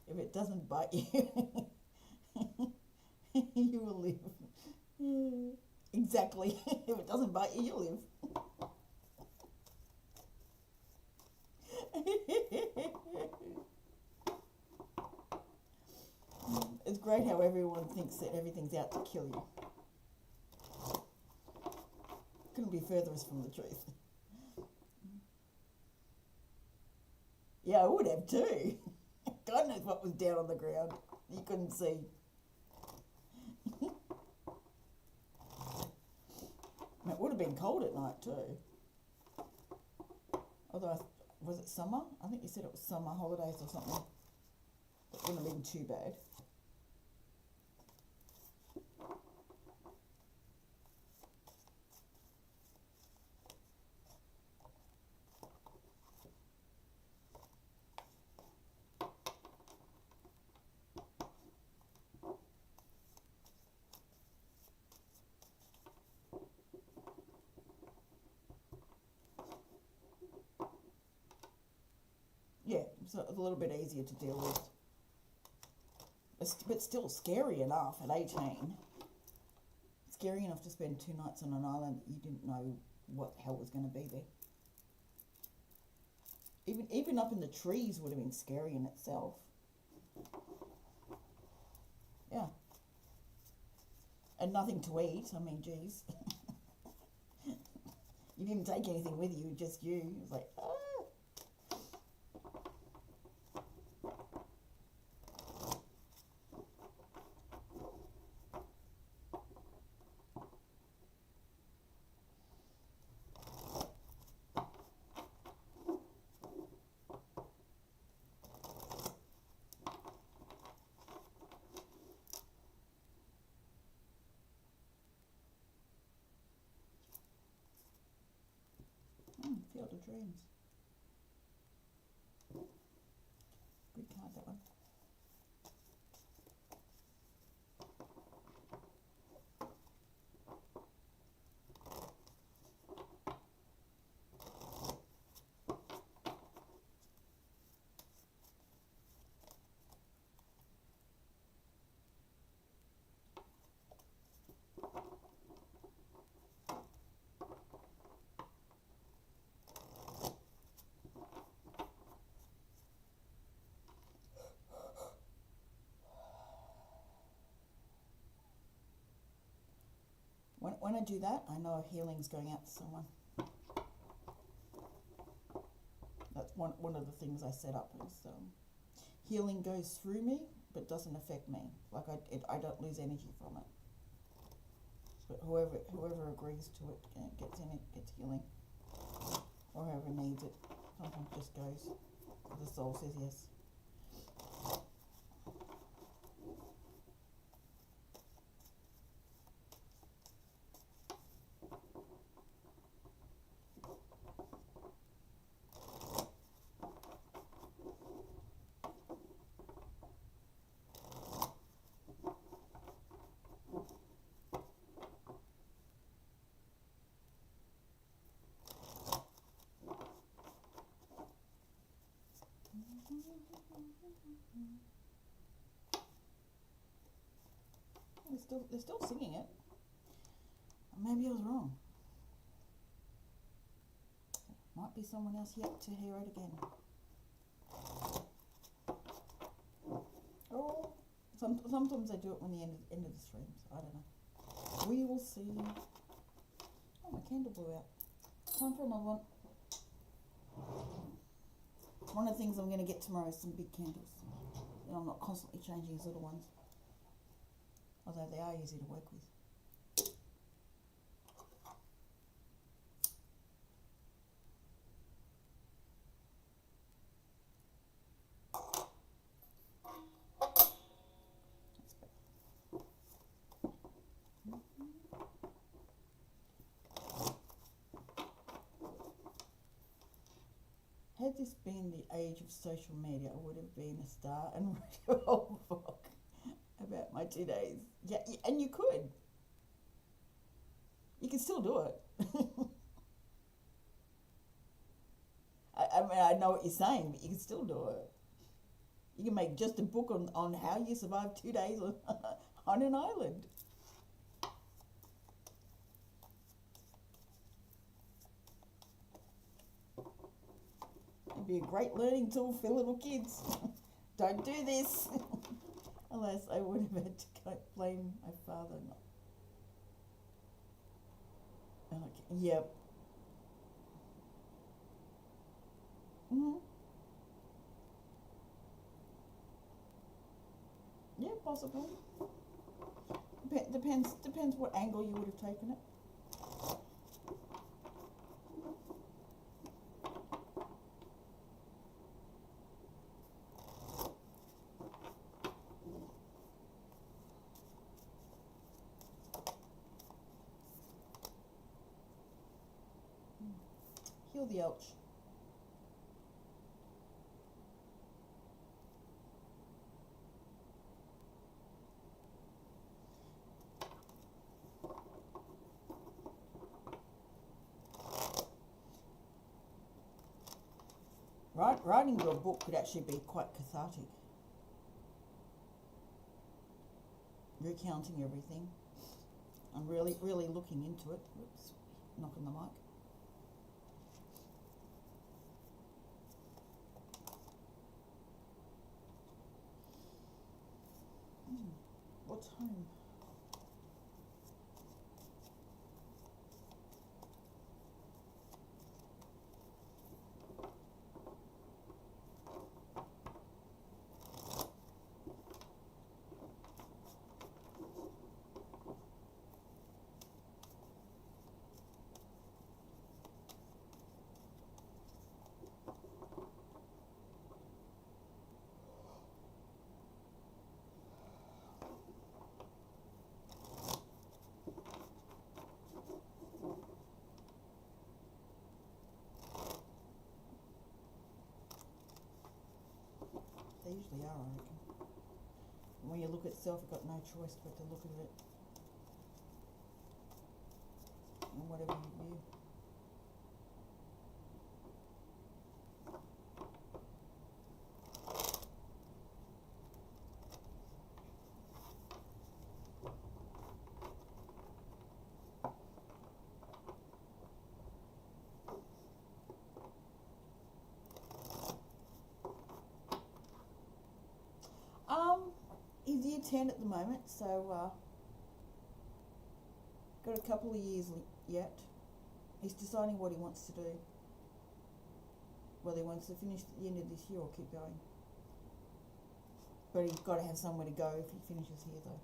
If it doesn't bite you, you will live. Exactly. If it doesn't bite you, you'll live. It's great how everyone thinks that everything's out to kill you. Couldn't be furthest from the truth. Yeah, I would have too. God knows what was down on the ground. You couldn't see. It would have been cold at night too. Although, was it summer? I think you said it was summer holidays or something. It wouldn't have been too bad. Yeah, so it's a little bit easier to deal with. But still scary enough at 18. Scary enough to spend 2 nights on an island that you didn't know what the hell was going to be there. Even up in the trees would have been scary in itself. Yeah. And nothing to eat. I mean, geez. You didn't take anything with you, just you. It was like, ah. dreams. Good card, that one. When I do that, I know a healing's going out to someone. That's one of the things I set up is healing goes through me but doesn't affect me. Like I don't lose energy from it. But whoever agrees to it gets healing, or whoever needs it. Sometimes it just goes. The soul says yes. They're still singing it. Maybe I was wrong. Might be someone else yet to hear it again. Or sometimes I do it when the end of the streams. I don't know. We will see. Oh, my candle blew out. Time for another one. One of the things I'm going to get tomorrow is some big candles. And I'm not constantly changing these little ones. Although they are easy to work with. Had this been the age of social media, I would have been a star and wrote a whole book about my 2 days. Yeah, and you could. You can still do it. I mean, I know what you're saying, but you can still do it. You can make just a book on how you survived 2 days on an island. It'd be a great learning tool for little kids. Don't do this. Unless I would have had to blame my father. Okay. Yep. Mm-hmm. Yeah, possibly. Depends what angle you would have taken it. Heal the ouch. Writing your book could actually be quite cathartic. Recounting everything and really looking into it. Whoops, knocking the mic. What's home? usually are, I reckon. And when you look at self, you've got no choice but to look at it in whatever you view. He's year 10 at the moment, so got a couple of years yet. He's deciding what he wants to do. Whether he wants to finish at the end of this year or keep going. But he's got to have somewhere to go if he finishes here, though.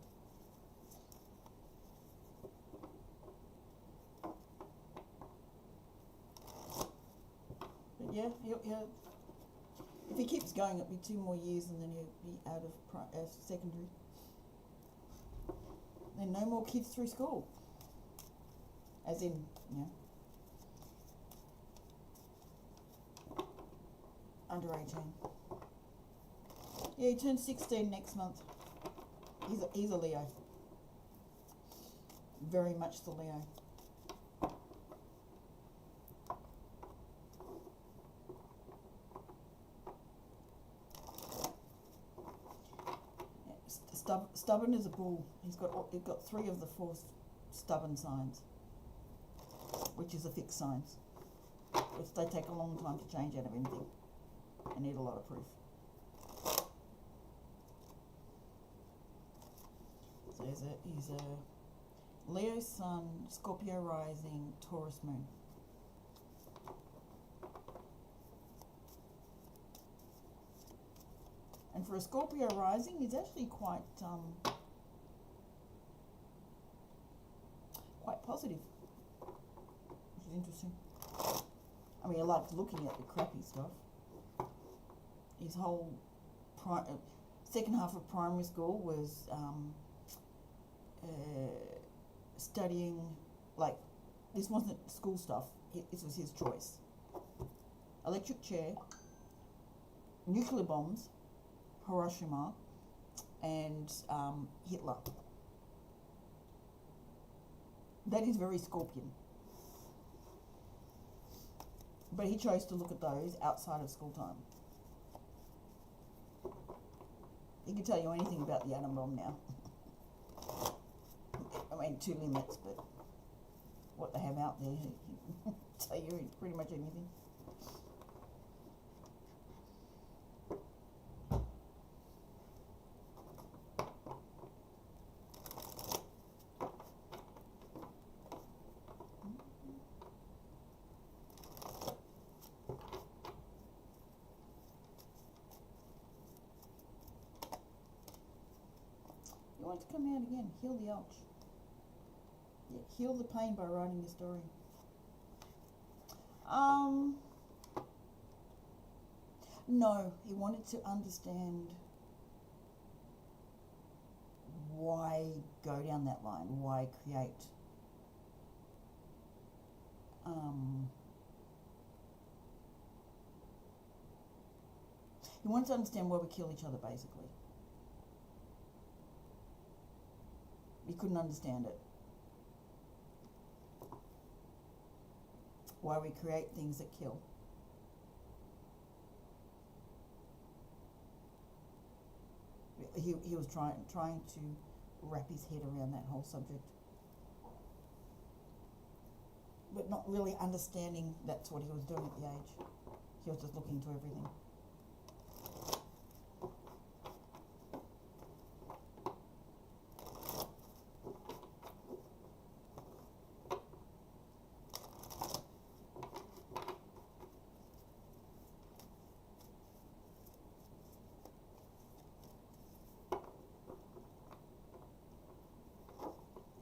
But yeah, he'll if he keeps going, it'll be 2 more years and then he'll be out of secondary. Then no more kids through school. As in, under 18. Yeah, he turns 16 next month. He's a Leo. Very much the Leo. Stubborn as a bull. He's got 3 of the 4 stubborn signs, which is a fixed signs, which they take a long time to change out of anything and need a lot of proof. So he's a Leo sun, Scorpio rising, Taurus moon. And for a Scorpio rising, he's actually quite positive, which is interesting. I mean, I liked looking at the crappy stuff. His whole second half of primary school was studying, like, this wasn't school stuff, this was his choice. Electric chair, nuclear bombs, Hiroshima, and Hitler. That is very Scorpion. But he chose to look at those outside of school time. He can tell you anything about the atom bomb now. I mean, to limits, but what they have out there, he can tell you pretty much anything. You want it to come out again, heal the ouch. Yeah, heal the pain by writing your story. No, he wanted to understand why go down that line, why create he wanted to understand why we kill each other, basically. He couldn't understand it. Why we create things that kill. He was trying to wrap his head around that whole subject, but not really understanding that's what he was doing at the age. He was just looking to everything.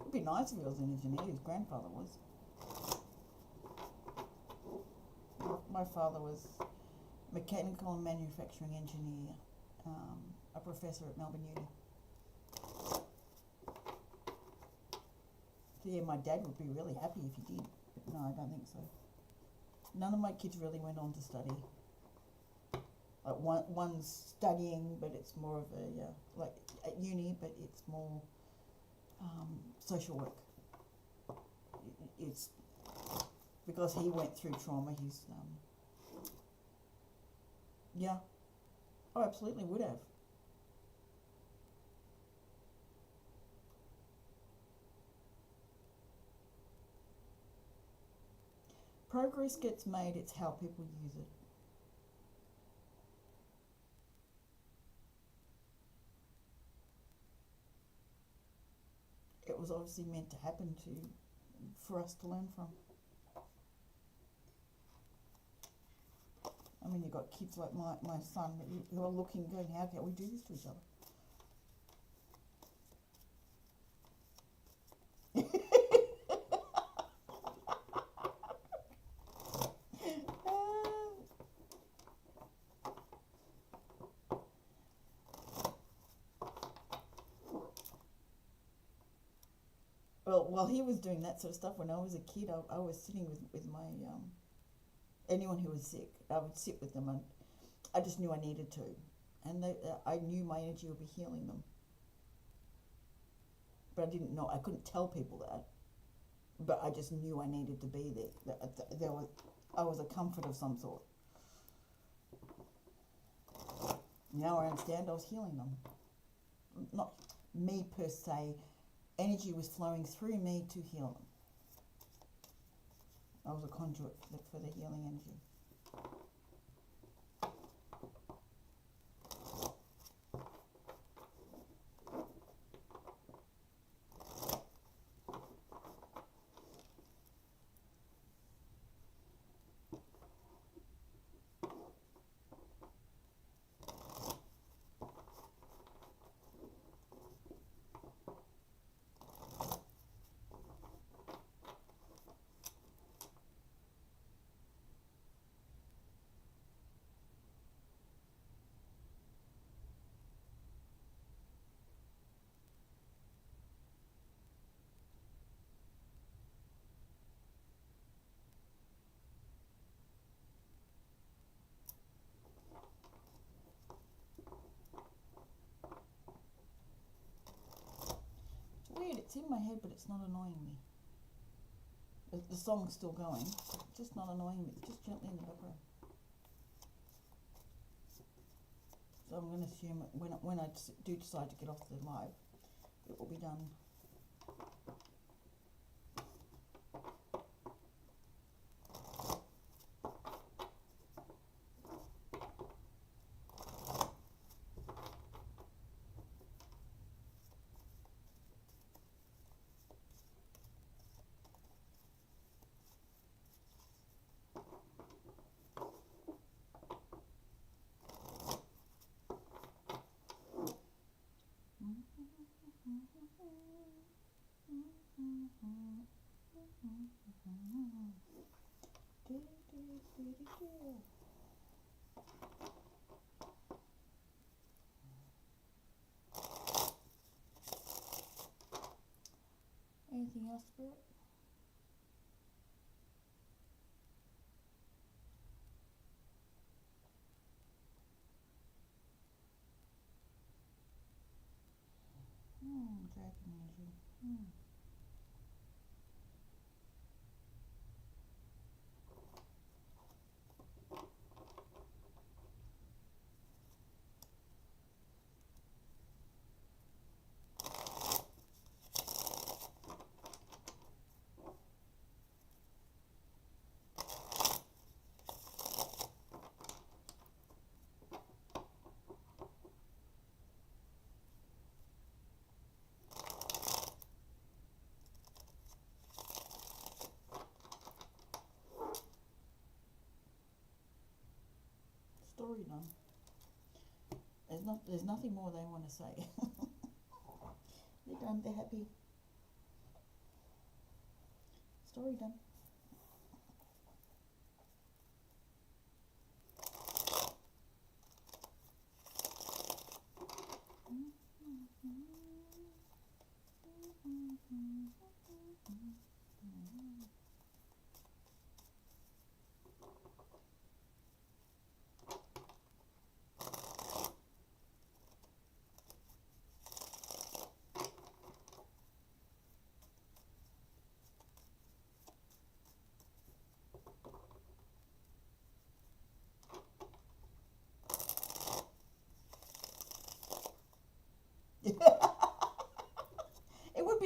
It'd be nice if he was an engineer. His grandfather was. My father was mechanical and manufacturing engineer, a professor at Melbourne Uni. So yeah, my dad would be really happy if he did, but no, I don't think so. None of my kids really went on to study. Like one's studying, but it's more of a like at uni, but it's more social work. It's because he went through trauma. He's yeah. Oh, absolutely would have. Progress gets made. It's how people use it. It was obviously meant to happen for us to learn from. I mean, you've got kids like my son who are looking, going, how can we do this to each other? Well, while he was doing that sort of stuff, when I was a kid, I was sitting with my anyone who was sick. I would sit with them, and I just knew I needed to, and I knew my energy would be healing them. But I didn't know. I couldn't tell people that, but I just knew I needed to be there. I was a comfort of some sort. Now I understand. I was healing them, not me per se. Energy was flowing through me to heal them. I was a conduit for the healing energy. It's weird. It's in my head, but it's not annoying me. The song's still going, it's just not annoying me. It's just gently in the background. So I'm going to assume when I do decide to get off the live, it will be done. Anything else, Spirit? Dragon energy. Story done. There's nothing more they want to say. They're done. They're happy. Story done.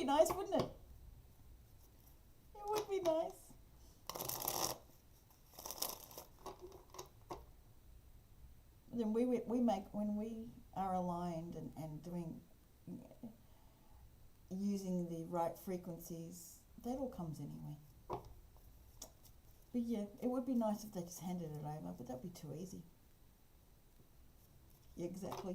nice, wouldn't it? It would be nice. Then we make, when we are aligned and doing, using the right frequencies, that all comes anyway. But yeah, it would be nice if they just handed it over, but that'd be too easy. Yeah, exactly.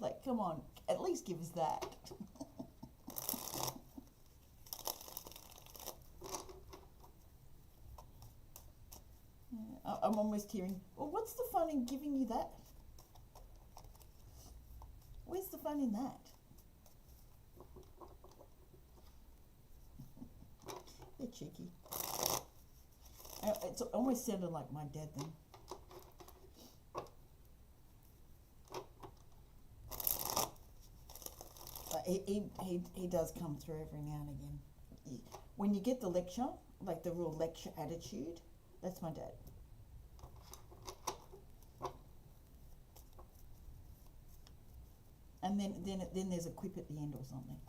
Like, come on, at least give us that. I'm almost hearing, well, what's the fun in giving you that? Where's the fun in that? They're cheeky. It's almost sounded like my dad then. He does come through every now and again. When you get the lecture, like the real lecture attitude, that's my dad. And then there's a quip at the end or something.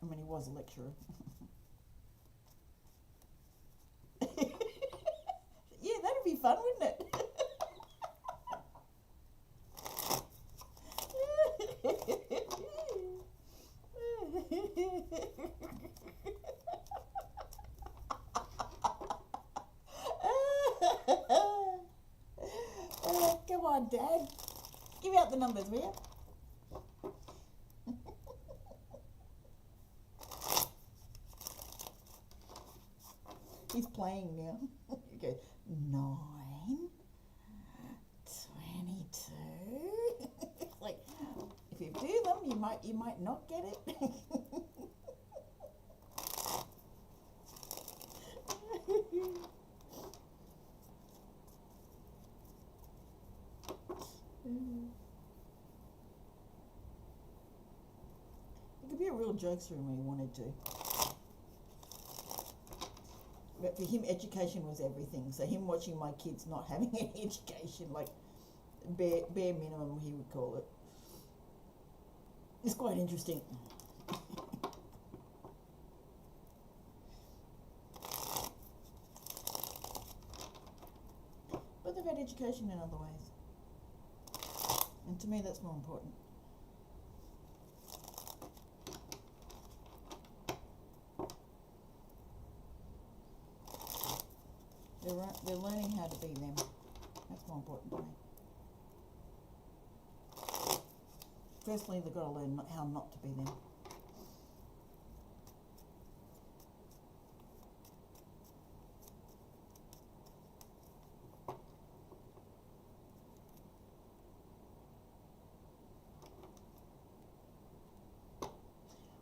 I mean, he was a lecturer. Yeah, that'd be fun, wouldn't it? Come on, Dad. Give out the numbers, will you? He's playing now. He goes, 9, 22. Like, if you do them, you might not get it. He could be a real jokester when he wanted to. But for him, education was everything. So him watching my kids not having any education, like bare minimum, he would call it. It's quite interesting. But they've had education in other ways. And to me, that's more important. They're learning how to be them. That's more important to me. Firstly, they've got to learn how not to be them.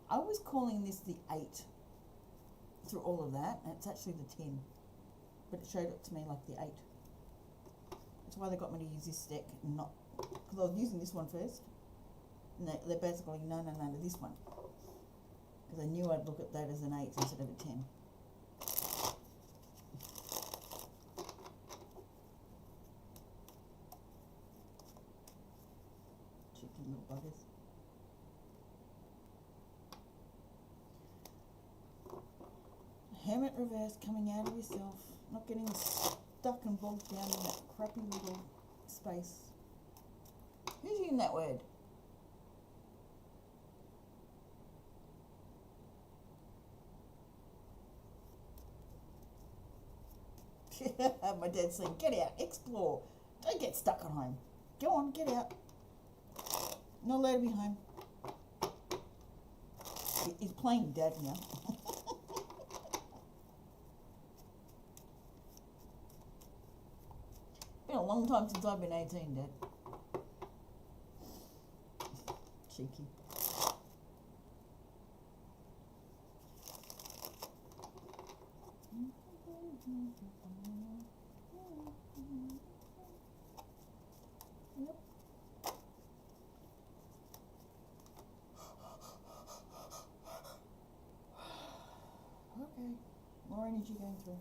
I was calling this the 8 through all of that, and it's actually the 10. But it showed it to me like the 8. That's why they got me to use this deck and not, because I was using this one first, and they're basically no to this one, because I knew I'd look at that as an 8 instead of a 10. Cheeky little buggers. Hermit reverse, coming out of yourself, not getting stuck and bogged down in that crappy little space. Who's using that word? My dad's saying, get out, explore. Don't get stuck at home. Go on, get out. Not allowed to be home. He's playing dad now. Been a long time since I've been 18, Dad. Cheeky. Yep. Okay. More energy going through.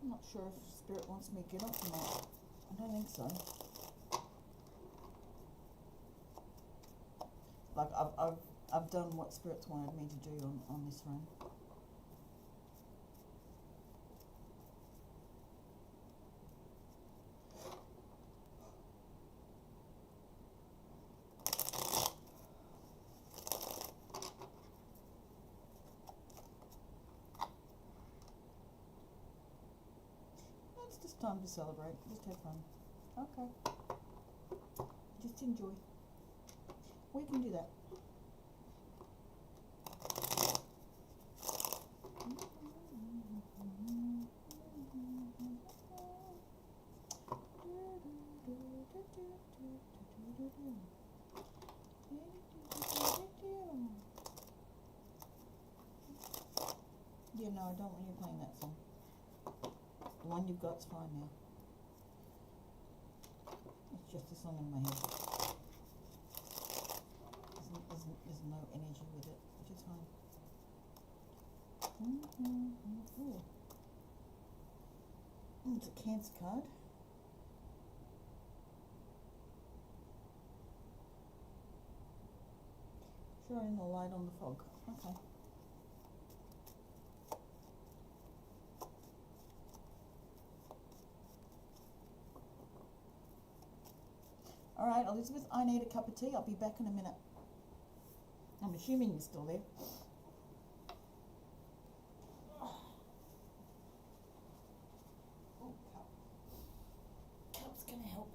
I'm not sure if Spirit wants me to get up or not. I don't think so. Like I've done what Spirit's wanted me to do on this run. It's just time to celebrate. Just have fun. Okay. Just enjoy. We can do that. Yeah, no, I don't want you playing that song. The one you've got's fine now. It's just a song in my head. There's no energy with it, which is fine. Ooh. It's a Cancer card. Shining the light on the fog. Okay. Alright, Elizabeth, I need a cup of tea. I'll be back in a minute. I'm assuming you're still there. Oh, cup. Cup's gonna help.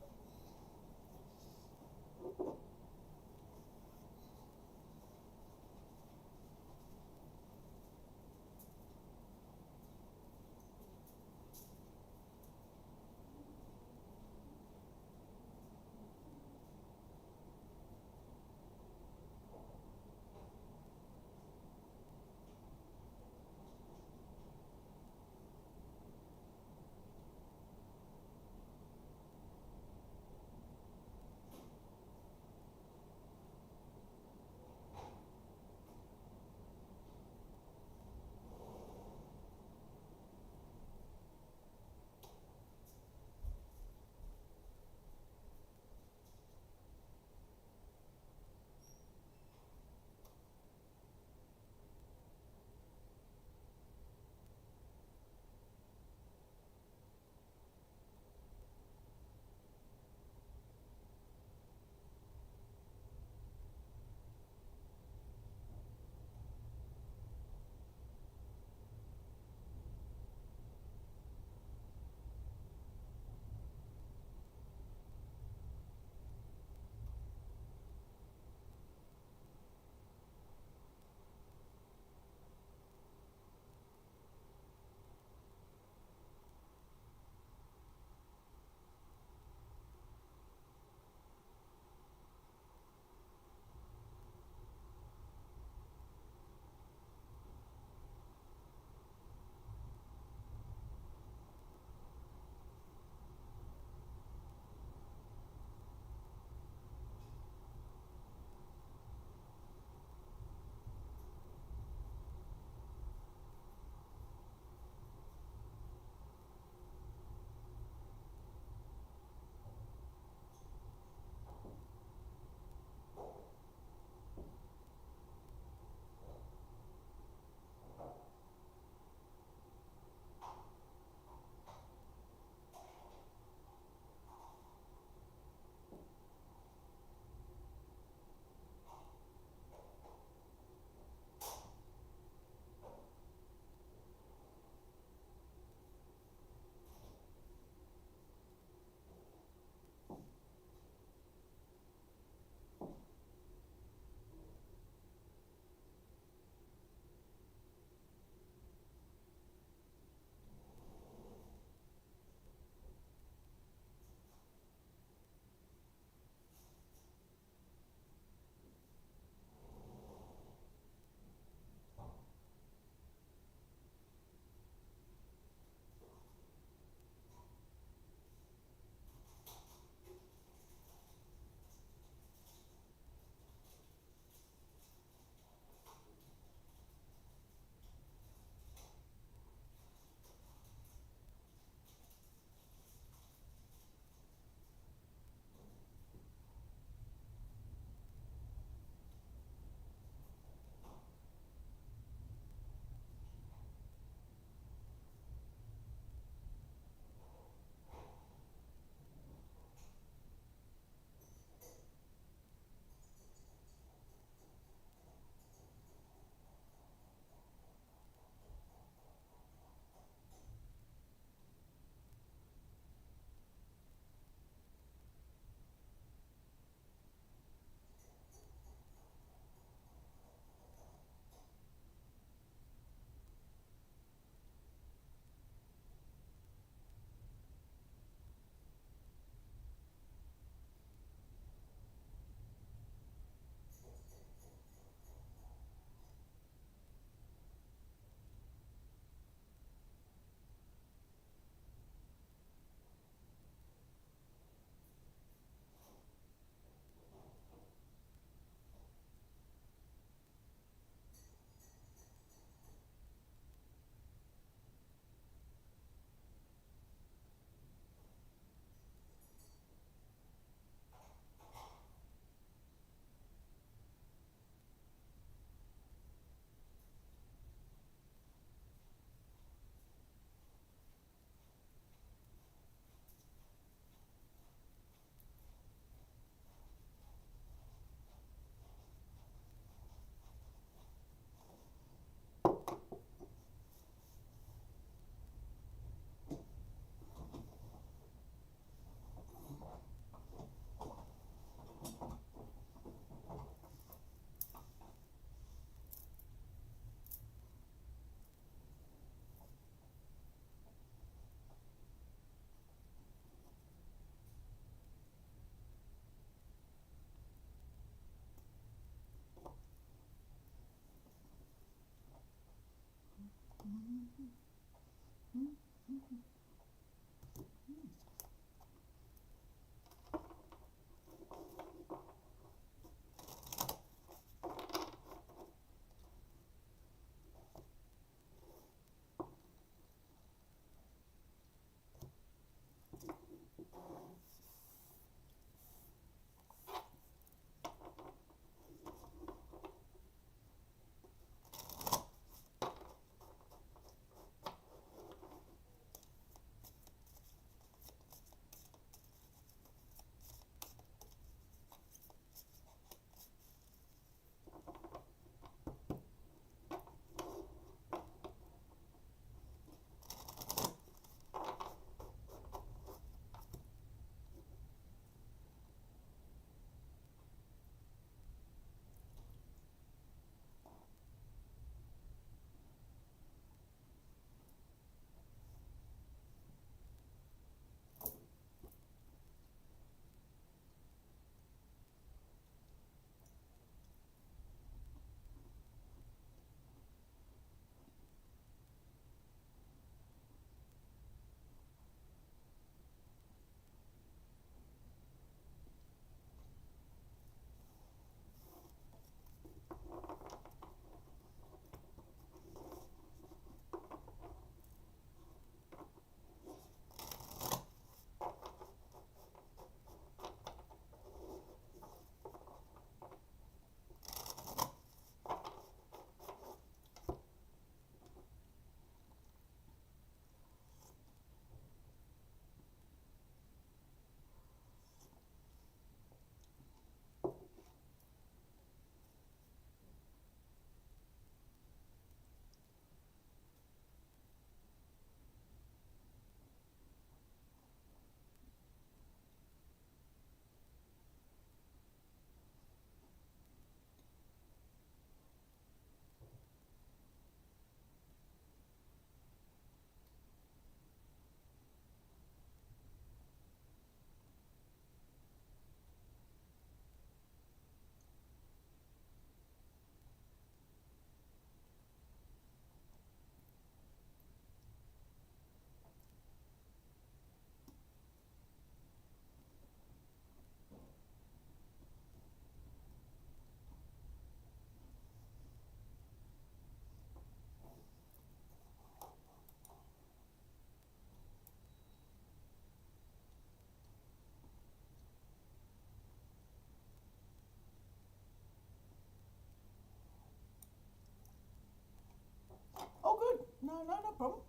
no problem.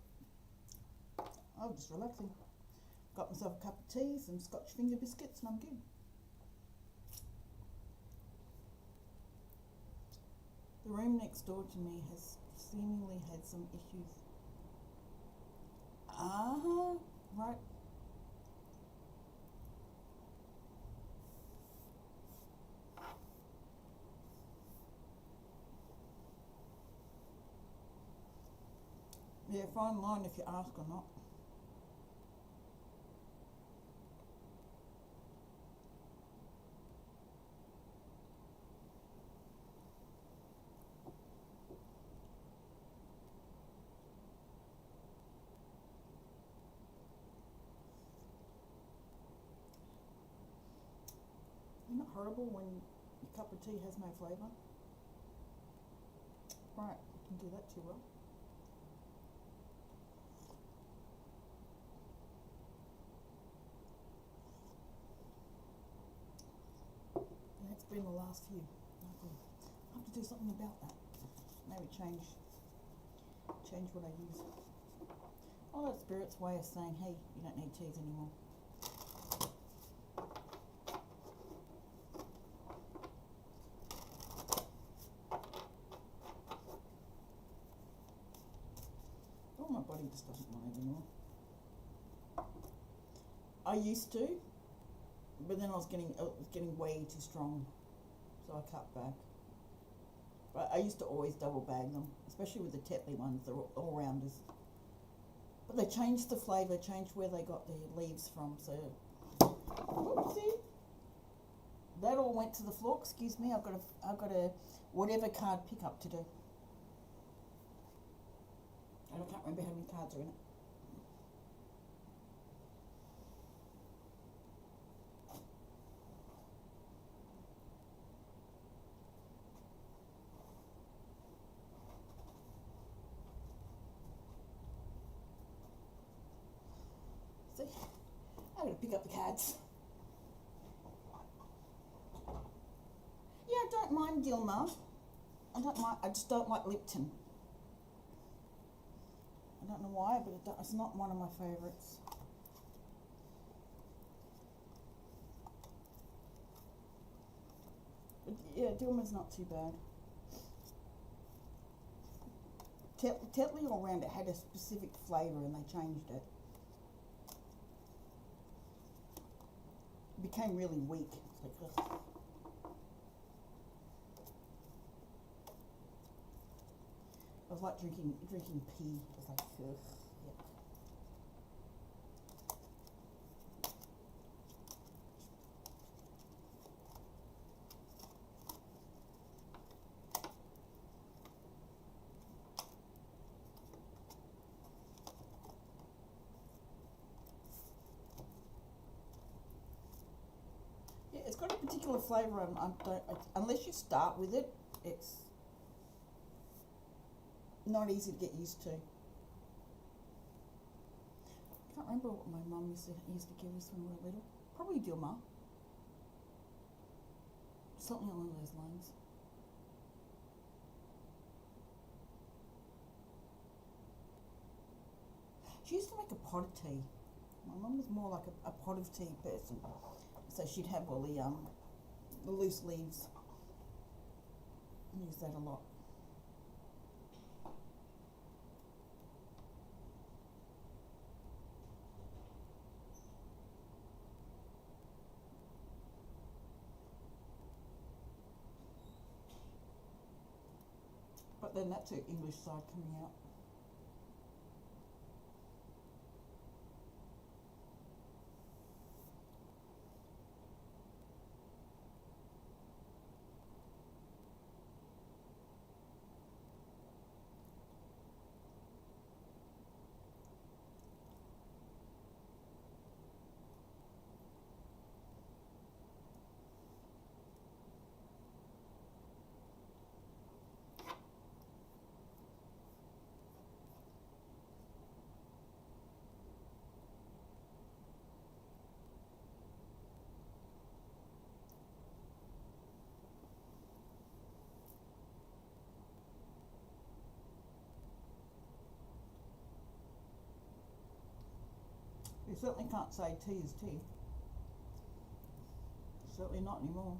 I was just relaxing. Got myself a cup of tea, some Scotch finger biscuits, and I'm good. The room next door to me has seemingly had some issues. Right. Yeah, fine line if you ask or not. Isn't it horrible when your cup of tea has no flavour? Right, you can do that too well. That's been the last few. I have to do something about that. Maybe change what I use. Oh, that's Spirit's way of saying, hey, you don't need teas anymore. Oh, my body just doesn't want it anymore. I used to, but then it was getting way too strong, so I cut back. But I used to always double bag them, especially with the Tetley ones, they're all rounders. But they changed the flavour, changed where they got the leaves from, so whoopsie. That all went to the floor. Excuse me, I've got a whatever card pickup to do. And I can't remember how many cards are in it. See, I'm gonna pick up the cards. Yeah, I don't mind Dilmah. I just don't like Lipton. I don't know why, but it's not one of my favourites. But yeah, Dilmah's not too bad. Tetley all round it had a specific flavour and they changed it. It became really weak. It's like, ugh. It was like drinking pee. It was like, ugh. Yep. Yeah, it's got a particular flavour. Unless you start with it, it's not easy to get used to. I can't remember what my mum used to give us when we were little. Probably Dilmah. Something along those lines. She used to make a pot of tea. My mum was more like a pot of tea person. So she'd have all the loose leaves. Use that a lot. But then that's her English side coming out. You certainly can't say tea is tea. Certainly not anymore.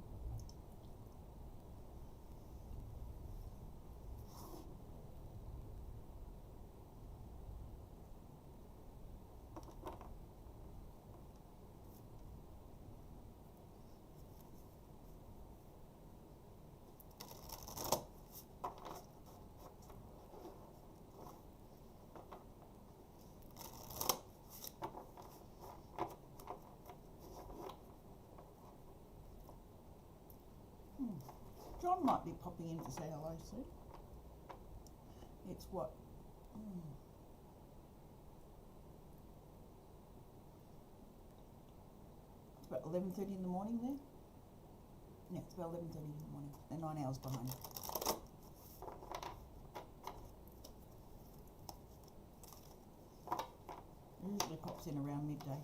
John might be popping in to say hello soon. It's what? It's about 11:30 in the morning there. Yeah, it's about 11:30 in the morning. They're 9 hours behind. Usually pops in around midday.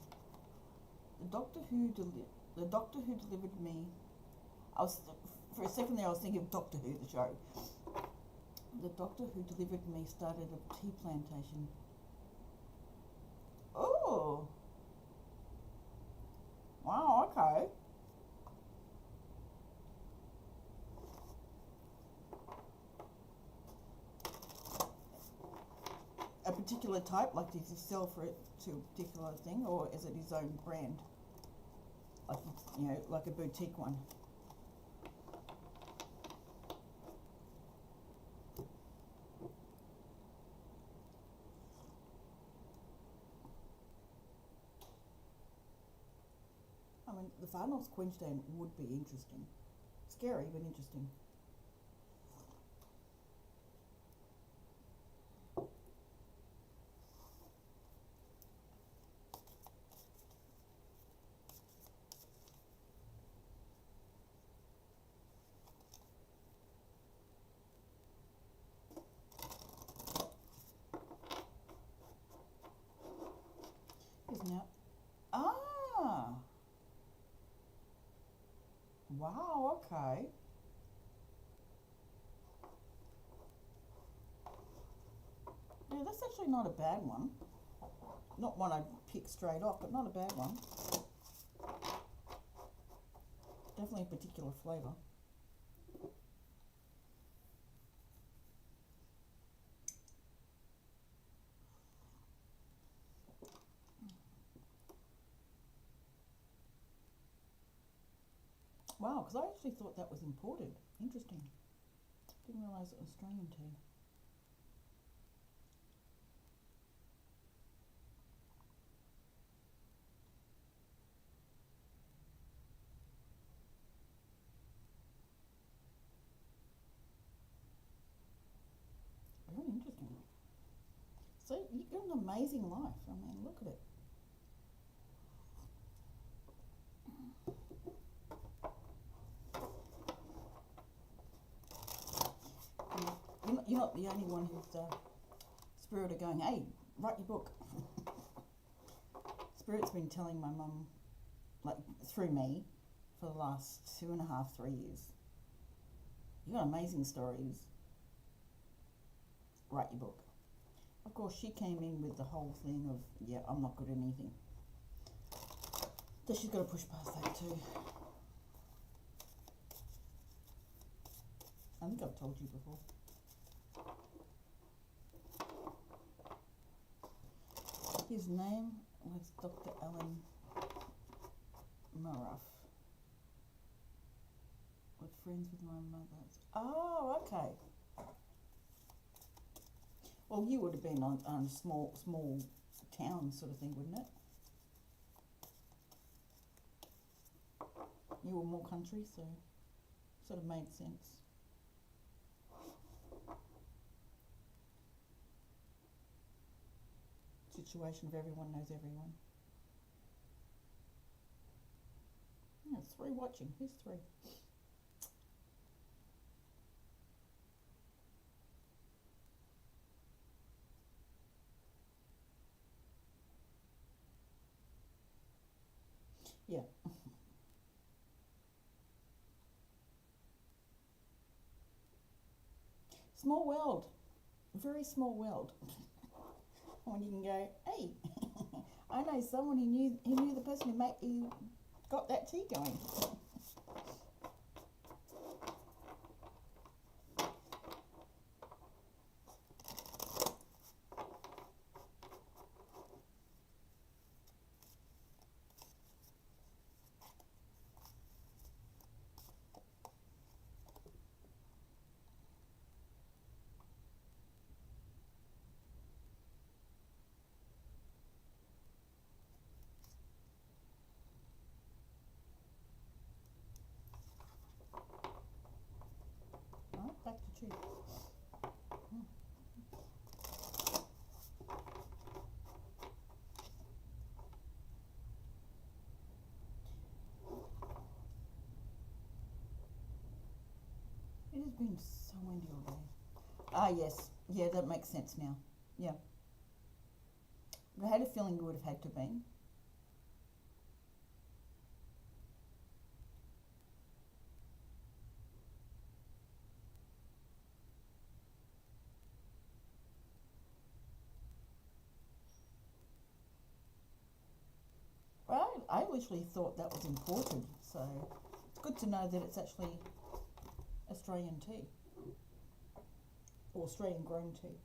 The doctor who delivered me. For a second there, I was thinking of Doctor Who, the show. The doctor who delivered me started a tea plantation. Oh, wow, okay. A particular type, like does he sell for it to a particular thing, or is it his own brand? Like, you know, like a boutique one. I mean, the Far North Queensland would be interesting. Scary, but interesting. Isn't it? Ah, wow, okay. Yeah, that's actually not a bad one. Not one I'd pick straight off, but not a bad one. Definitely a particular flavour. Wow, because I actually thought that was imported. Interesting. Didn't realise it was Australian tea. Very interesting. So you've got an amazing life. I mean, look at it. You're not the only one who's Spirit are going, hey, write your book. Spirit's been telling my mum, like through me, for the last 2.5, 3 years. You got amazing stories. Write your book. Of course, she came in with the whole thing of, yeah, I'm not good at anything. So she's got to push past that too. I think I've told you before. His name was Dr. Alan Maruff. With friends with my mother. Oh, okay. Well, you would have been on small town sort of thing, wouldn't it? You were more country, so sort of made sense. Situation of everyone knows everyone. Yeah, 3 watching. Who's 3? Yeah. Small world. Very small world. When you can go, hey, I know someone who knew the person who got that tea going. Right, back to tea. It has been so windy all day. Ah, yes. Yeah, that makes sense now. Yeah. I had a feeling it would have had to be. Well, I literally thought that was imported, so it's good to know that it's actually Australian tea. Or Australian grown tea.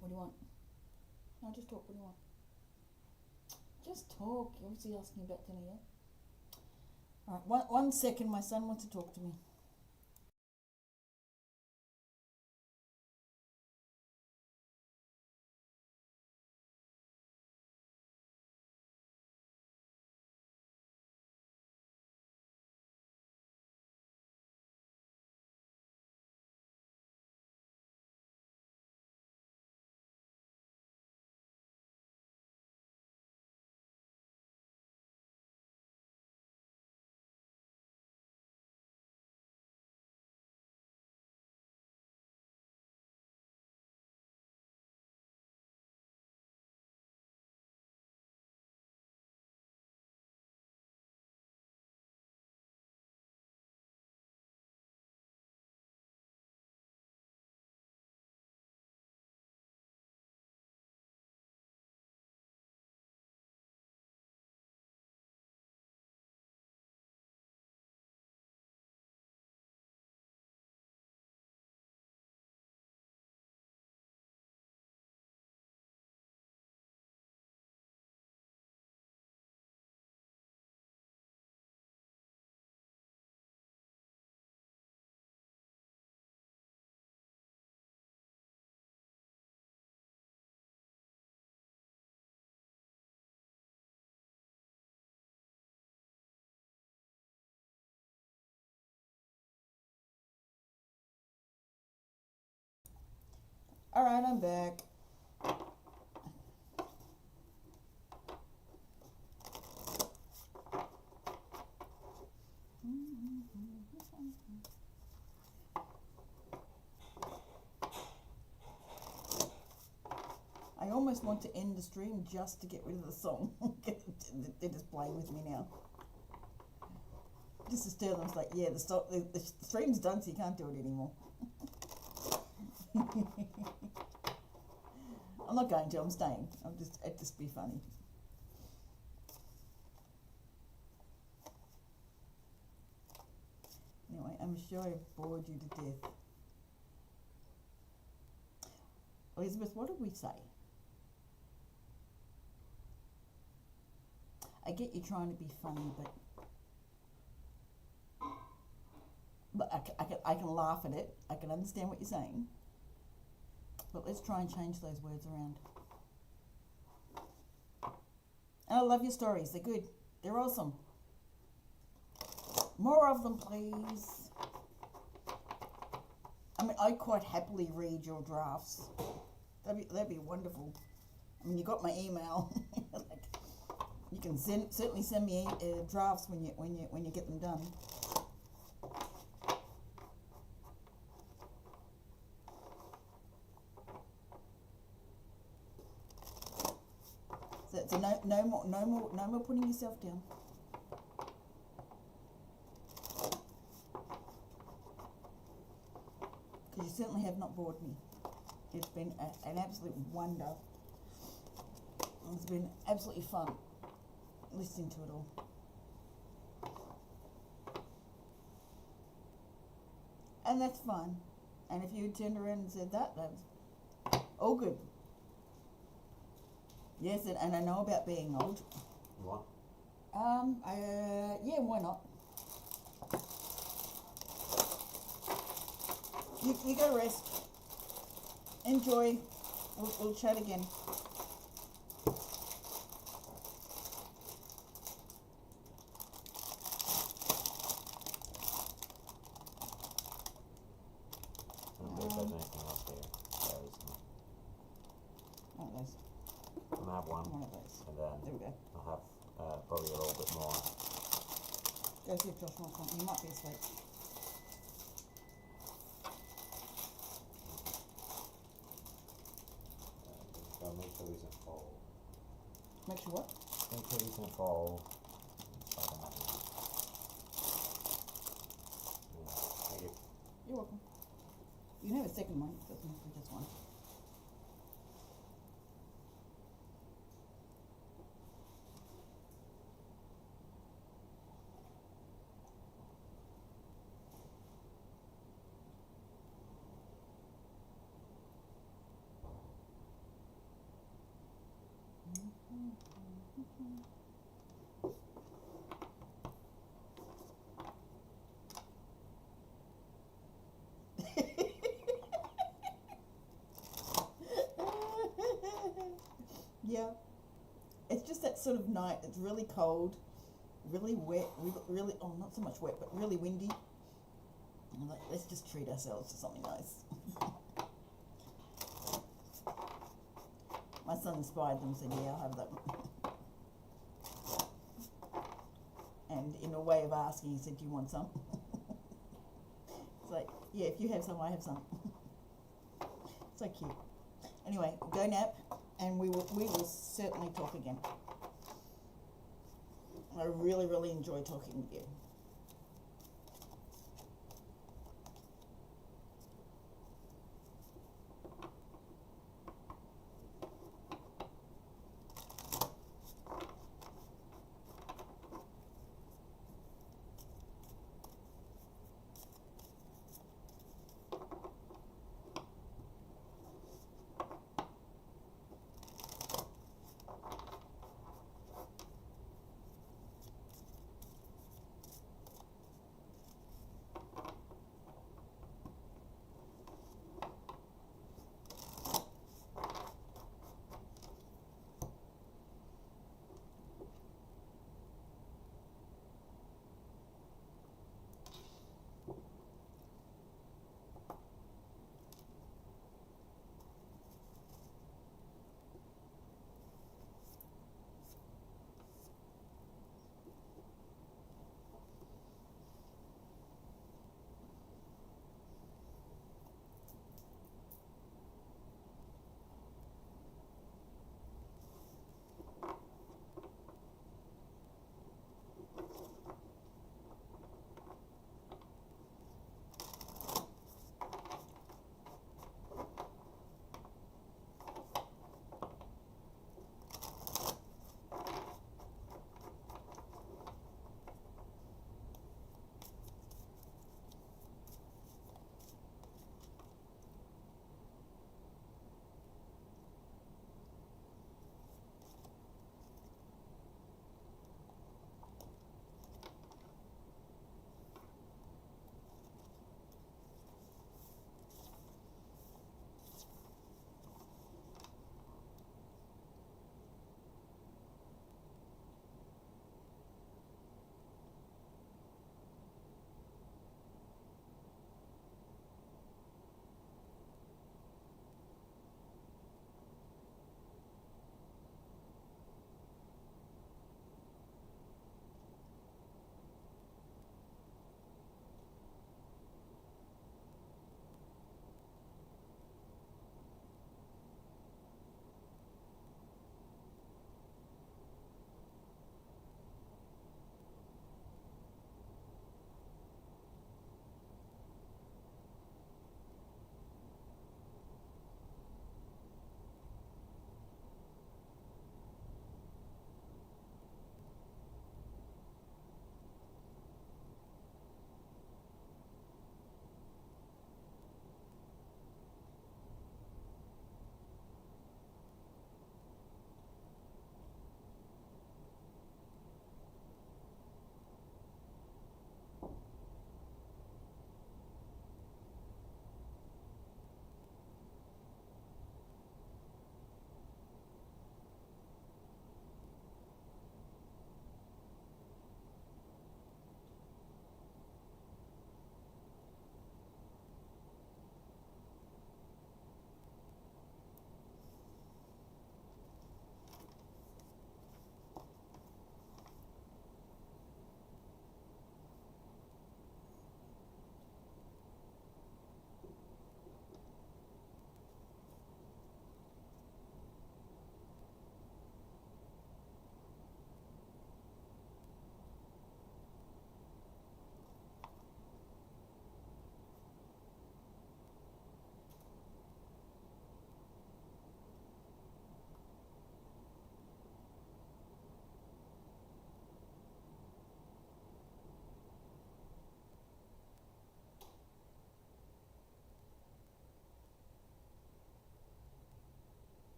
What do you want? No, just talk. What do you want? Just talk. You're obviously asking about dinner, yeah? Alright, one second. My son wants to talk to me. Alright, I'm back. I almost want to end the stream just to get rid of the song. They're just playing with me now. Just to stir them, it's like, yeah, the stream's done, so you can't do it anymore. I'm not going to, I'm staying. It'd just be funny. Anyway, I'm sure I've bored you to death. Elizabeth, what did we say? I get you trying to be funny, but I can laugh at it. I can understand what you're saying. But let's try and change those words around. And I love your stories. They're good. They're awesome. More of them, please. I mean, I quite happily read your drafts. That'd be wonderful. I mean, you got my email. Like, you can certainly send me drafts when you get them done. So no more putting yourself down. Because you certainly have not bored me It's been an absolute wonder. It's been absolutely fun listening to it all. And that's fine. And if you had turned around and said that, that's all good. Yes, and I know about being old. What? Yeah, why not? You go rest. Enjoy. We'll chat again. I don't think there's anything else here. There isn't. One of those. I'm gonna have one, One of those. and There then we go. I'll have probably a little bit more. Go see if Josh wants one. He might be asleep. So make sure these are full. Make sure what? Make sure these can fall. So I can have them. Thank you. You're welcome. You can have a second one. It doesn't have to be just one. Yeah. It's just that sort of night. It's really cold, really wet, really, oh, not so much wet, but really windy. And I'm like, let's just treat ourselves to something nice. My son inspired them, said, yeah, I'll have that. And in a way of asking, he said, do you want some? It's like, yeah, if you have some, I have some. So cute. Anyway, go nap, and we will certainly talk again. I really, really enjoy talking with you.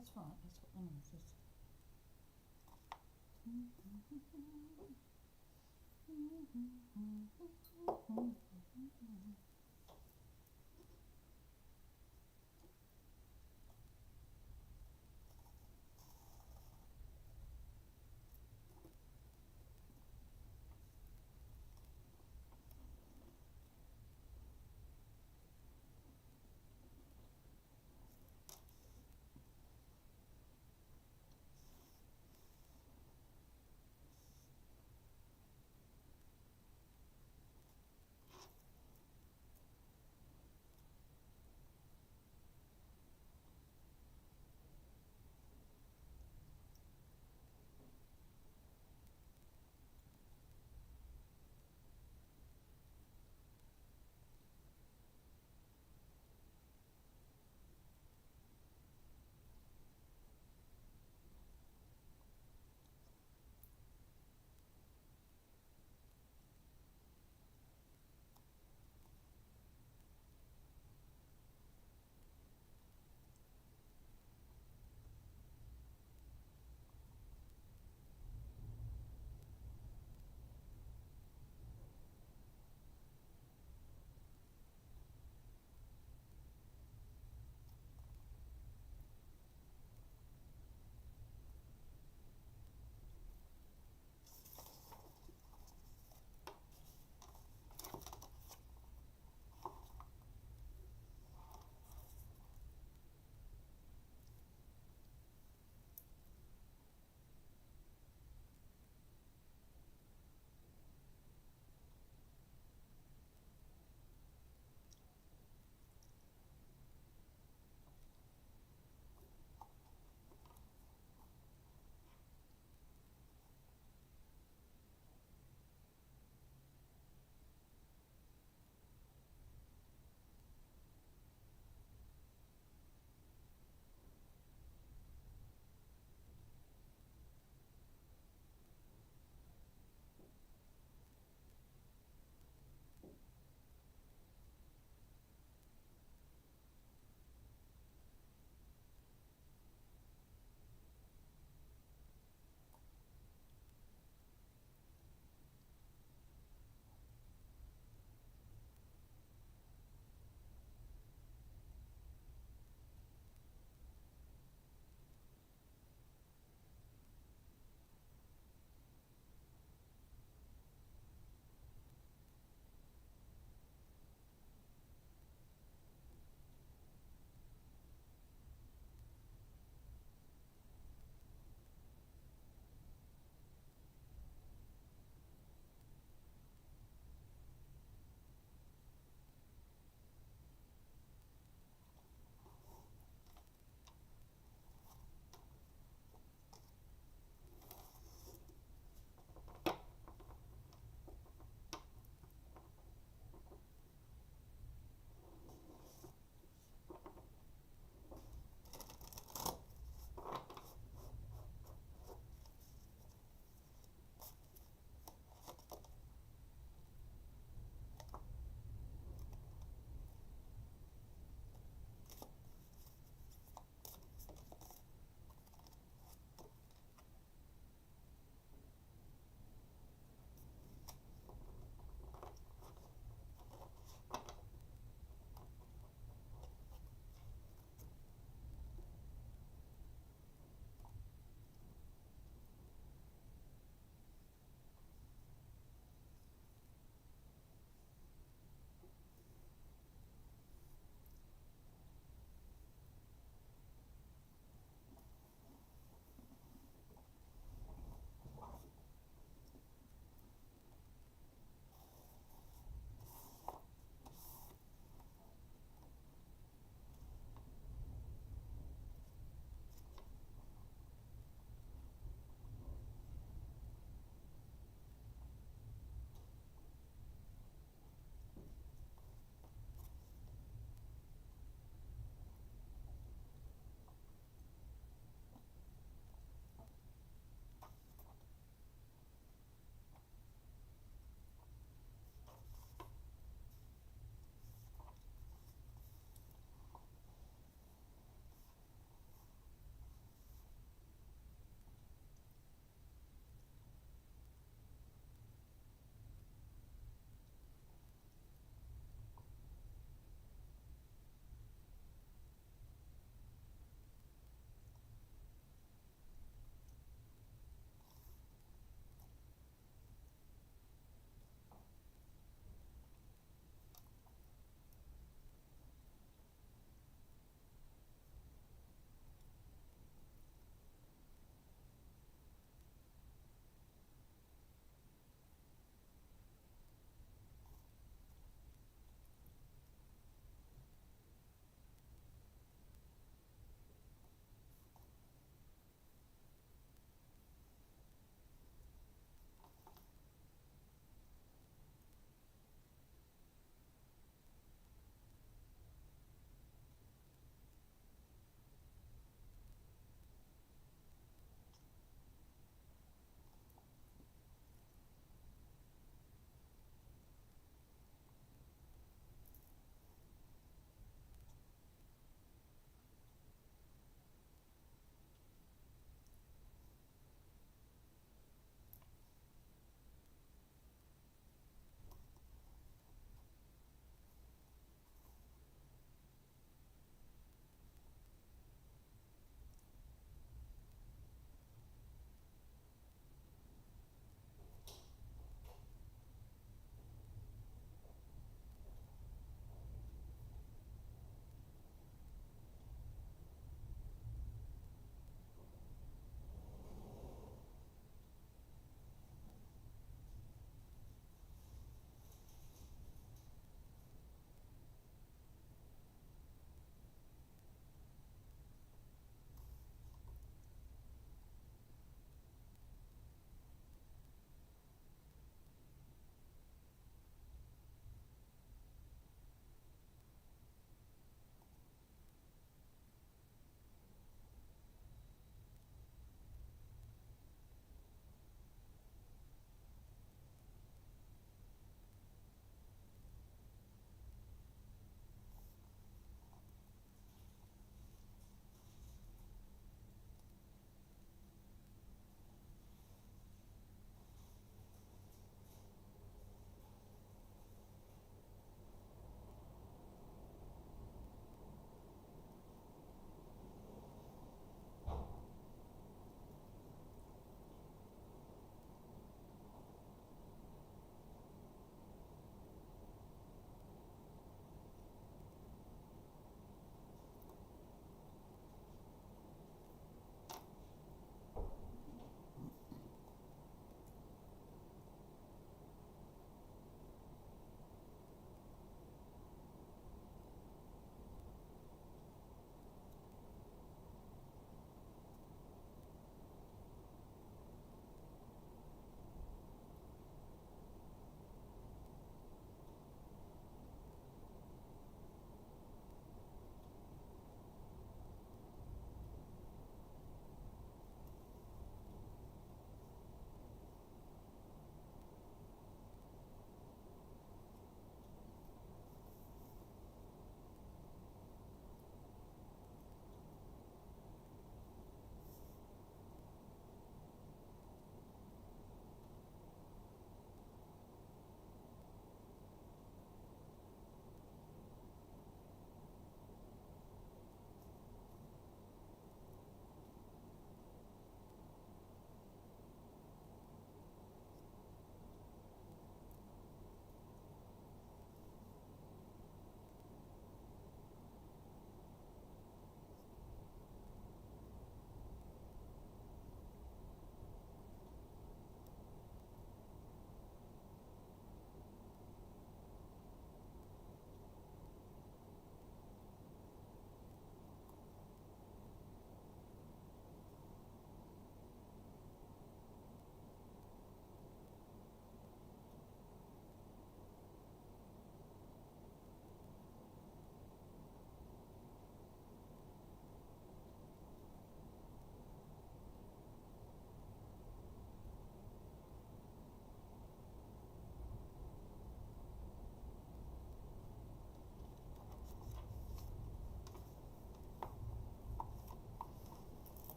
That's right, that's what the noise is.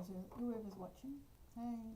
guys, whoever's watching. Hey.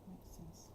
Makes sense.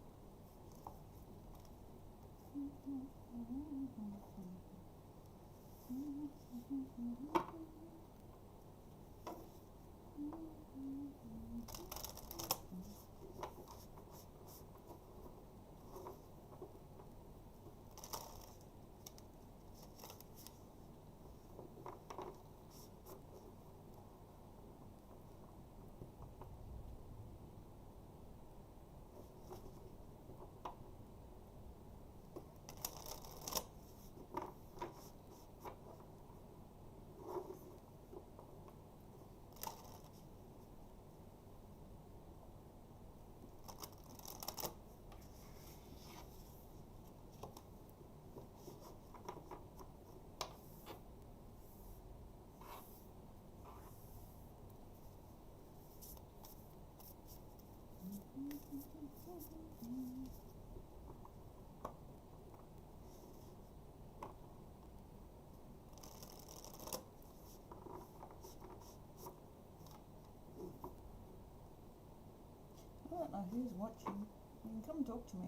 who's watching, you can come and talk to me.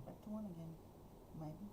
Back to one again, maybe.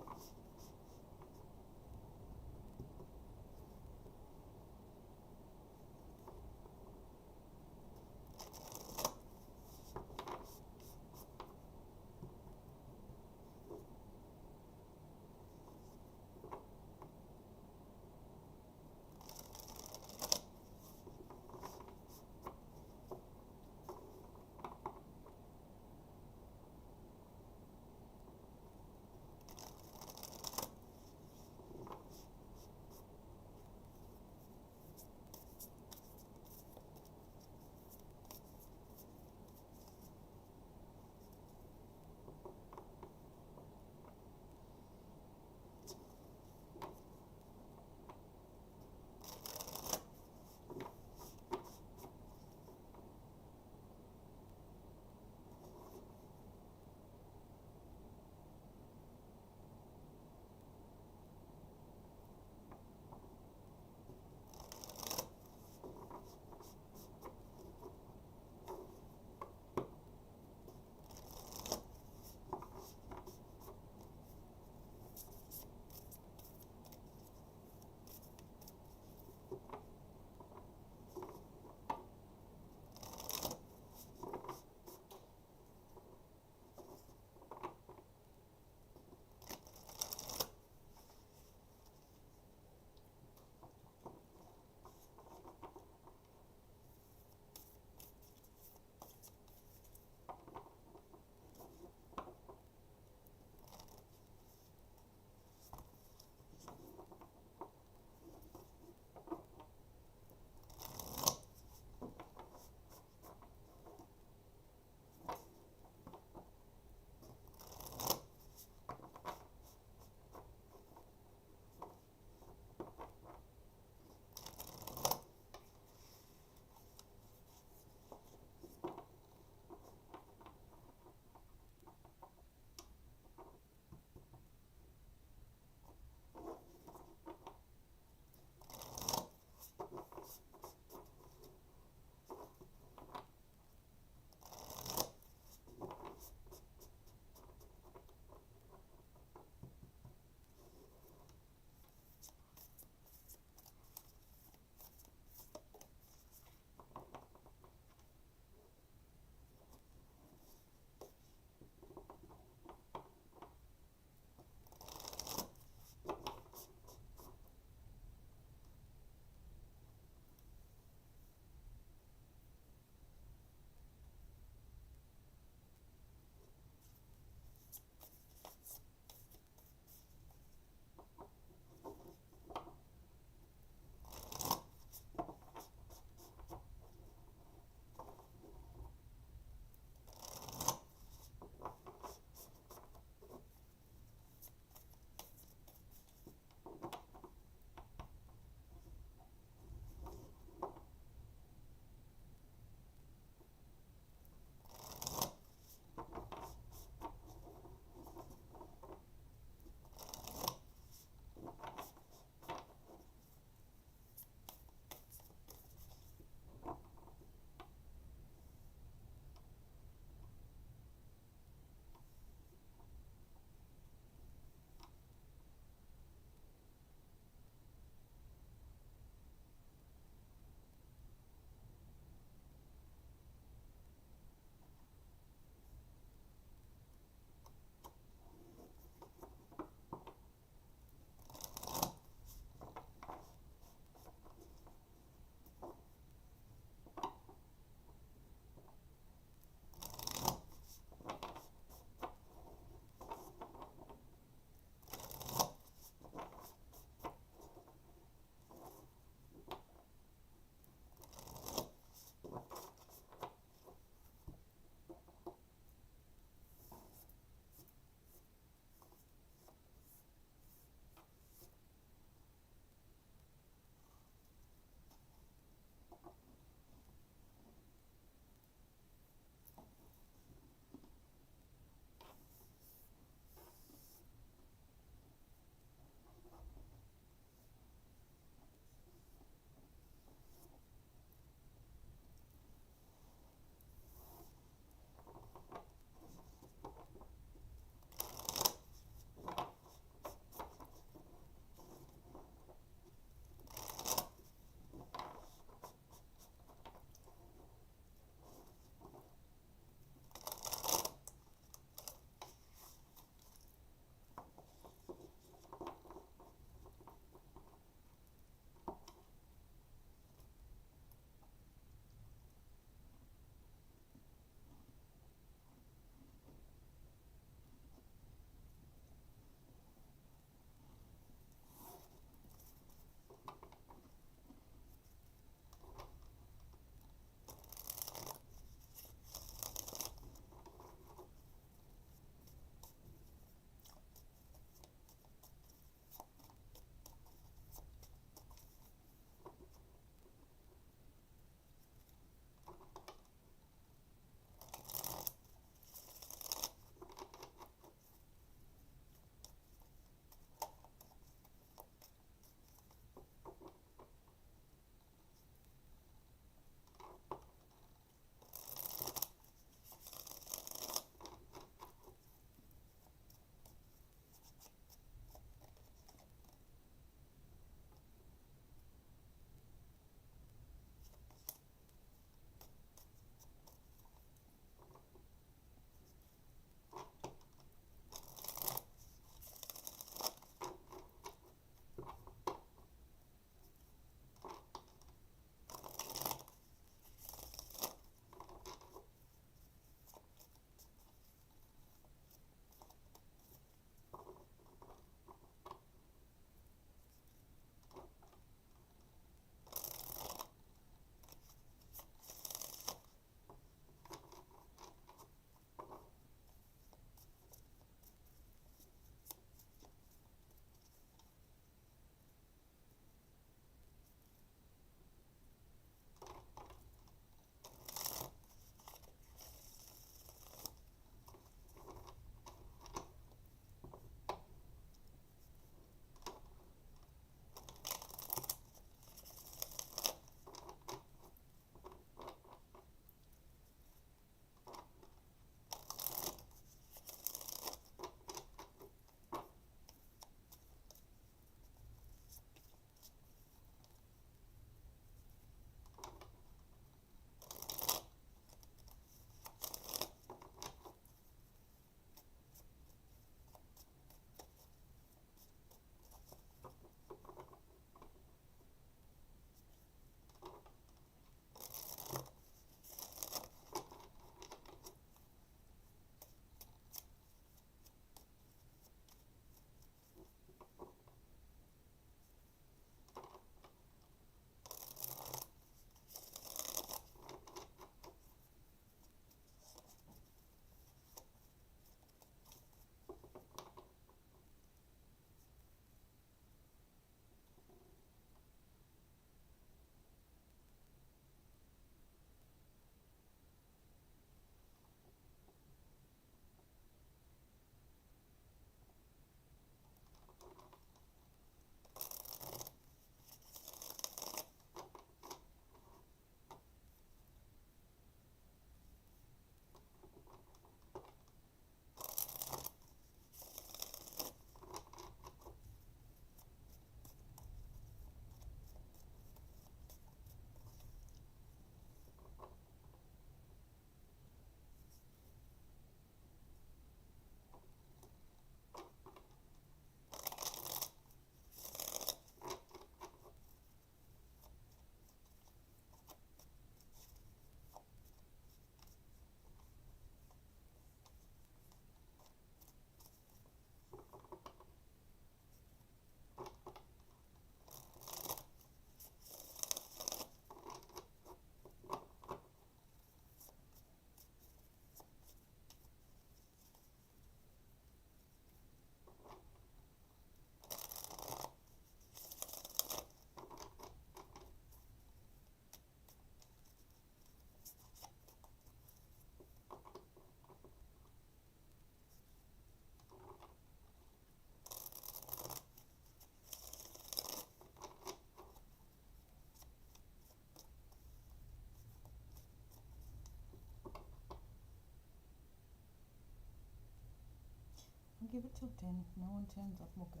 give it till 10. If no one turns up, we'll go.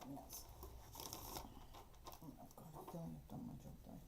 Minutes. I've got a feeling I've done my job though.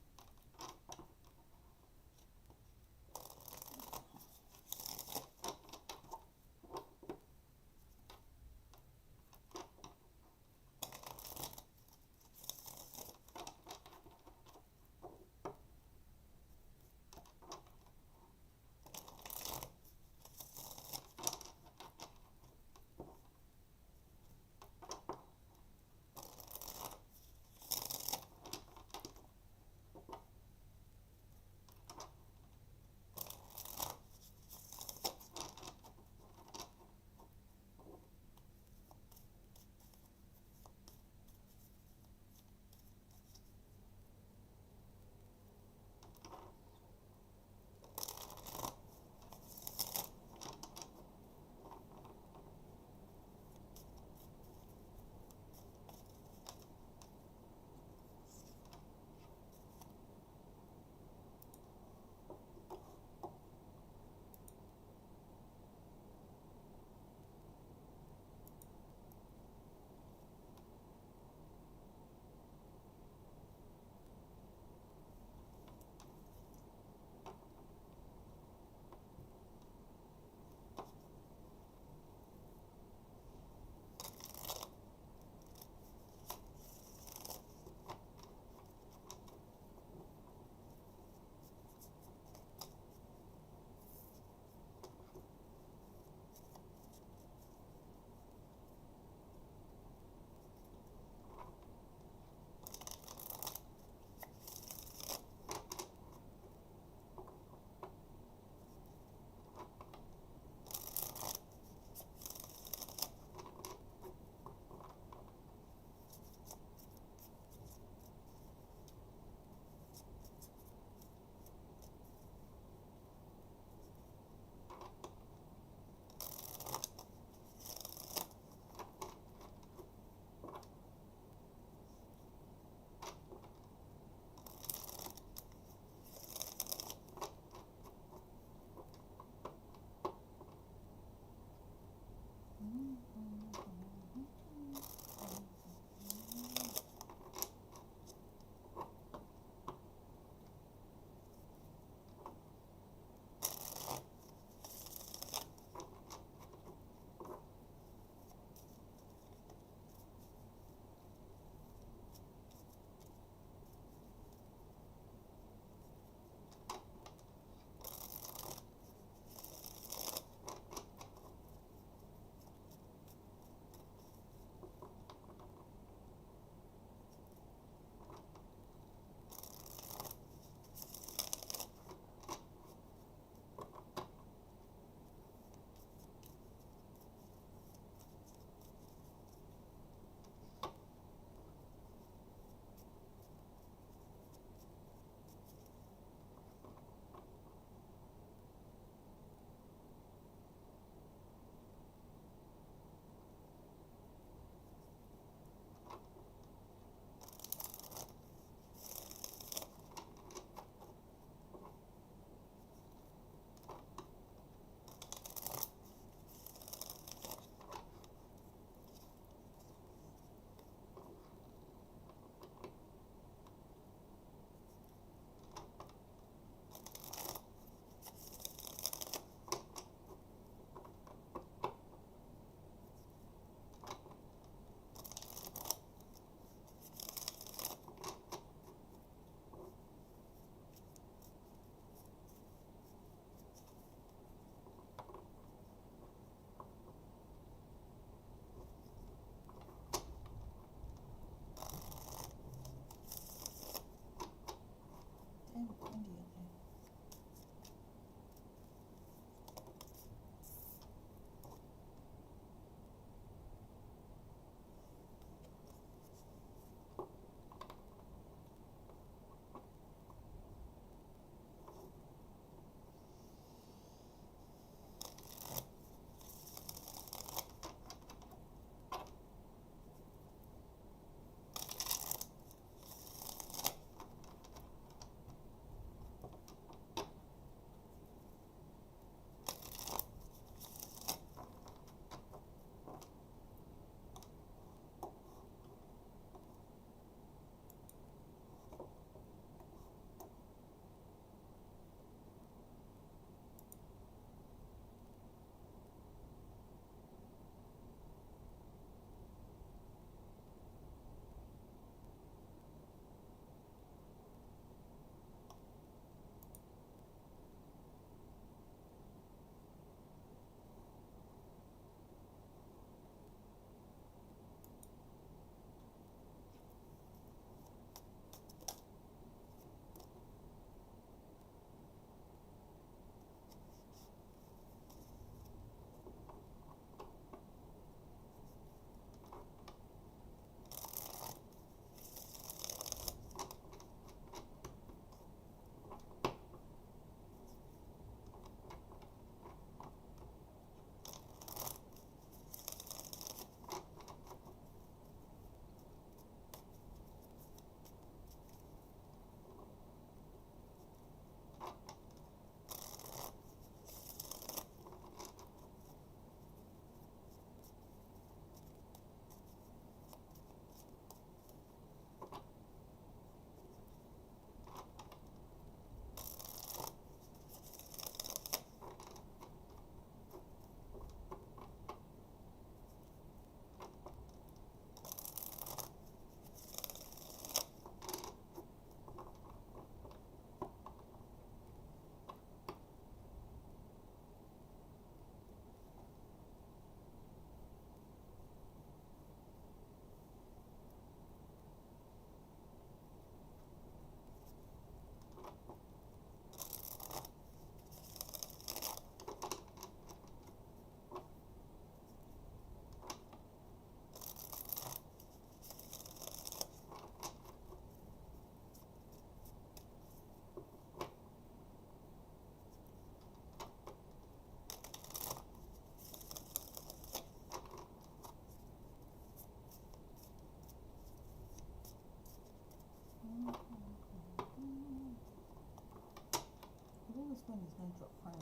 one there's no drop frame.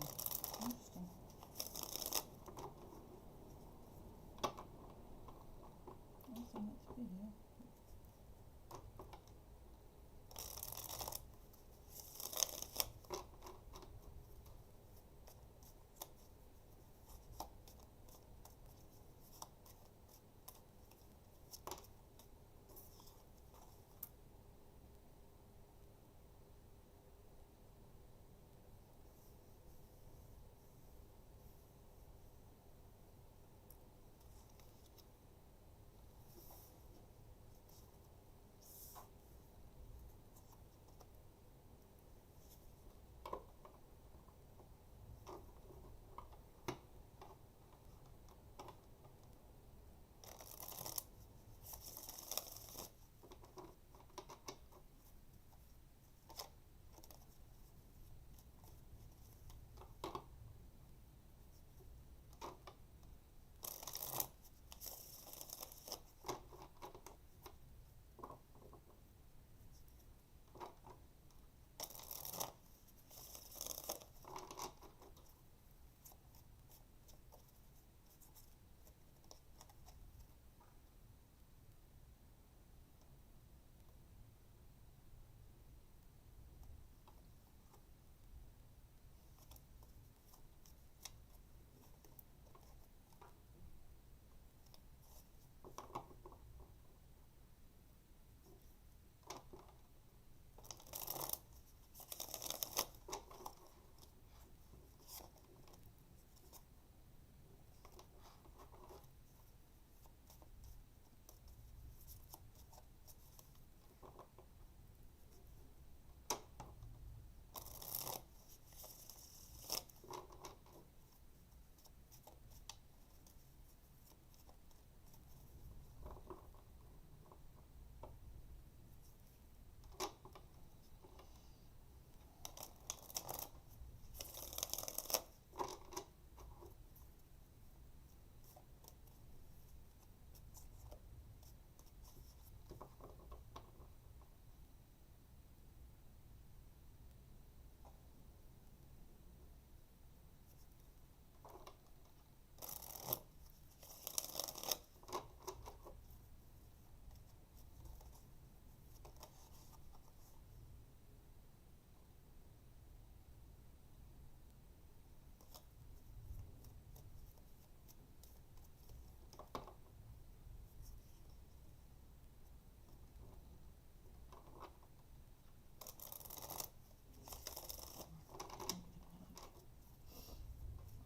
Interesting. Also meant to be here.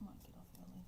Might get off early.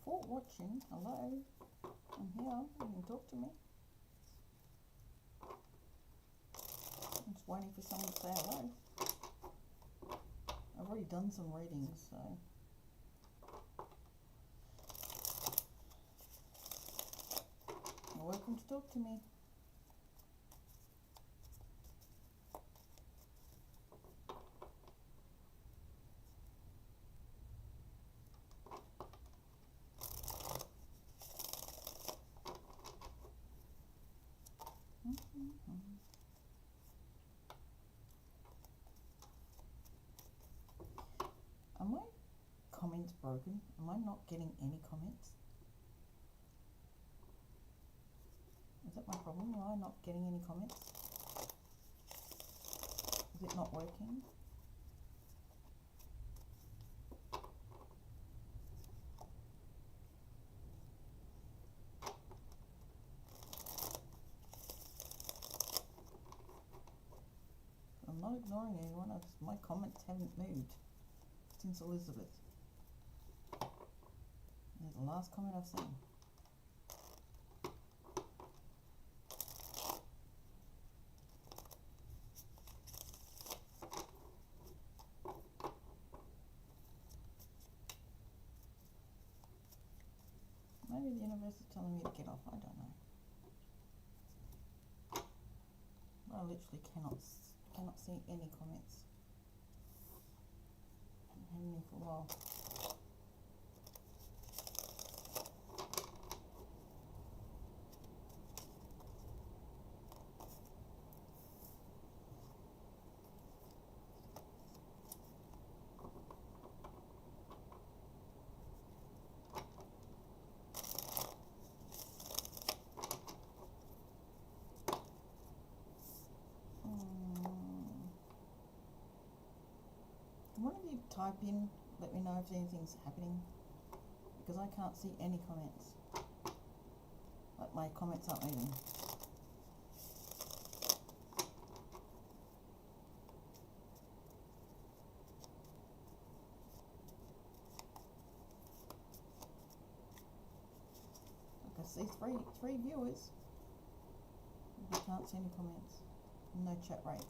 For watching, hello, I'm here, you can talk to me. I'm just waiting for someone to say hello. I've already done some readings, so. You're welcome to talk to me. Are my comments broken? Am I not getting any comments? Is that my problem? Am I not getting any comments? Is it not working? I'm not ignoring anyone, my comments haven't moved since Elizabeth. There's the last comment I've seen. Maybe the universe is telling me to get off, I don't know. I literally cannot see any comments. I haven't had any for a while. One of you type in, let me know if anything's happening, because I can't see any comments. Like my comments aren't moving. see three viewers. We can't see any comments. No chat rate.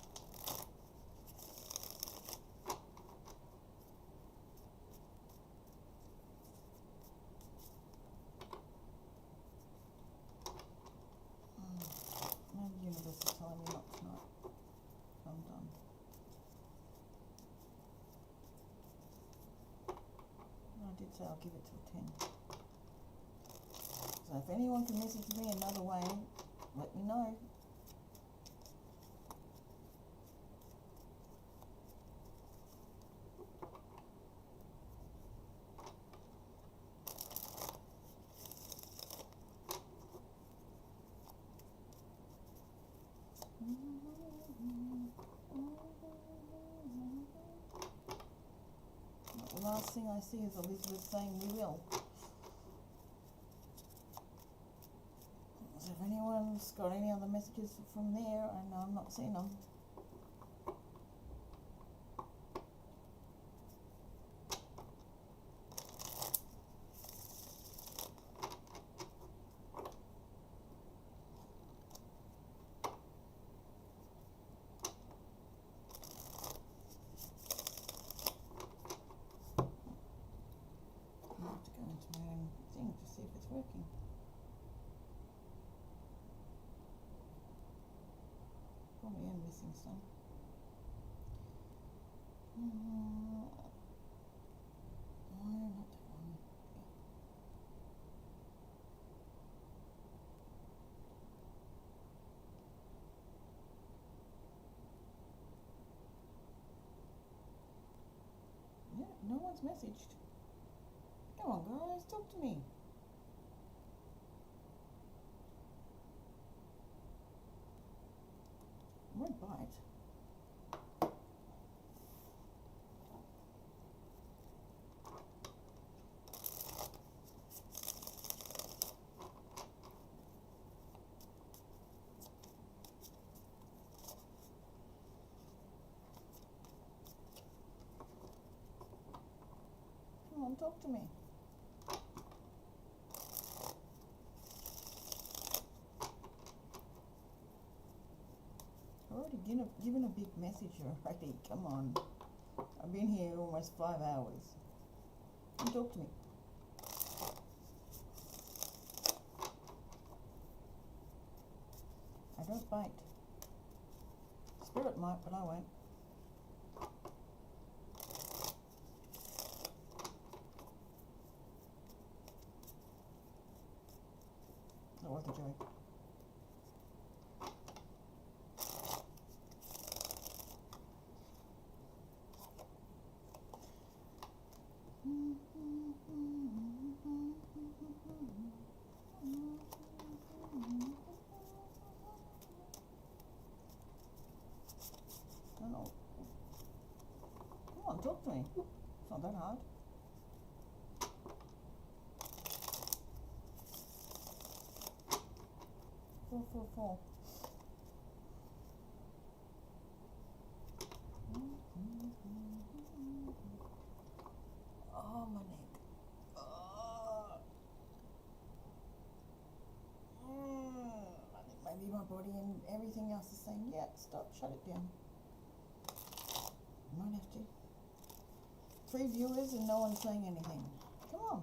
Maybe the universe is telling me not tonight. I'm done. I did say I'll give it till 10. So if anyone can message me another way, let me know. The last thing I see is Elizabeth saying we will. So if anyone's got any other messages from there, I know I'm not seeing them. I have to go into my own thing to see if it's working. Probably am missing some. No, not that one. Yeah, no one's messaged. Come on, guys, talk to me. I won't bite. Come on, talk to me. I've already given a big message already. Come on. I've been here almost 5 hours. Come talk to me. I don't bite. Spirit might, but I won't. That was a joke. Oh. Come on, talk to me. It's not that hard. Four. Oh, my neck. Oh. I think maybe my body and everything else is saying, yeah, stop, shut it down. Might have to. 3 viewers and no one's saying anything. Come on.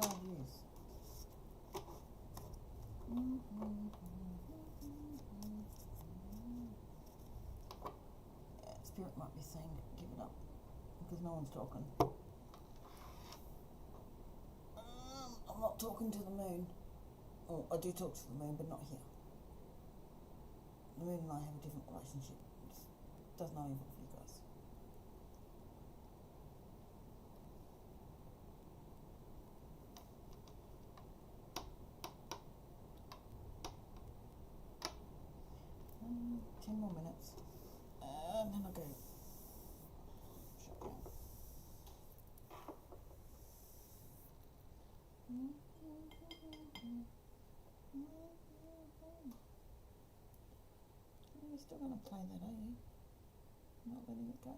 5 years. Yeah, Spirit might be saying give it up because no one's talking. I'm not talking to the moon. Oh, I do talk to the moon, but not here. The moon and I have a different relationship. It does no evil for you guys. Mm, 10 more minutes. And then I'll go shut down. You're still going to play that, are you? Not letting it go?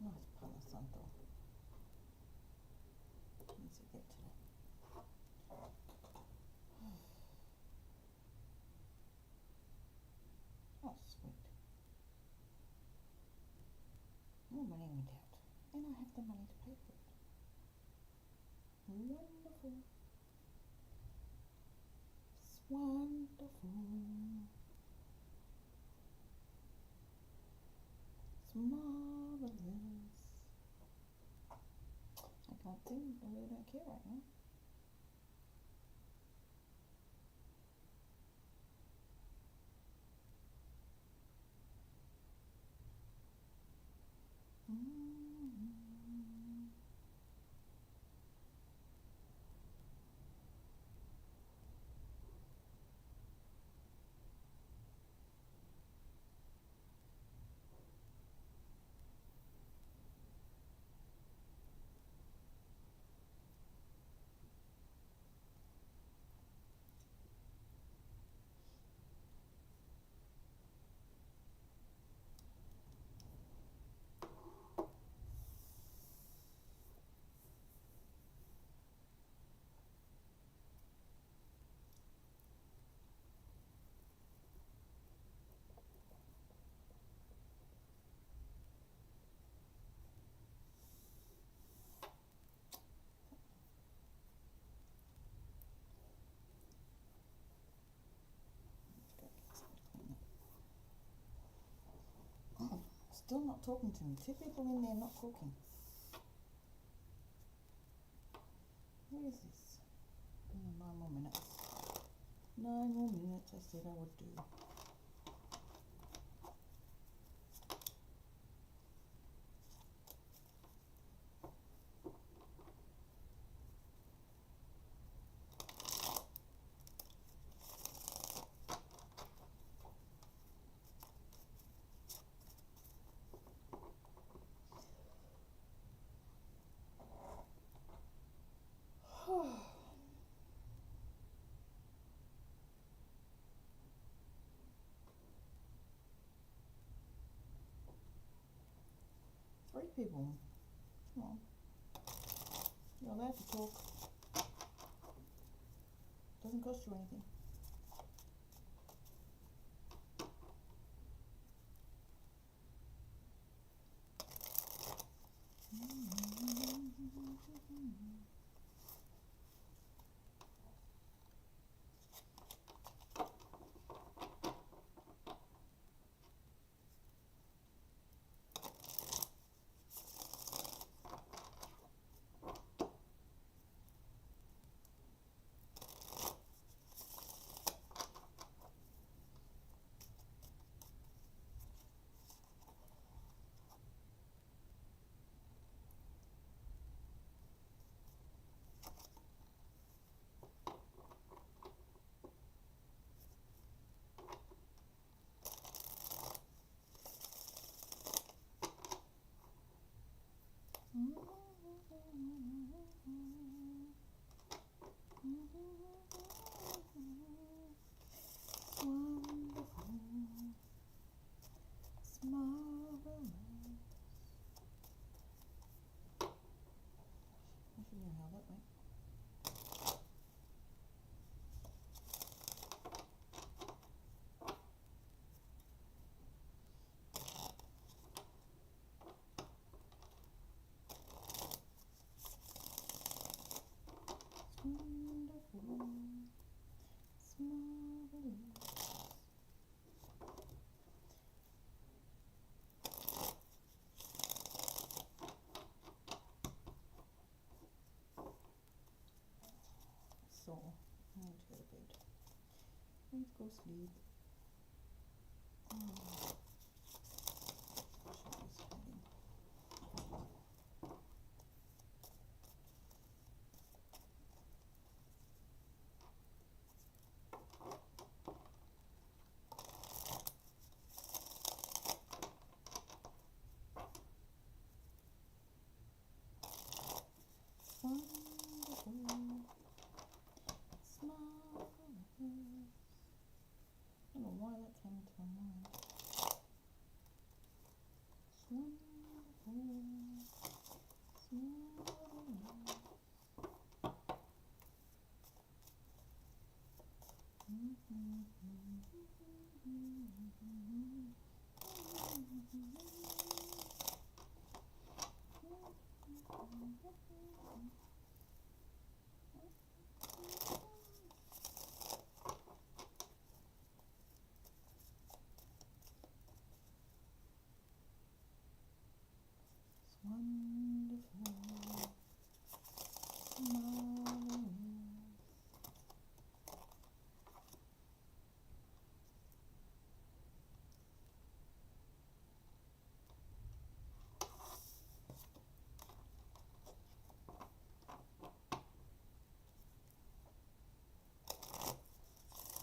Nice Palo Santo. Needs to get to that. Oh, sweet. More money went out. And I have the money to pay for it. Wonderful. It's wonderful. It's marvelous. I can't sing, I really don't care right now. Still not talking to me. 2 people in there not talking. Where is this? 9 more minutes. 9 more minutes, I said I would do. Three people. Come on. You're allowed to talk. Doesn't cost you anything. Please go sleep. Wonderful, marvelous. I don't know why that came into my mind. It's wonderful, it's marvelous.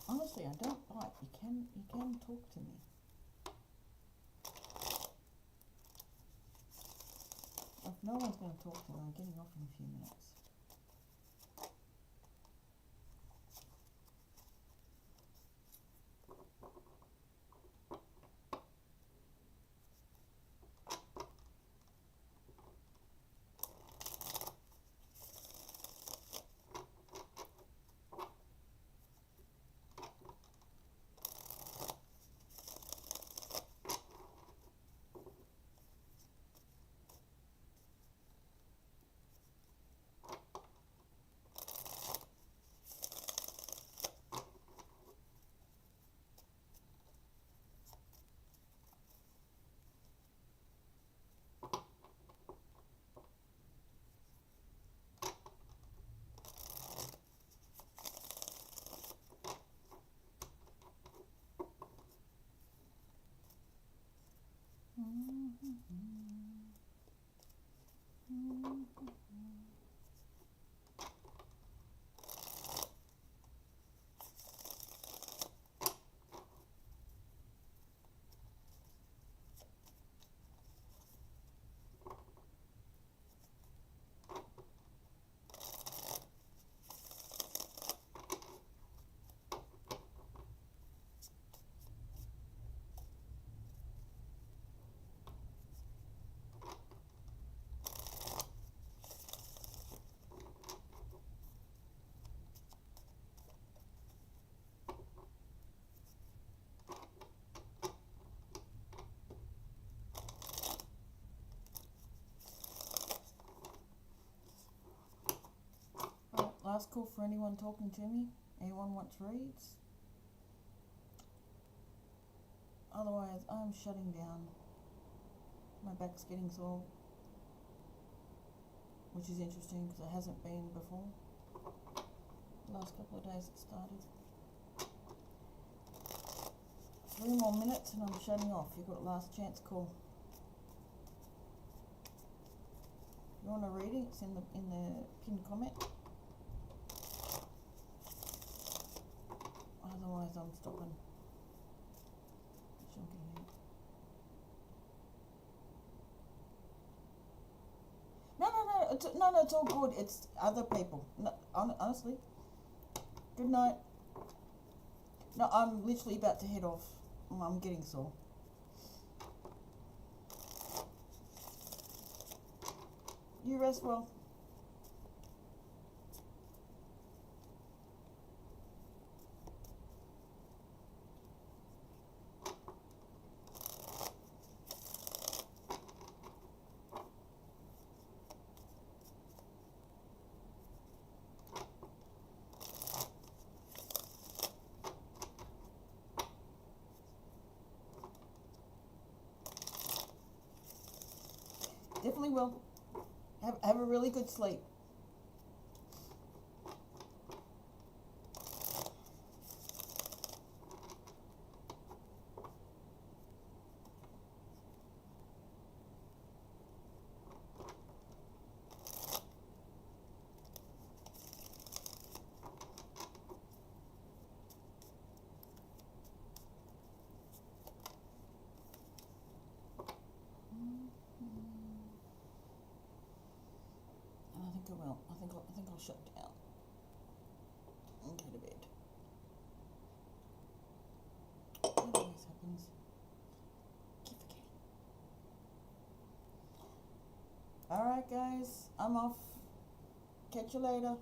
Honestly, I don't bite. You can talk to me. If no one's going to talk to me, I'm getting off in a few minutes. Last call for anyone talking to me. Anyone wants reads? Otherwise, I'm shutting down. My back's getting sore, which is interesting because it hasn't been before. The last couple of days it started. 3 more minutes and I'm shutting off. You've got a last chance call. You want a reading? It's in the pinned comment. Otherwise, I'm stopping. No, it's all good. It's other people. No, honestly. Good night. No, I'm literally about to head off. I'm getting sore. You rest well. Definitely will. Have a really good sleep. I'll shut down and go to bed. That always happens. Keep forgetting. Alright guys, I'm off. Catch you later.